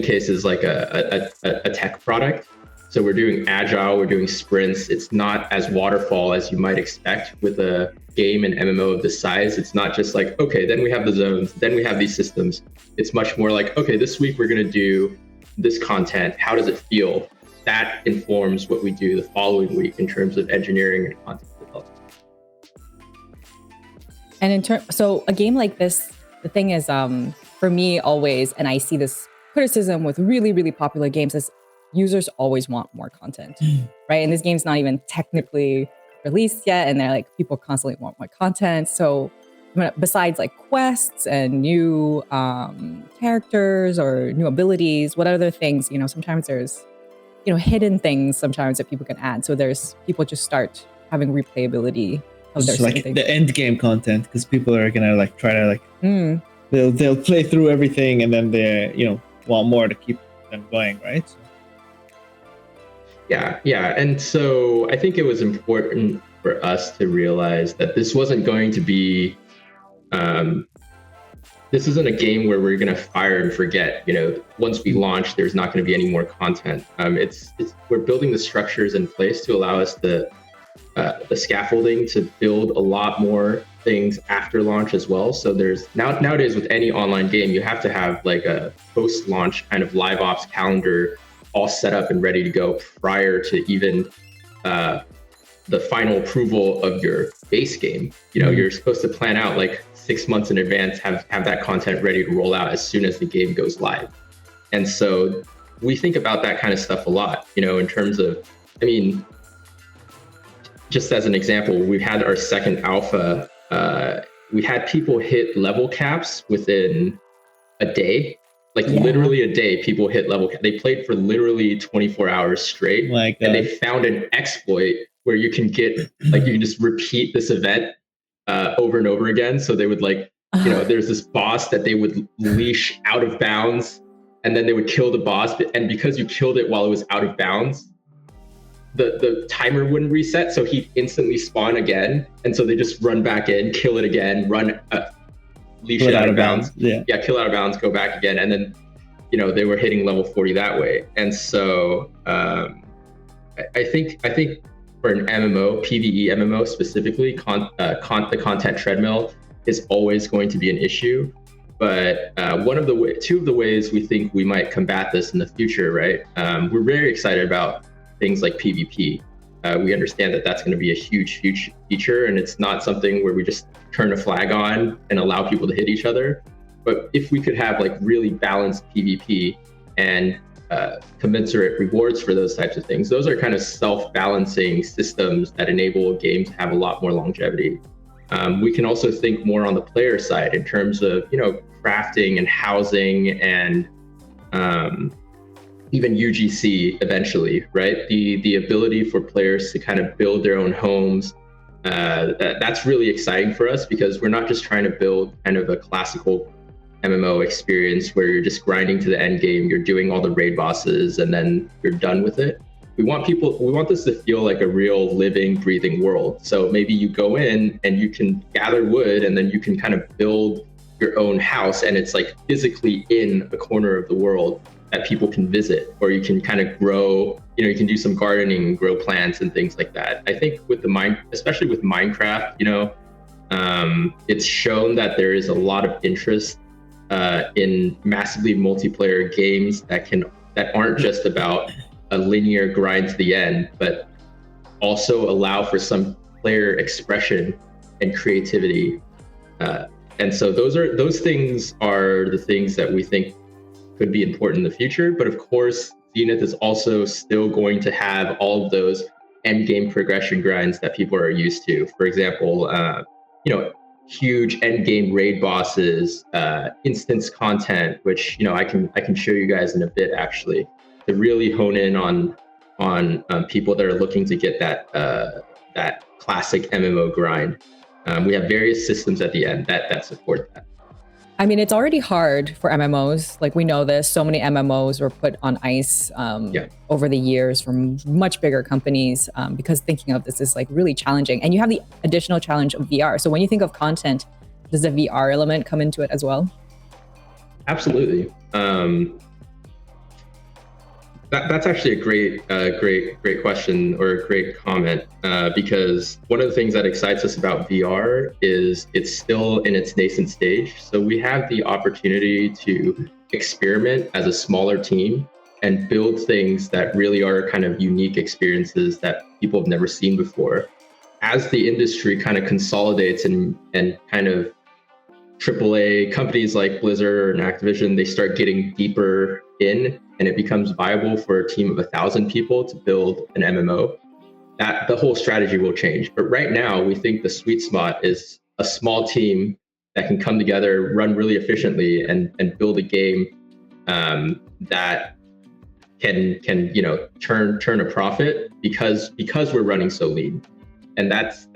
cases, like a tech product. So we're doing agile, we're doing sprints. It's not as waterfall as you might expect with a game and MMO of this size. It's not just like, okay, then we have the zones, then we have these systems. It's much more like, okay, this week we're going to do this content. How does it feel? That informs what we do the following week in terms of engineering and content development. And so a game like this, the thing is, for me always, and I see this criticism with really, really popular games, is users always want more content, right? And this game's not even technically released yet, and they're like, people constantly want more content. So besides like quests and new characters or new abilities, what other things, sometimes there's, hidden things sometimes that people can add. So there's people just start having replayability of their like things. The end game content, because people are gonna like try to like they'll play through everything and then they want more to keep them going, right? So. Yeah. And so I think it was important for us to realize that this wasn't going to be, this isn't a game where we're going to fire and forget. Once we launch, there's not going to be any more content. We're building the structures in place to allow us the scaffolding to build a lot more things after launch as well. So there's nowadays with any online game, you have to have like a post-launch kind of live ops calendar all set up and ready to go prior to even the final approval of your base game. You're supposed to plan out like 6 months in advance, have that content ready to roll out as soon as the game goes live. And so we think about that kind of stuff a lot, in terms of, just as an example, we've had our second alpha, we had people hit level caps within a day. Literally a day, people hit level. They played for literally 24 hours straight, and they found an exploit where you can get you can just repeat this event over and over again. So they would there's this boss that they would leash out of bounds, and then they would kill the boss. And because you killed it while it was out of bounds, the timer wouldn't reset, so he'd instantly spawn again. And so they just run back in, kill it again, run. Leash it out of bounds. Yeah, kill out of bounds, go back again. And then, they were hitting level 40 that way. And so I think for an MMO, PvE MMO specifically, the content treadmill is always going to be an issue. But two of the ways we think we might combat this in the future, right? We're very excited about things like PvP. We understand that that's going to be a huge feature, and it's not something where we just turn a flag on and allow people to hit each other. But if we could have like really balanced PvP and commensurate rewards for those types of things, those are kind of self-balancing systems that enable a game to have a lot more longevity. We can also think more on the player side in terms of, crafting and housing and even UGC eventually, right? The ability for players to kind of build their own homes. That's really exciting for us because we're not just trying to build kind of a classical MMO experience where you're just grinding to the end game, you're doing all the raid bosses, and then you're done with it. We want this to feel like a real living, breathing world. So maybe you go in and you can gather wood and then you can kind of build your own house, and it's like physically in a corner of the world that people can visit, or you can kind of grow, you can do some gardening, grow plants and things like that. I think with especially with Minecraft, it's shown that there is a lot of interest in massively multiplayer games that aren't just about a linear grind to the end, but also allow for some player expression and creativity. And so those things are the things that we think could be important in the future. But of course, Zenith is also still going to have all of those end game progression grinds that people are used to. For example, huge end game raid bosses, instance content, which I can show you guys in a bit actually, to really hone in on people that are looking to get that classic MMO grind. We have various systems at the end that support that. I mean, it's already hard for MMOs. Like, we know this. So many MMOs were put on ice over the years from much bigger companies because thinking of this is like really challenging. And you have the additional challenge of VR. So when you think of content, does the VR element come into it as well? Absolutely. That's actually a great question or a great comment because one of the things that excites us about VR is it's still in its nascent stage. So we have the opportunity to experiment as a smaller team and build things that really are kind of unique experiences that people have never seen before. As the industry kind of consolidates and kind of AAA companies like Blizzard and Activision, they start getting deeper in, and it becomes viable for a team of 1,000 people to build an MMO, that the whole strategy will change. But right now, we think the sweet spot is a small team that can come together, run really efficiently, and build a game that can turn a profit because we're running so lean. And that's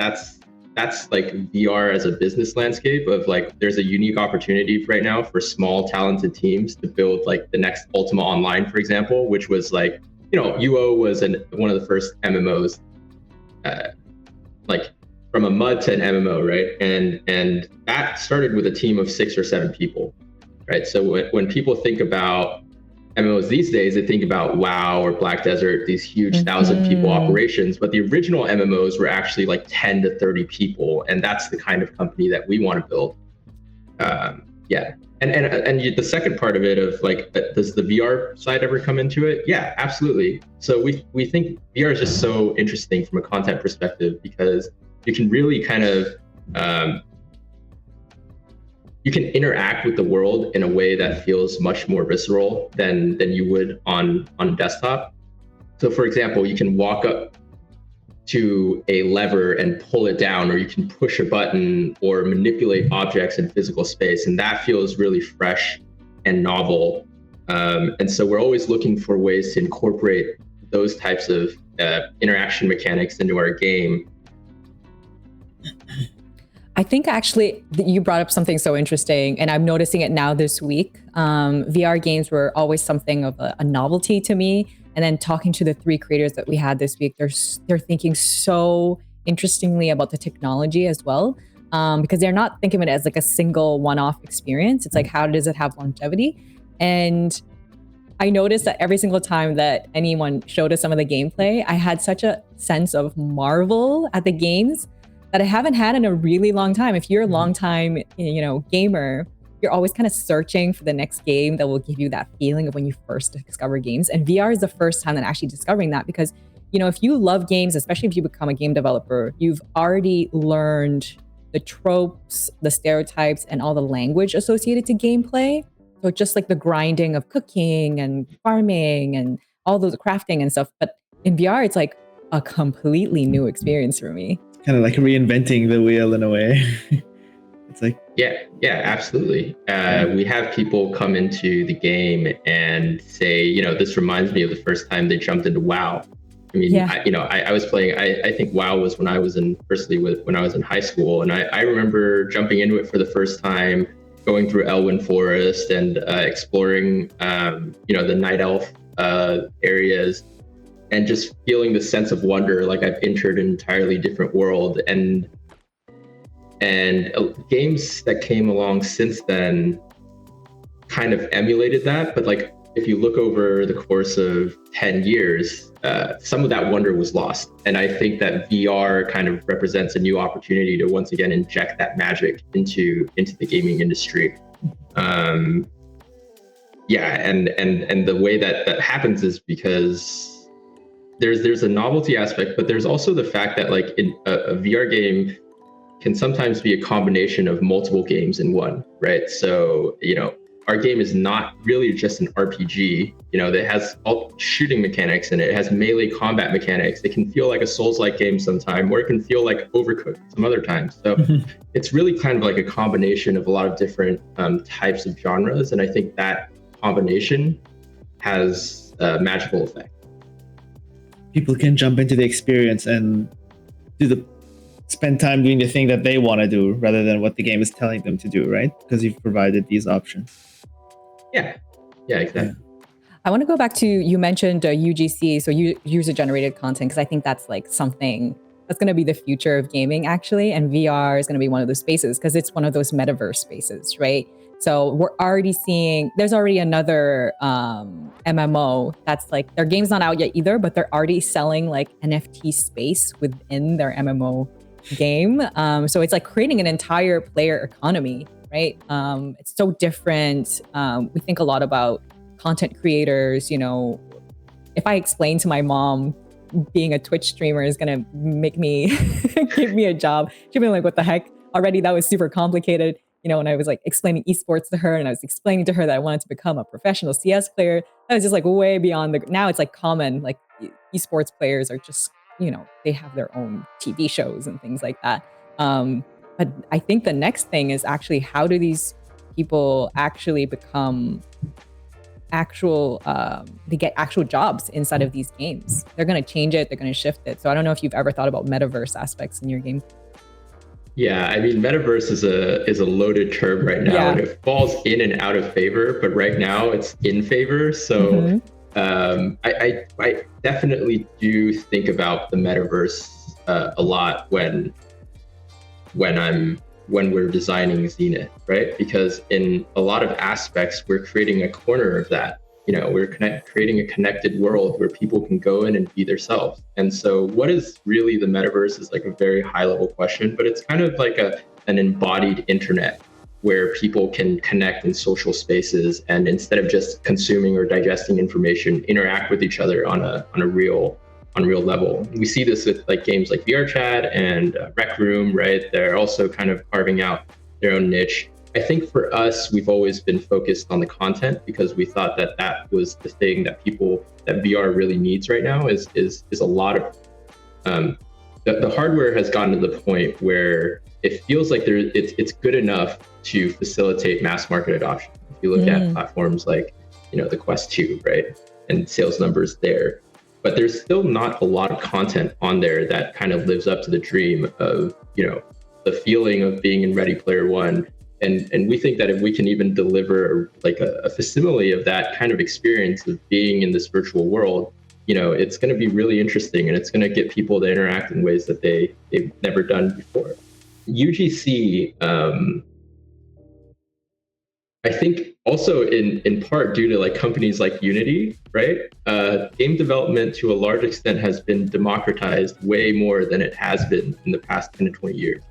like VR as a business landscape of like, there's a unique opportunity right now for small talented teams to build like the next Ultima Online, for example, which was like, UO was one of the first MMOs, like from a MUD to an MMO, right? And that started with a team of 6 or 7 people, right? So when people think about MMOs these days, they think about WoW or Black Desert, these huge 1,000 people operations, but the original MMOs were actually like 10 to 30 people. And that's the kind of company that we want to build. And the second part of it of like, does the VR side ever come into it? Yeah, absolutely. So we think VR is just so interesting from a content perspective because you can really kind of, you can interact with the world in a way that feels much more visceral than you would on a desktop. So for example, you can walk up to a lever and pull it down, or you can push a button or manipulate objects in physical space. And that feels really fresh and novel. And so we're always looking for ways to incorporate those types of interaction mechanics into our game. I think actually you brought up something so interesting, and I'm noticing it now this week. VR games were always something of a novelty to me. And then talking to the 3 creators that we had this week, they're thinking so interestingly about the technology as well, because they're not thinking of it as like a single one-off experience. It's like, how does it have longevity? And I noticed that every single time that anyone showed us some of the gameplay, I had such a sense of marvel at the games that I haven't had in a really long time. If you're a long time, gamer, you're always kind of searching for the next game that will give you that feeling of when you first discover games. And VR is the first time that I'm actually discovering that because, if you love games, especially if you become a game developer, you've already learned the tropes, the stereotypes, and all the language associated to gameplay. So just like the grinding of cooking and farming and all those crafting and stuff. But in VR, it's like a completely new experience for me. Kind of like reinventing the wheel in a way. It's like, yeah, absolutely. We have people come into the game and say, this reminds me of the first time they jumped into WoW. I mean, I was playing, I think WoW was when I was in high school. And I remember jumping into it for the first time, going through Elwyn Forest and exploring, the Night Elf areas, and just feeling the sense of wonder, like I've entered an entirely different world. And games that came along since then kind of emulated that. But like, if you look over the course of 10 years, some of that wonder was lost. And I think that VR kind of represents a new opportunity to once again inject that magic into the gaming industry. And the way that happens is because there's a novelty aspect, but there's also the fact that like in a VR game can sometimes be a combination of multiple games in one, right? So, our game is not really just an RPG, that has all shooting mechanics in it. It has melee combat mechanics. It can feel like a Souls-like game sometime, or it can feel like Overcooked some other times. So it's really kind of like a combination of a lot of different types of genres. And I think that combination has a magical effect. People can jump into the experience and spend time doing the thing that they want to do rather than what the game is telling them to do, right? Because you've provided these options. Yeah, exactly. I want to go back to, you mentioned UGC, so user-generated content, because I think that's like something that's going to be the future of gaming, actually. And VR is going to be one of those spaces because it's one of those metaverse spaces, right? So we're already seeing, there's already another MMO that's like, their game's not out yet either, but they're already selling like NFT space within their MMO game. So it's like creating an entire player economy, right? It's so different. We think a lot about content creators. If I explain to my mom being a Twitch streamer is gonna make me give me a job, she'll be like, what the heck? Already that was super complicated. When I was like explaining esports to her and I was explaining to her that I wanted to become a professional CS player, that was just like way beyond now it's like common, like esports players are just, they have their own TV shows and things like that. But I think the next thing is actually, how do these people actually become they get actual jobs inside of these games? They're going to change it. They're going to shift it. So I don't know if you've ever thought about metaverse aspects in your game. Yeah, I mean, metaverse is a loaded term right now, and it falls in and out of favor. But right now, it's in favor. So I definitely do think about the metaverse a lot when we're designing Zenith, right? Because in a lot of aspects, we're creating a corner of that. We're creating a connected world where people can go in and be themselves. And so what is really the metaverse is like a very high level question, but it's kind of like an embodied internet where people can connect in social spaces, and instead of just consuming or digesting information, interact with each other on a real level. We see this with like games like VR Chat and Rec Room, right? They're also kind of carving out their own niche. I think for us, we've always been focused on the content because we thought that was the thing that VR really needs right now is a lot of, the hardware has gotten to the point where it feels like it's good enough to facilitate mass market adoption. If you look at platforms like, the Quest 2, right? And sales numbers there. But there's still not a lot of content on there that kind of lives up to the dream of, the feeling of being in Ready Player One. And we think that if we can even deliver like a facsimile of that kind of experience of being in this virtual world, it's going to be really interesting, and it's going to get people to interact in ways that they've never done before. UGC, I think also in part due to like companies like Unity, right? Game development to a large extent has been democratized way more than it has been in the past 10 to 20 years.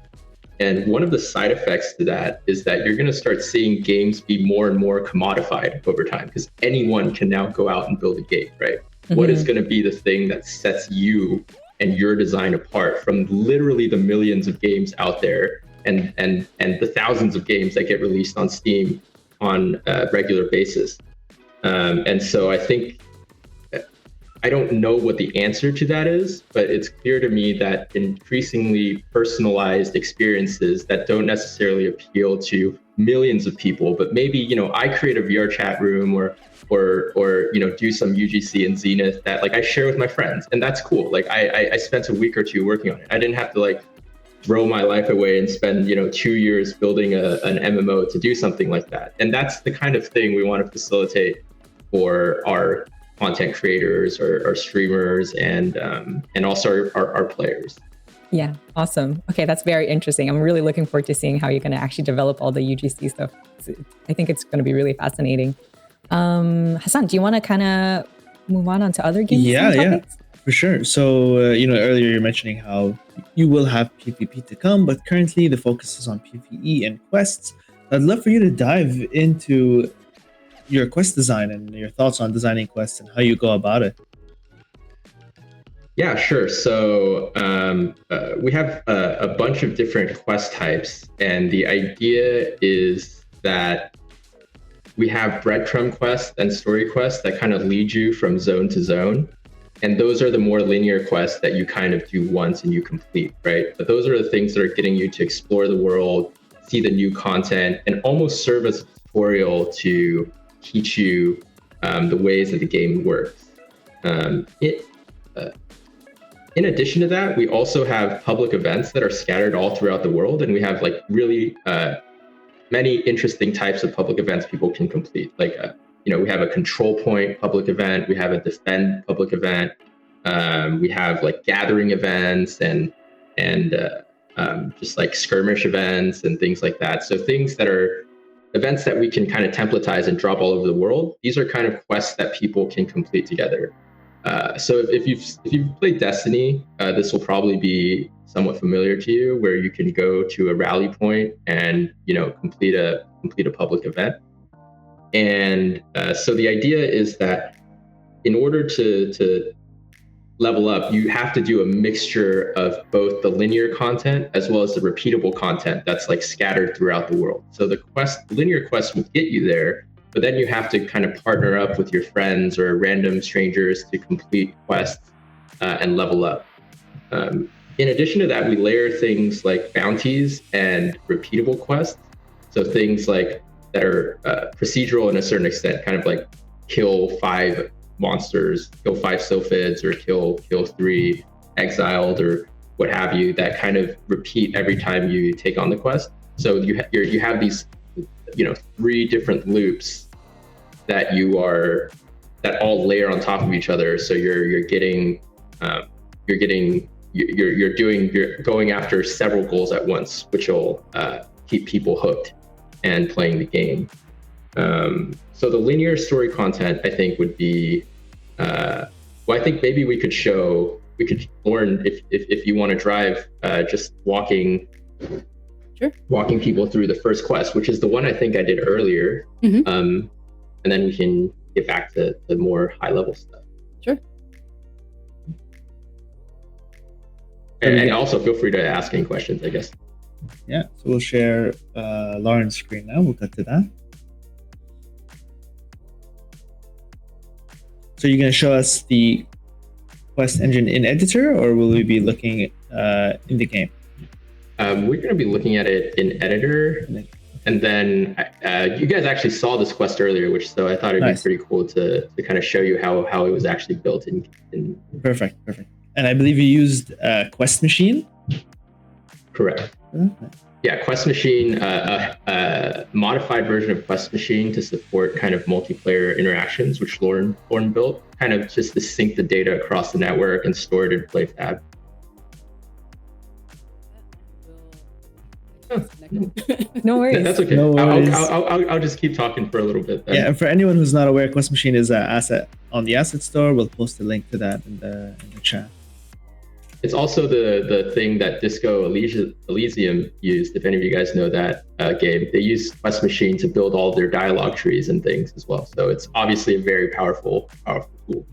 And one of the side effects to that is that you're going to start seeing games be more and more commodified over time, because anyone can now go out and build a game, right? What is going to be the thing that sets you and your design apart from literally the millions of games out there and the thousands of games that get released on Steam on a regular basis. And so I think, I don't know what the answer to that is, but it's clear to me that increasingly personalized experiences that don't necessarily appeal to millions of people, but maybe, you know, I create a VR chat room or you know, do some UGC and Zenith that like I share with my friends, and that's cool. Like I spent a week or two working on it. I didn't have to like throw my life away and spend, you know, 2 years building an MMO to do something like that. And that's the kind of thing we want to facilitate for our content creators or streamers and also our players. Yeah, awesome. Okay, that's very interesting. I'm really looking forward to seeing how you're going to actually develop all the UGC stuff. I think it's going to be really fascinating. Hassan, do you want to kind of move on to other games? Yeah, for sure. So, you know, earlier you're mentioning how you will have PvP to come, but currently the focus is on PvE and quests. I'd love for you to dive into your quest design and your thoughts on designing quests and how you go about it. Yeah, sure. So we have a bunch of different quest types, and the idea is that we have breadcrumb quests and story quests that kind of lead you from zone to zone. And those are the more linear quests that you kind of do once and you complete, right? But those are the things that are getting you to explore the world, see the new content, and almost serve as a tutorial to teach you the ways that the game works. In addition to that, we also have public events that are scattered all throughout the world, and we have like really many interesting types of public events people can complete. Like, you know, we have a control point public event, we have a defend public event, we have like gathering events and just like skirmish events and things like that. So things that are events that we can kind of templatize and drop all over the world. These are kind of quests that people can complete together. So if you've played Destiny, this will probably be somewhat familiar to you, where you can go to a rally point and, you know, complete a public event. And so the idea is that in order to level up, you have to do a mixture of both the linear content as well as the repeatable content that's like scattered throughout the world. So the linear quest will get you there, but then you have to kind of partner up with your friends or random strangers to complete quests and level up. In addition to that, we layer things like bounties and repeatable quests. So things like that are procedural in a certain extent, kind of like kill 5 monsters, kill 5 sophids, or kill 3 exiled, or what have you, that kind of repeat every time you take on the quest. So you have these, you know, 3 different loops that that all layer on top of each other. So you're going after several goals at once, which will keep people hooked and playing the game. So the linear story content, I think, would be, well, I think maybe we could learn if you want to drive, just walking people through the first quest, which is the one I think I did earlier. Mm-hmm. And then we can get back to the more high level stuff. Sure. And also feel free to ask any questions, I guess. Yeah, so we'll share Lauren's screen now. We'll cut to that. So you're going to show us the quest engine in editor, or will we be looking in the game? We're going to be looking at it in editor. And then you guys actually saw this quest earlier, so I thought it'd be pretty cool to kind of show you how it was actually built in. Perfect. And I believe you used Quest Machine? Correct. Okay. Yeah, Quest Machine, a modified version of Quest Machine to support kind of multiplayer interactions, which Lauren built, kind of just to sync the data across the network and store it in PlayFab. No worries. That's okay. No worries. I'll just keep talking for a little bit then. Yeah, and for anyone who's not aware, Quest Machine is an asset on the asset store. We'll post a link to that in the chat. It's also the thing that Disco Elysium used, if any of you guys know that game. They use Quest Machine to build all their dialogue trees and things as well. So it's obviously a very powerful tool.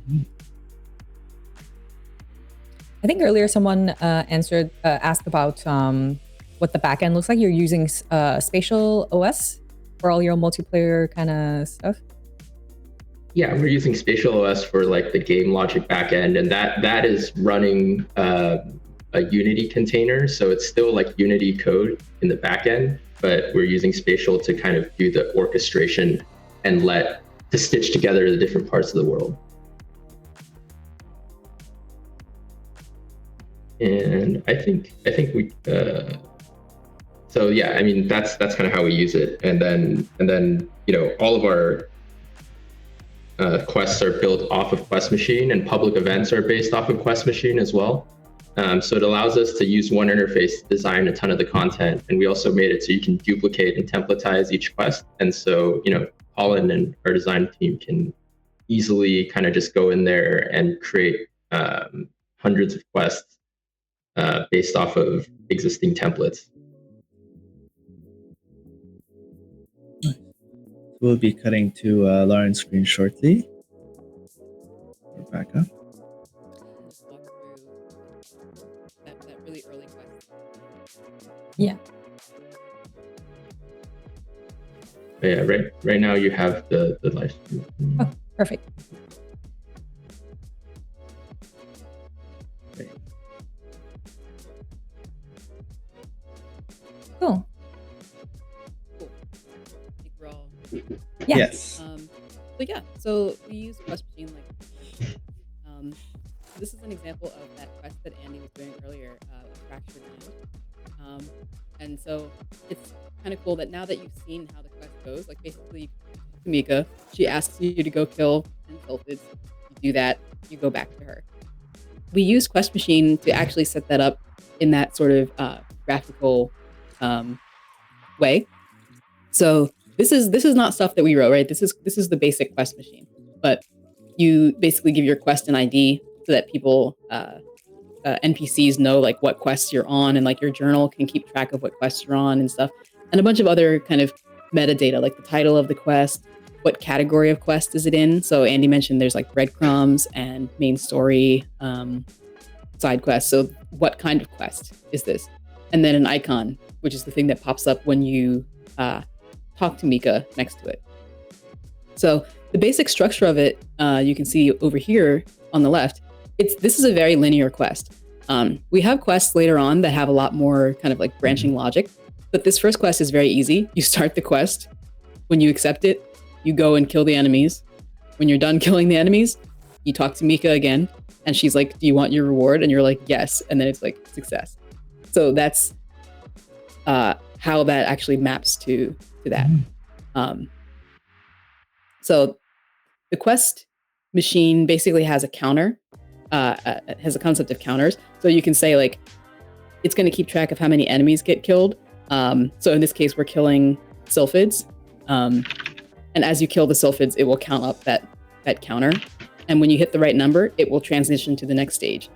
I think earlier someone asked about what the backend looks like. You're using Spatial OS for all your multiplayer kind of stuff. Yeah, we're using Spatial OS for like the game logic backend, and that is running a Unity container. So it's still like Unity code in the backend, but we're using Spatial to kind of do the orchestration and to stitch together the different parts of the world. And I think we so yeah, I mean that's kind of how we use it, and then all of our quests are built off of Quest Machine, and public events are based off of Quest Machine as well. So it allows us to use one interface to design a ton of the content, and we also made it so you can duplicate and templatize each quest. And so Colin and our design team can easily kind of just go in there and create hundreds of quests based off of existing templates. We'll be cutting to Lauren's screen shortly. We're back up. That really early quest. Yeah. Yeah, right now you have the live stream. Oh, perfect. Cool. Yeah. Yes. So we use Quest Machine this is an example of that quest that Andy was doing earlier, Fractured Land. And so it's kind of cool that now that you've seen how the quest goes, like basically Tamika, she asks you to go kill 10 sylphids. You do that, you go back to her. We use Quest Machine to actually set that up in that sort of graphical way. So this is not stuff that we wrote, right? This is the basic Quest Machine, but you basically give your quest an ID so that people, NPCs know like what quests you're on, and like your journal can keep track of what quests you're on and stuff, and a bunch of other kind of metadata like the title of the quest, what category of quest is it in. So Andy mentioned there's like breadcrumbs and main story, side quests. So what kind of quest is this? And then an icon, which is the thing that pops up when you talk to Mika next to it. So the basic structure of it, you can see over here on the left. This is a very linear quest. We have quests later on that have a lot more kind of like branching logic, but this first quest is very easy. You start the quest. When you accept it, you go and kill the enemies. When you're done killing the enemies, you talk to Mika again, and she's like, "Do you want your reward?" And you're like, "Yes." And then it's like success. So that's how that actually maps to that. So the Quest Machine basically has a counter, has a concept of counters. So you can say like, it's going to keep track of how many enemies get killed. So in this case, we're killing sylphids. And as you kill the sylphids, it will count up that counter. And when you hit the right number, it will transition to the next stage.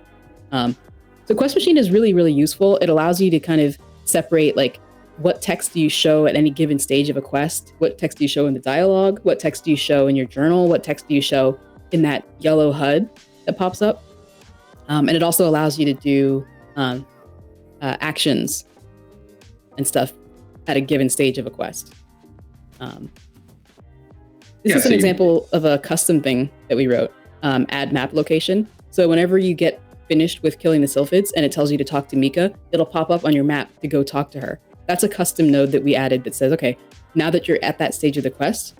So Quest Machine is really, really useful. It allows you to kind of separate like, what text do you show at any given stage of a quest? What text do you show in the dialogue? What text do you show in your journal? What text do you show in that yellow HUD that pops up? And it also allows you to do actions and stuff at a given stage of a quest. This is an example of a custom thing that we wrote, add map location. So whenever you get finished with killing the sylphids and it tells you to talk to Mika, it'll pop up on your map to go talk to her. That's a custom node that we added that says, okay, now that you're at that stage of the quest,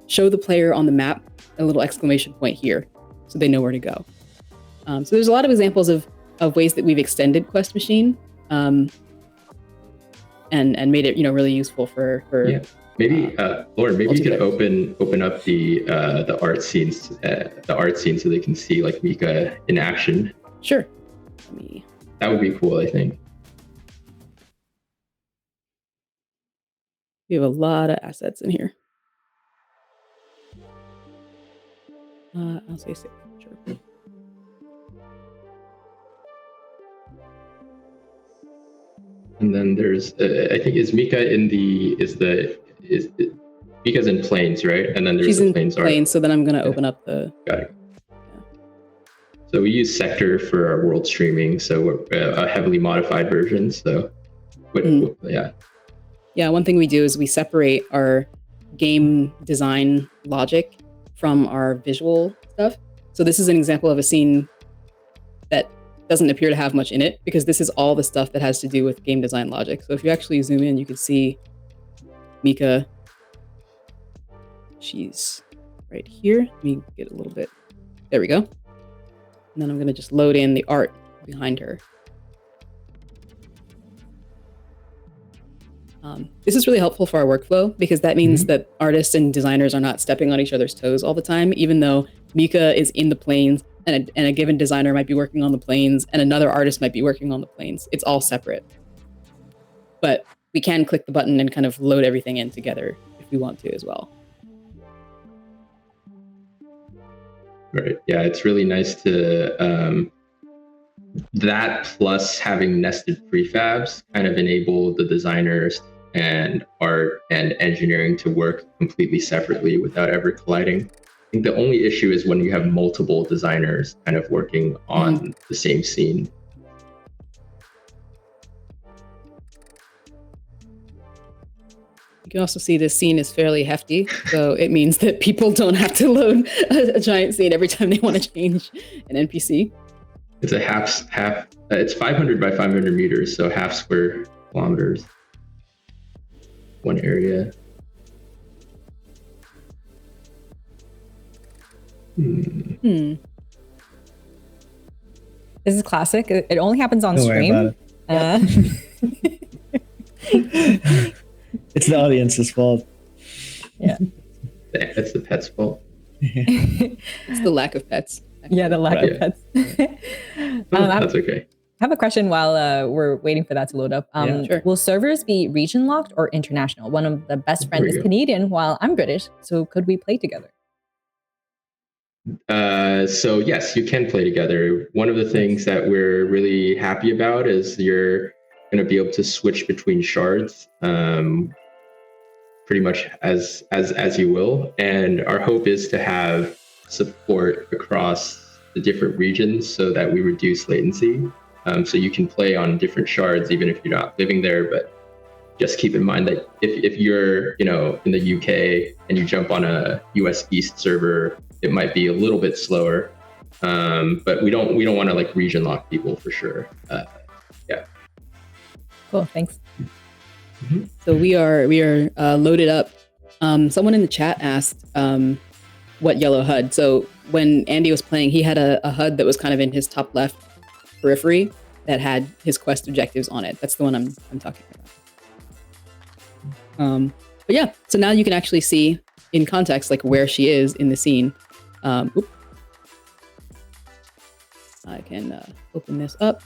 show the player on the map a little exclamation point here so they know where to go. So there's a lot of examples of ways that we've extended Quest Machine and made it really useful for yeah. Maybe Lauren, maybe you could open up the art scenes so they can see like Mika in action. Sure. That would be cool, I think. We have a lot of assets in here. I'll say six, sure. And then there's, I think, is Mika Mika's in planes, right? And then there's She's the in planes planes, so then I'm gonna open up the. Got it. So we use Sector for our world streaming, so we're a heavily modified version. So Yeah. Yeah, one thing we do is we separate our game design logic from our visual stuff. So this is an example of a scene that doesn't appear to have much in it, because this is all the stuff that has to do with game design logic. So if you actually zoom in, you can see Mika. She's right here. Let me get a little bit. There we go. And then I'm going to just load in the art behind her. This is really helpful for our workflow, because that means that artists and designers are not stepping on each other's toes all the time, even though Mika is in the planes and a given designer might be working on the planes and another artist might be working on the planes. It's all separate. But we can click the button and kind of load everything in together if we want to as well. Right. Yeah, it's really nice to that plus having nested prefabs kind of enable the designers and art and engineering to work completely separately without ever colliding. I think the only issue is when you have multiple designers kind of working on the same scene. You can also see this scene is fairly hefty, so it means that people don't have to load a giant scene every time they want to change an NPC. It's a half. It's 500 by 500 meters, so half square kilometers. One area. This is classic. It only happens on Don't worry stream. about it. It's the audience's fault. Yeah. That's the pet's fault. It's the lack of pets. Yeah, the lack of pets. That's okay. I have a question while we're waiting for that to load up. Sure. Will servers be region locked or international? One of the best friends is Canadian, while I'm British. So could we play together? So yes, you can play together. One of the things that we're really happy about is you're going to be able to switch between shards, pretty much as you will. And our hope is to have support across the different regions so that we reduce latency. So you can play on different shards even if you're not living there, but just keep in mind that if you're, in the UK and you jump on a US East server, it might be a little bit slower. But we don't want to like region lock people for sure. Yeah. Cool, thanks. So we are loaded up. Someone in the chat asked what yellow HUD. So when Andy was playing, he had a HUD that was kind of in his top left periphery that had his quest objectives on it. That's the one I'm talking about. But yeah, so now you can actually see in context like where she is in the scene. I can open this up.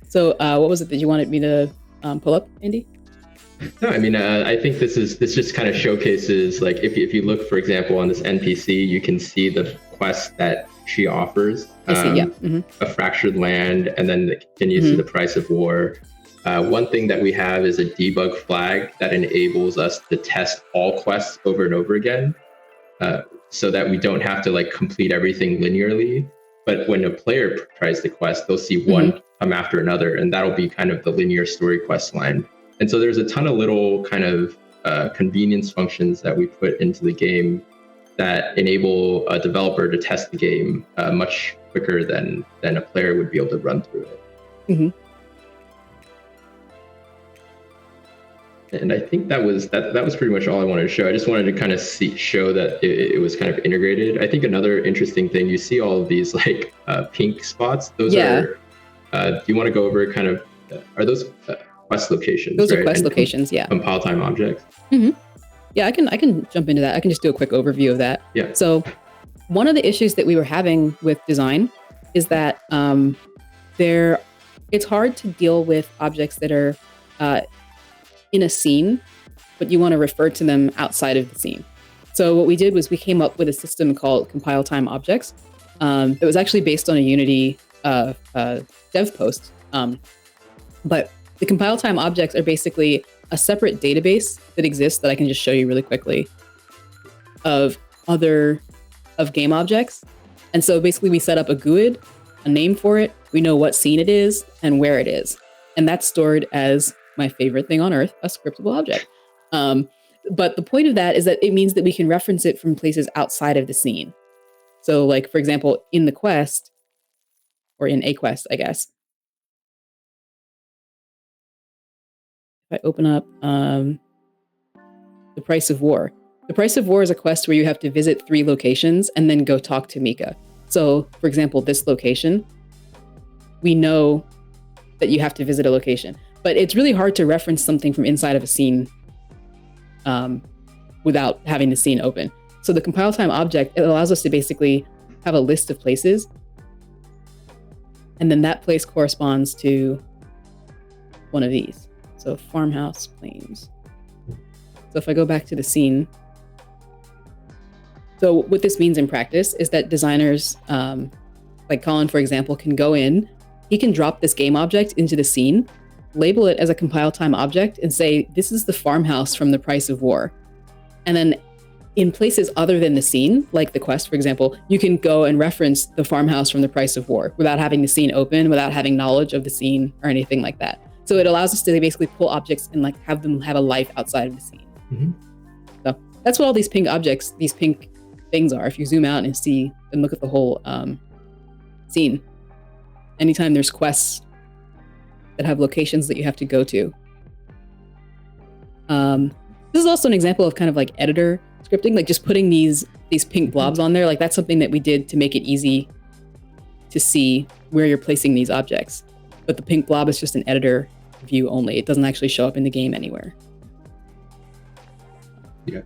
So what was it that you wanted me to pull up, Andy? No, I mean, I think this just kind of showcases, like, if you look, for example, on this NPC, you can see the quest that she offers. I see, yeah. A fractured land, and then you see the price of war. One thing that we have is a debug flag that enables us to test all quests over and over again, so that we don't have to like complete everything linearly. But when a player tries the quest, they'll see one come after another, and that'll be kind of the linear story quest line. And so there's a ton of little kind of convenience functions that we put into the game that enable a developer to test the game much quicker than a player would be able to run through it. And I think that was pretty much all I wanted to show. I just wanted to kind of show that it was kind of integrated. I think another interesting thing, you see all of these like pink spots. Those are. Do you want to go over kind of? Are those quest locations? Those are quest locations. Yeah. Compile time objects. Yeah, I can jump into that. I can just do a quick overview of that. Yeah. So one of the issues that we were having with design is that it's hard to deal with objects that are in a scene, but you want to refer to them outside of the scene. So what we did was we came up with a system called compile time objects. That was actually based on a Unity dev post. But the compile time objects are basically a separate database that exists that I can just show you really quickly of game objects. And so basically we set up a GUID, a name for it, we know what scene it is and where it is. And that's stored as my favorite thing on earth, a scriptable object. But the point of that is that it means that we can reference it from places outside of the scene. So like, for example, in the quest, or in a quest, I guess, if I open up The Price of War. The Price of War is a quest where you have to visit 3 locations and then go talk to Mika. So, for example, this location, we know that you have to visit a location. But it's really hard to reference something from inside of a scene without having the scene open. So the compile time object, it allows us to basically have a list of places. And then that place corresponds to one of these. So farmhouse plains. So if I go back to the scene. So what this means in practice is that designers, like Colin, for example, can go in, he can drop this game object into the scene, label it as a compile time object and say, this is the farmhouse from The Price of War. And then in places other than the scene, like the quest, for example, you can go and reference the farmhouse from The Price of War without having the scene open, without having knowledge of the scene or anything like that. So it allows us to basically pull objects and like have them have a life outside of the scene. Mm-hmm. So that's what all these pink objects, these pink things are. If you zoom out and see and look at the whole scene, anytime there's quests that have locations that you have to go to. This is also an example of kind of like editor scripting, like just putting these pink blobs on there. Like that's something that we did to make it easy to see where you're placing these objects. But the pink blob is just an editor view only. It doesn't actually show up in the game anywhere. Yeah.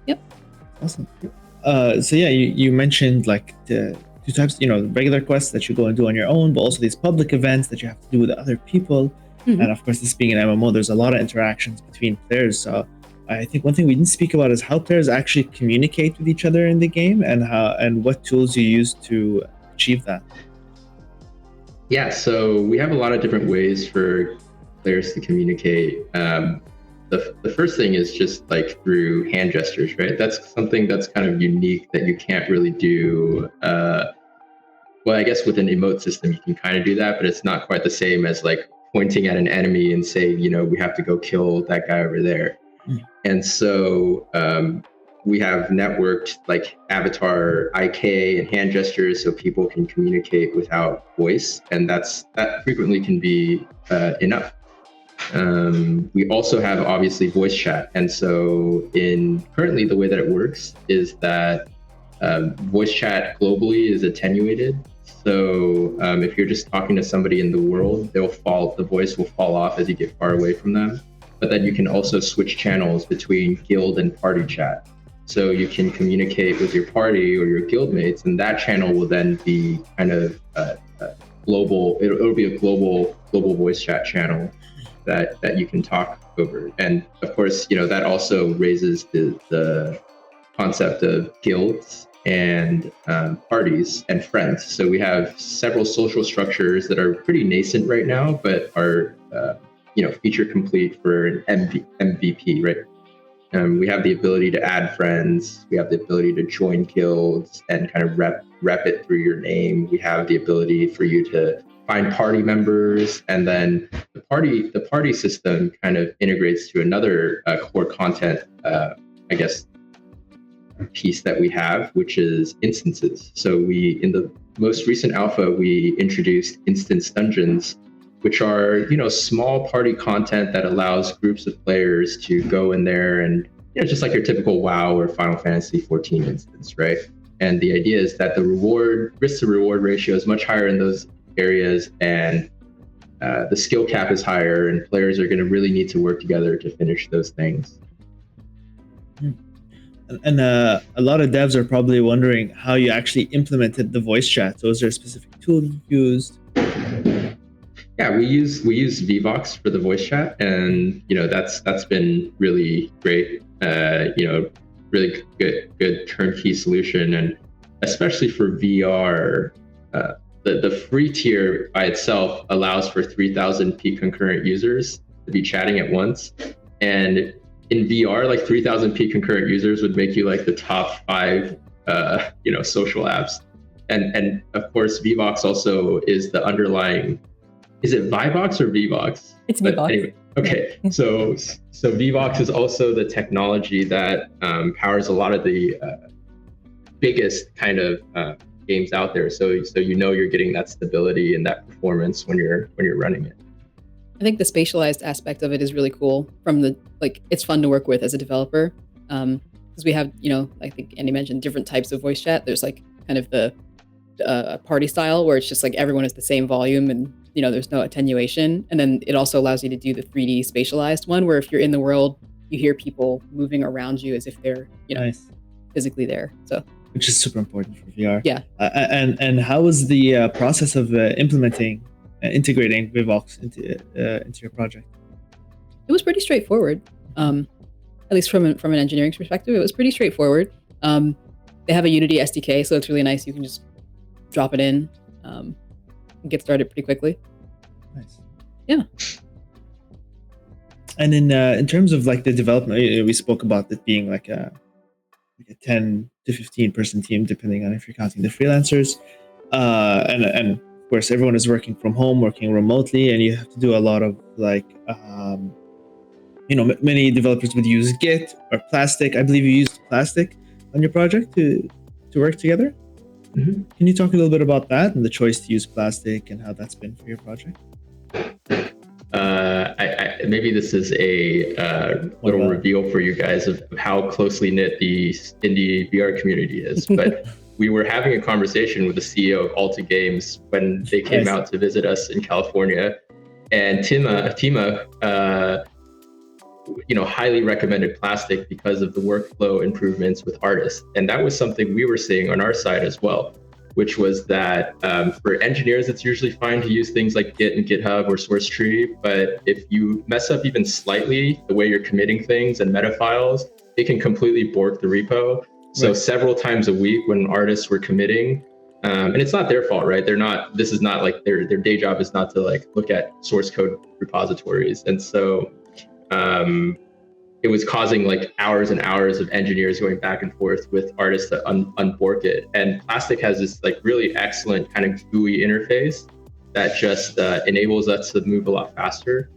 Yep. Awesome. So yeah, you mentioned like the 2 types, regular quests that you go and do on your own, but also these public events that you have to do with other people. Mm-hmm. And of course, this being an MMO, there's a lot of interactions between players. So I think one thing we didn't speak about is how players actually communicate with each other in the game, and what tools you use to achieve that. Yeah, so we have a lot of different ways for players to communicate. The first thing is just like through hand gestures, right? That's something that's kind of unique that you can't really do. Well, I guess with an emote system, you can kind of do that, but it's not quite the same as like pointing at an enemy and saying, we have to go kill that guy over there. Mm. And so we have networked like avatar IK and hand gestures so people can communicate without voice. And that frequently can be enough. We also have obviously voice chat. And so currently the way that it works is that voice chat globally is attenuated. So if you're just talking to somebody in the world, the voice will fall off as you get far away from them. But then you can also switch channels between guild and party chat. So you can communicate with your party or your guild mates, and that channel will then be kind of global. It'll be a global voice chat channel that you can talk over. And of course, that also raises the concept of guilds and parties and friends. So we have several social structures that are pretty nascent right now, but are feature complete for an MVP, right? We have the ability to add friends. We have the ability to join guilds and kind of rep it through your name. We have the ability for you to find party members, and then the party system kind of integrates to another core content, I guess, piece that we have, which is instances. So in the most recent alpha, we introduced instance dungeons, which are, small party content that allows groups of players to go in there and, just like your typical WoW or Final Fantasy 14 instance, right? And the idea is that the risk to reward ratio is much higher in those areas, and the skill cap is higher, and players are going to really need to work together to finish those things. And a lot of devs are probably wondering how you actually implemented the voice chat. So is there a specific tool you used? Yeah, we use Vvox for the voice chat, and that's been really great. Really good turnkey solution, and especially for VR, the free tier by itself allows for 3,000 peak concurrent users to be chatting at once, and in VR, like 3,000 peak concurrent users would make you like the top 5, social apps. and of course, VBox also is the underlying. Is it Vibox or VBox? It's VBox. Anyway, okay, so VBox is also the technology that powers a lot of the biggest kind of games out there. So you're getting that stability and that performance when you're running it. I think the spatialized aspect of it is really cool. From the it's fun to work with as a developer, because we have, I think Andy mentioned different types of voice chat. There's like kind of the party style where it's just like everyone is the same volume and there's no attenuation, and then it also allows you to do the 3D spatialized one where if you're in the world, you hear people moving around you as if they're Nice. physically there. So Which is super important for VR. Yeah. And how was the process of integrating Vivox into your project? it was pretty straightforward. At least from an engineering perspective, it was pretty straightforward. They have a Unity SDK, so it's really nice. You can just drop it in and get started pretty quickly. Nice. Yeah. And in terms of like the development, we spoke about it being like a 10 to 15 person team, depending on if you're counting the freelancers. And of course, everyone is working from home, working remotely, and you have to do a lot of like, many developers would use Git or Plastic. I believe you used Plastic on your project to work together. Mm-hmm. Can you talk a little bit about that and the choice to use Plastic and how that's been for your project? Maybe this is a little reveal for you guys of how closely knit the indie VR community is. But we were having a conversation with the CEO of Alta Games when they came out to visit us in California, and Tima, highly recommended Plastic because of the workflow improvements with artists, and that was something we were seeing on our side as well. Which was that for engineers, it's usually fine to use things like Git and GitHub or SourceTree. But if you mess up even slightly the way you're committing things and meta files, it can completely bork the repo. So several times a week when artists were committing, and it's not their fault, right? This is not like their day job is not to like look at source code repositories. And so it was causing like hours and hours of engineers going back and forth with artists to unfork it. And Plastic has this like really excellent kind of GUI interface that just enables us to move a lot faster.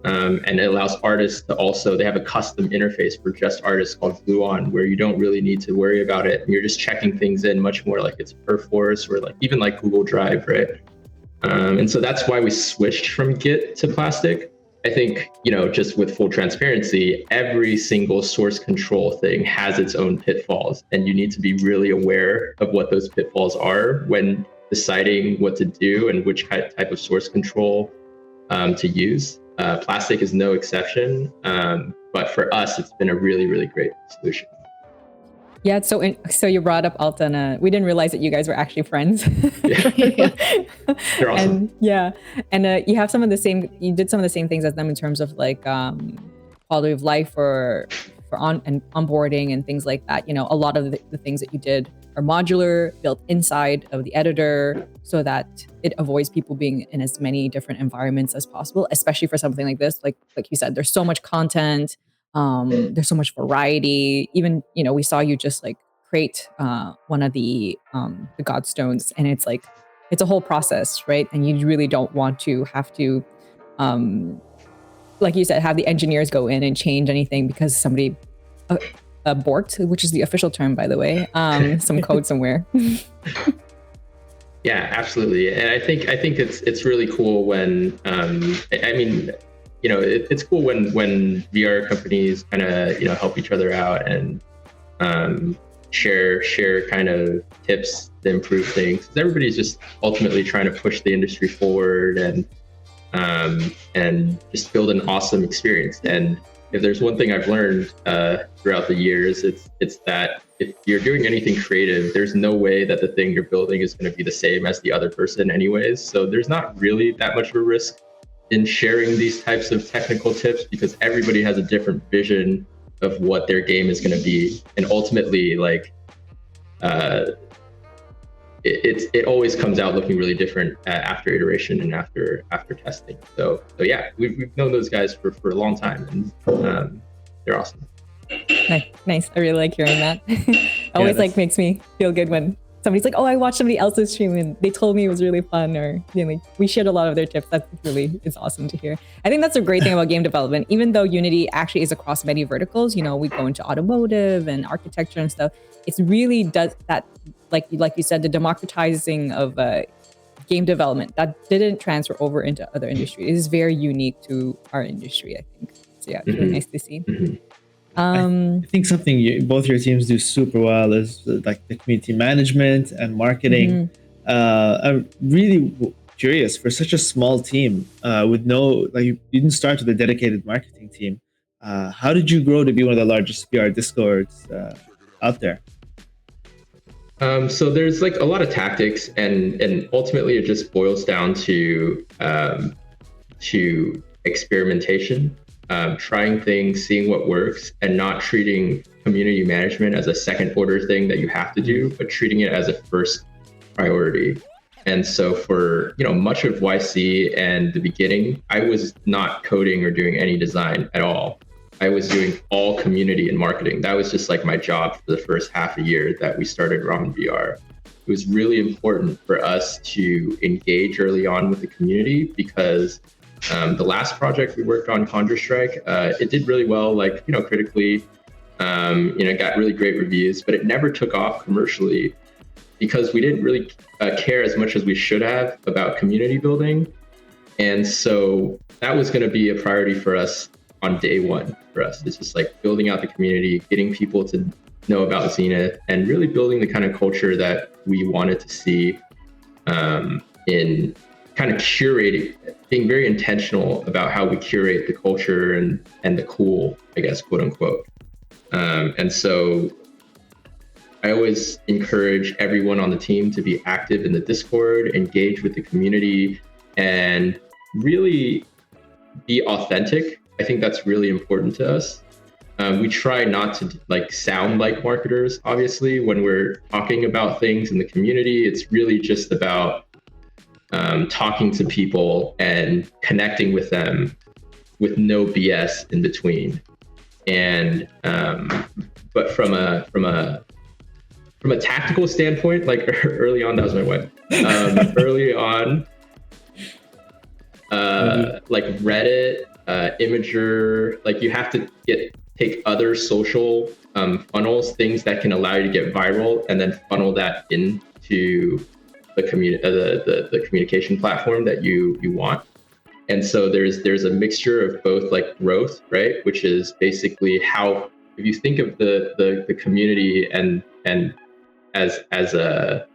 And it allows artists to also, they have a custom interface for just artists called Gluon, where you don't really need to worry about it. And you're just checking things in much more like it's Perforce or like even like Google Drive, right? And so that's why we switched from Git to Plastic. I think, just with full transparency, every single source control thing has its own pitfalls, and you need to be really aware of what those pitfalls are when deciding what to do and which type of source control to use. Plastic is no exception, but for us, it's been a really, really great solution. Yeah, so you brought up Alta, and we didn't realize that you guys were actually friends. They're awesome. And you have you did some of the same things as them in terms of like quality of life for onboarding and things like that. A lot of the things that you did are modular, built inside of the editor, so that it avoids people being in as many different environments as possible, especially for something like this. Like you said, there's so much content. There's so much variety. Even, we saw you just like create one of the Godstones, and it's like, it's a whole process, right? And you really don't want to have to, like you said, have the engineers go in and change anything because somebody borked, which is the official term, by the way, some code somewhere. Yeah, absolutely. And I think it's really cool when, it's cool when VR companies kind of, help each other out and share kind of tips to improve things. 'Cause everybody's just ultimately trying to push the industry forward and just build an awesome experience. And if there's one thing I've learned throughout the years, it's that if you're doing anything creative, there's no way that the thing you're building is going to be the same as the other person anyways. So there's not really that much of a risk in sharing these types of technical tips, because everybody has a different vision of what their game is going to be, and ultimately, like, it always comes out looking really different after iteration and after testing. So yeah, we've known those guys for a long time, and they're awesome. Nice. I really like hearing that. Always makes me feel good when somebody's like, oh, I watched somebody else's stream and they told me it was really fun, or like we shared a lot of their tips. That's really, it's awesome to hear. I think that's a great thing about game development. Even though Unity actually is across many verticals, we go into automotive and architecture and stuff. It's really does that, like you said, the democratizing of game development that didn't transfer over into other industries. It is very unique to our industry, I think. So yeah, it's really nice to see. I think something both your teams do super well is like the community management and marketing. I'm really curious, for such a small team with you didn't start with a dedicated marketing team. How did you grow to be one of the largest VR Discords out there? So there's like a lot of tactics, and ultimately it just boils down to experimentation. Trying things, seeing what works, and not treating community management as a second order thing that you have to do, but treating it as a first priority. And so for much of YC and the beginning, I was not coding or doing any design at all. I was doing all community and marketing. That was just like my job for the first half a year that we started Ramen VR. It was really important for us to engage early on with the community, because the last project we worked on, Counter-Strike, it did really well, critically, got really great reviews, but it never took off commercially because we didn't really care as much as we should have about community building. And so that was going to be a priority for us on day one for us. It's just like building out the community, getting people to know about Zenith, and really building the kind of culture that we wanted to see in kind of curating, being very intentional about how we curate the culture and the cool, I guess, quote unquote. And so I always encourage everyone on the team to be active in the Discord, engage with the community, and really be authentic. I think that's really important to us. We try not to sound like marketers, obviously, when we're talking about things in the community. It's really just about talking to people and connecting with them with no BS in between. And but from a tactical standpoint, early on, that was my wife. Early on, Reddit, Imager, you have to take other social funnels, things that can allow you to get viral, and then funnel that into the communication platform that you want. And so there's a mixture of both growth, right, which is basically how, if you think of the community and as a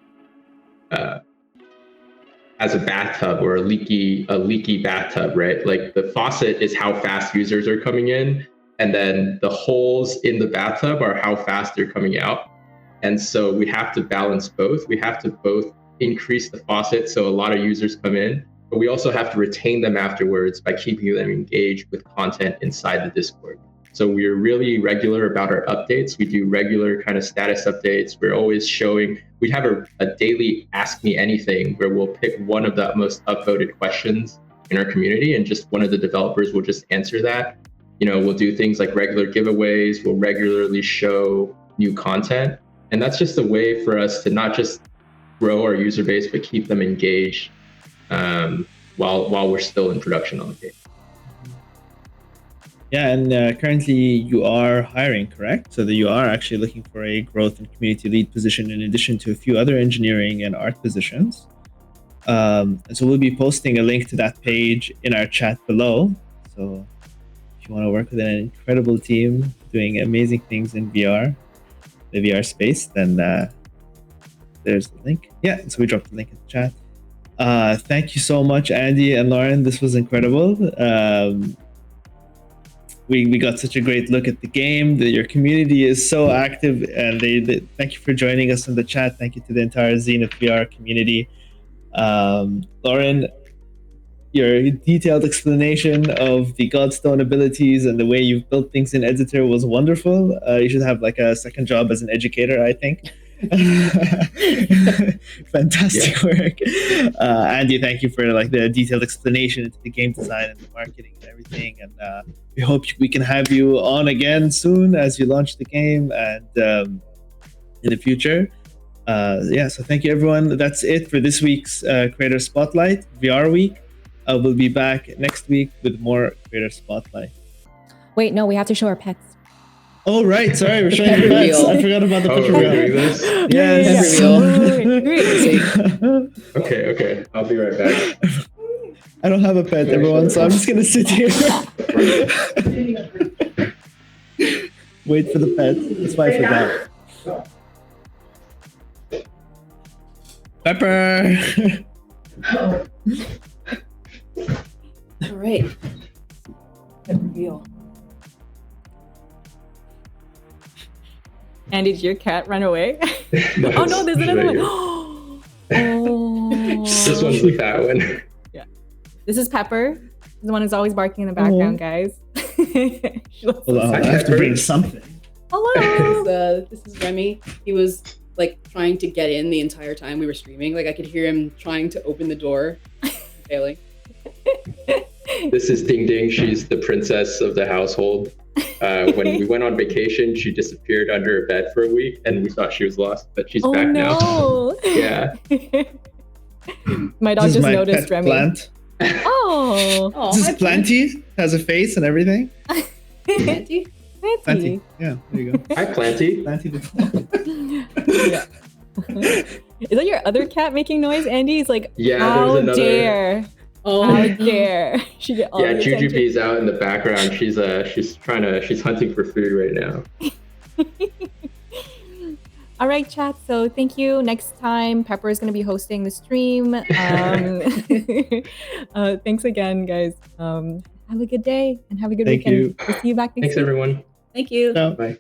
bathtub, or a leaky bathtub, right? The faucet is how fast users are coming in, and then the holes in the bathtub are how fast they're coming out. And so we have to balance both. We have to both increase the faucet so a lot of users come in, but we also have to retain them afterwards by keeping them engaged with content inside the Discord. So we're really regular about our updates. We do regular kind of status updates. We're always showing, we have a daily Ask Me Anything where we'll pick one of the most upvoted questions in our community, and just one of the developers will just answer that. We'll do things like regular giveaways. We'll regularly show new content. And that's just a way for us to not just grow our user base, but keep them engaged while we're still in production on the game. Yeah, and currently you are hiring, correct? So that you are actually looking for a growth and community lead position in addition to a few other engineering and art positions. And so we'll be posting a link to that page in our chat below. So if you want to work with an incredible team doing amazing things in VR, the VR space, then there's the link. Yeah, so we dropped the link in the chat. Thank you so much, Andy and Lauren. This was incredible. We got such a great look at the game. Your community is so active, and they thank you for joining us in the chat. Thank you to the entire Zenith VR community. Lauren, your detailed explanation of the Godstone abilities and the way you've built things in Editor was wonderful. You should have a second job as an educator, I think. Fantastic work. Andy, thank you for the detailed explanation into the game design and the marketing and everything, and we hope we can have you on again soon as you launch the game and in the future. Yeah, so thank you, everyone. That's it for this week's Creator Spotlight VR Week. We'll be back next week with more Creator Spotlight. Wait, no, we have to show our pets. Oh, right. Sorry, we're showing Pet the pets. reveal. I forgot about the pet Oh, we're doing reveal. this? Yes. Pet reveal. Okay. I'll be right back. I don't have a pet, everyone, so I'm just gonna sit here. Wait for the pet. That's why I forgot. Pepper. All right. Pet reveal. Andy, did your cat run away? No, Oh no, there's another one. here. Oh. This one's the fat one. This is Pepper, the one who's always barking in the background, guys. She looks Hold on, I have to bring something. Hello. This is Remy. He was like trying to get in the entire time we were streaming. Like I could hear him trying to open the door, failing. This is Ding Ding. She's the princess of the household. When we went on vacation, she disappeared under a bed for a week, and we thought she was lost, but she's back now. No. Yeah. My dog This is just my noticed pet Remy. plant. Oh. Oh, This hi, is Planty. Has a face and everything. Planty. Planty. Yeah, there you go. Hi, Planty. Planty the Yeah. Is that your other cat making noise, Andy? He's like, Yeah, how there's another. dare. Oh, How dare she get all Yeah, the attention. Jujubee's out in the background. She's hunting for food right now. All right, chat. So thank you. Next time, Pepper is going to be hosting the stream. Thanks again, guys. Have a good day and have a good Thank weekend. you. We'll see you back next Thanks, week. everyone. Thank you. Ciao. Bye.